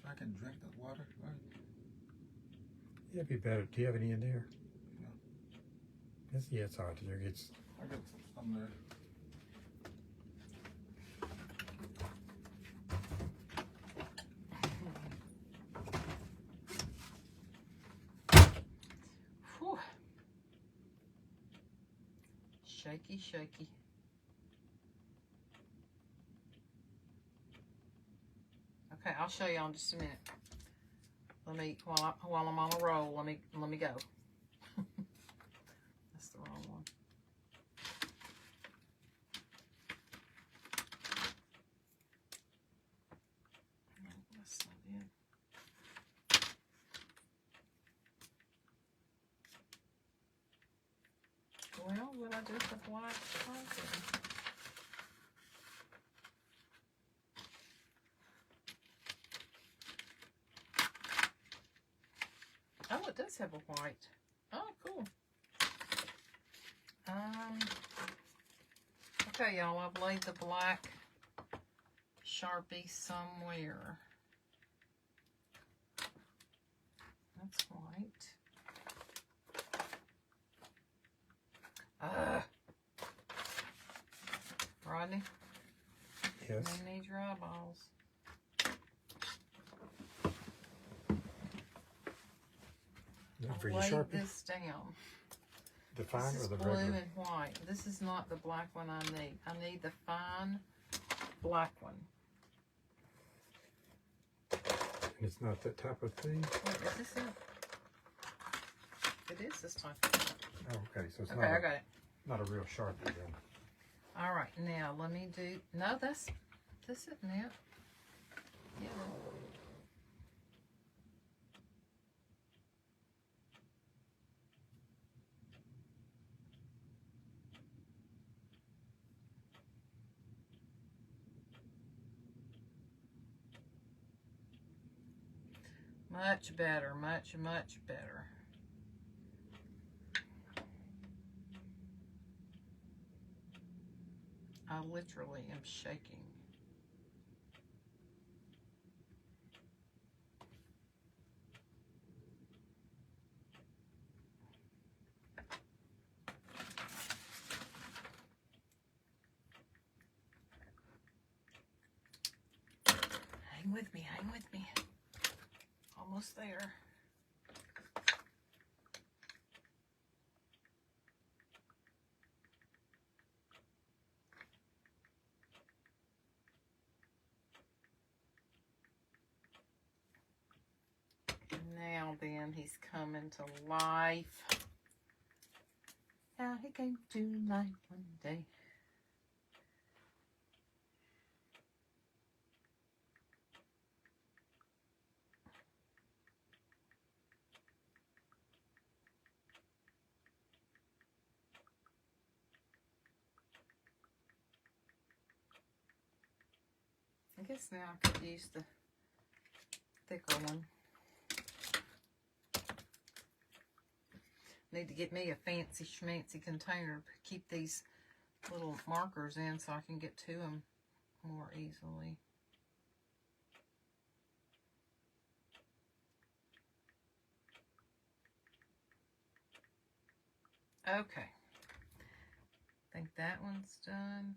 So I can drink that water, right? Yeah, it'd be better. Do you have any in there? No. Yeah, it's hard. It's I got some there. Whew. Shaky, shaky. Okay, I'll show y'all in just a minute. Let me, while I'm on a roll, let me go. That's the wrong one. No, that's not it. Well, what I do with the white marker? Oh, it does have a white. Oh, cool. Okay, y'all, I've laid the black Sharpie somewhere. That's white. Rodney, yes. you need your eyeballs. For your Lay Sharpie, this down. the fine This or is the blue regular? and white. This is not the black one I need. I need the fine black one. And it's not that type of thing. Wait, is this it? It is this type. Oh, okay. So it's Okay, I got it. not a real Sharpie then. All right, now let me do. No, this isn't it. Yeah. Much better, much, much better. I literally am shaking. Hang with me, hang with me. Almost there. Now then, he's coming to life. Now he came to life one day. I guess now I could use the thicker one. Need to get me a fancy schmancy container to keep these little markers in so I can get to them more easily. Okay. I think that one's done.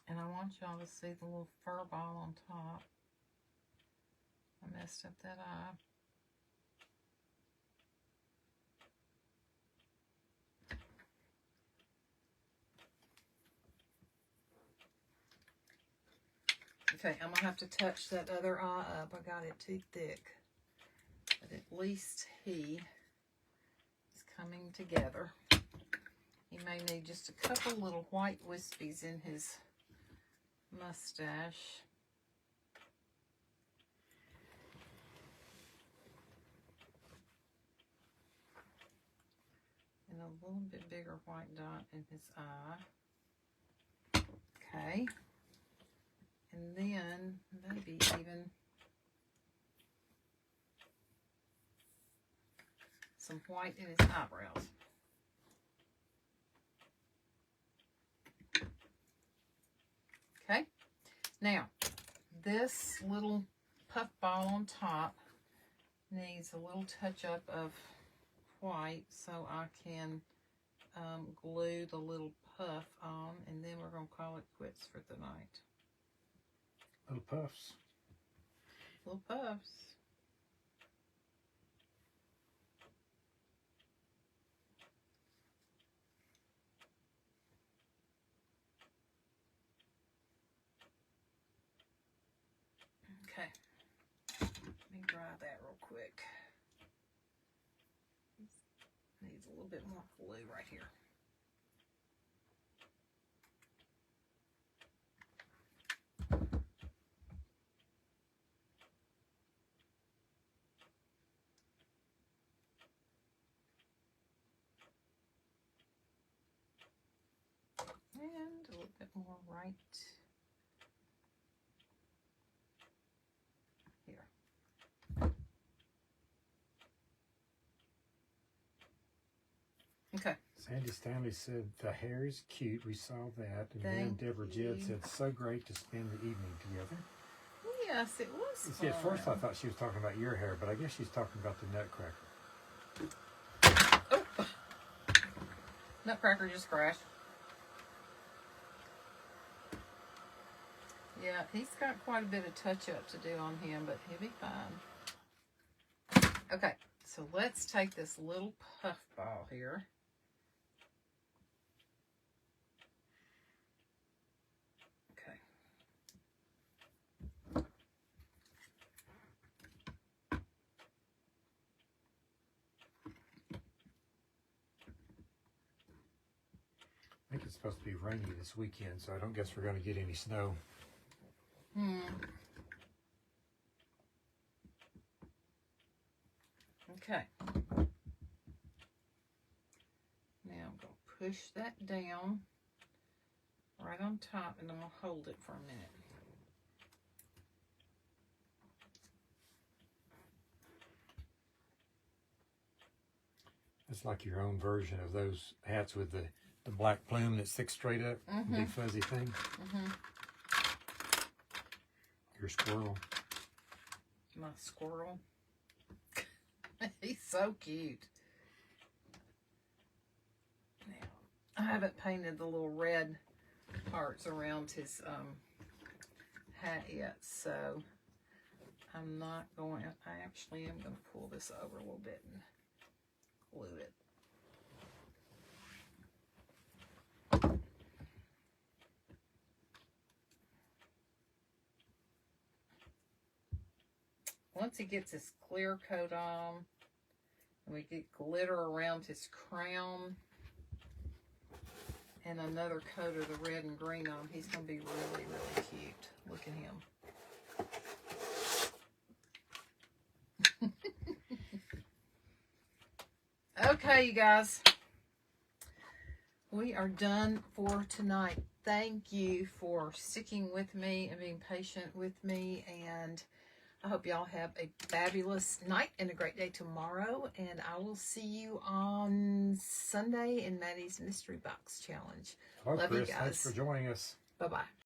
And I want y'all to see the little fur ball on top. I messed up that eye. Okay, I'm gonna have to touch that other eye up. I got it too thick. But at least he is coming together. He may need just a couple little white wispies in his mustache. And a little bit bigger white dot in his eye. Okay. And then maybe even some white in his eyebrows. Okay. Now, this little puff ball on top needs a little touch up of white so I can glue the little puff on, and then we're going to call it quits for the night. Little puffs. Little puffs. Okay. Let me dry that real quick. Needs a little bit more glue right here. And a little bit more right here. Okay. Sandy Stanley said the hair is cute. We saw that. And then Thank Deborah you. Jedd said, so great to spend the evening together. Yes, it was You see, at first I fun. thought she was talking about your hair, but I guess she's talking about the nutcracker. Oh. Nutcracker just crashed. Yeah, he's got quite a bit of touch-up to do on him, but he'll be fine. Okay, so let's take this little puff ball here. Okay. I think it's supposed to be rainy this weekend, so I don't guess we're going to get any snow. Okay. Now I'm going to push that down right on top, and I'm going to hold it for a minute. It's like your own version of those hats with the black plume that sticks straight up, big fuzzy thing. Your squirrel. My squirrel. He's so cute. Now, I haven't painted the little red parts around his hat yet, so I'm not going. I actually am going to pull this over a little bit and glue it. once he gets his clear coat on, and we get glitter around his crown, and another coat of the red and green on him, he's going to be really, really cute. Look at him. Okay, you guys. We are done for tonight. Thank you for sticking with me and being patient with me. And I hope y'all have a fabulous night and a great day tomorrow. And I will see you on Sunday in Maddie's Mystery Box Challenge. Hello, Love Chris. you Thanks guys. for joining us. Bye-bye.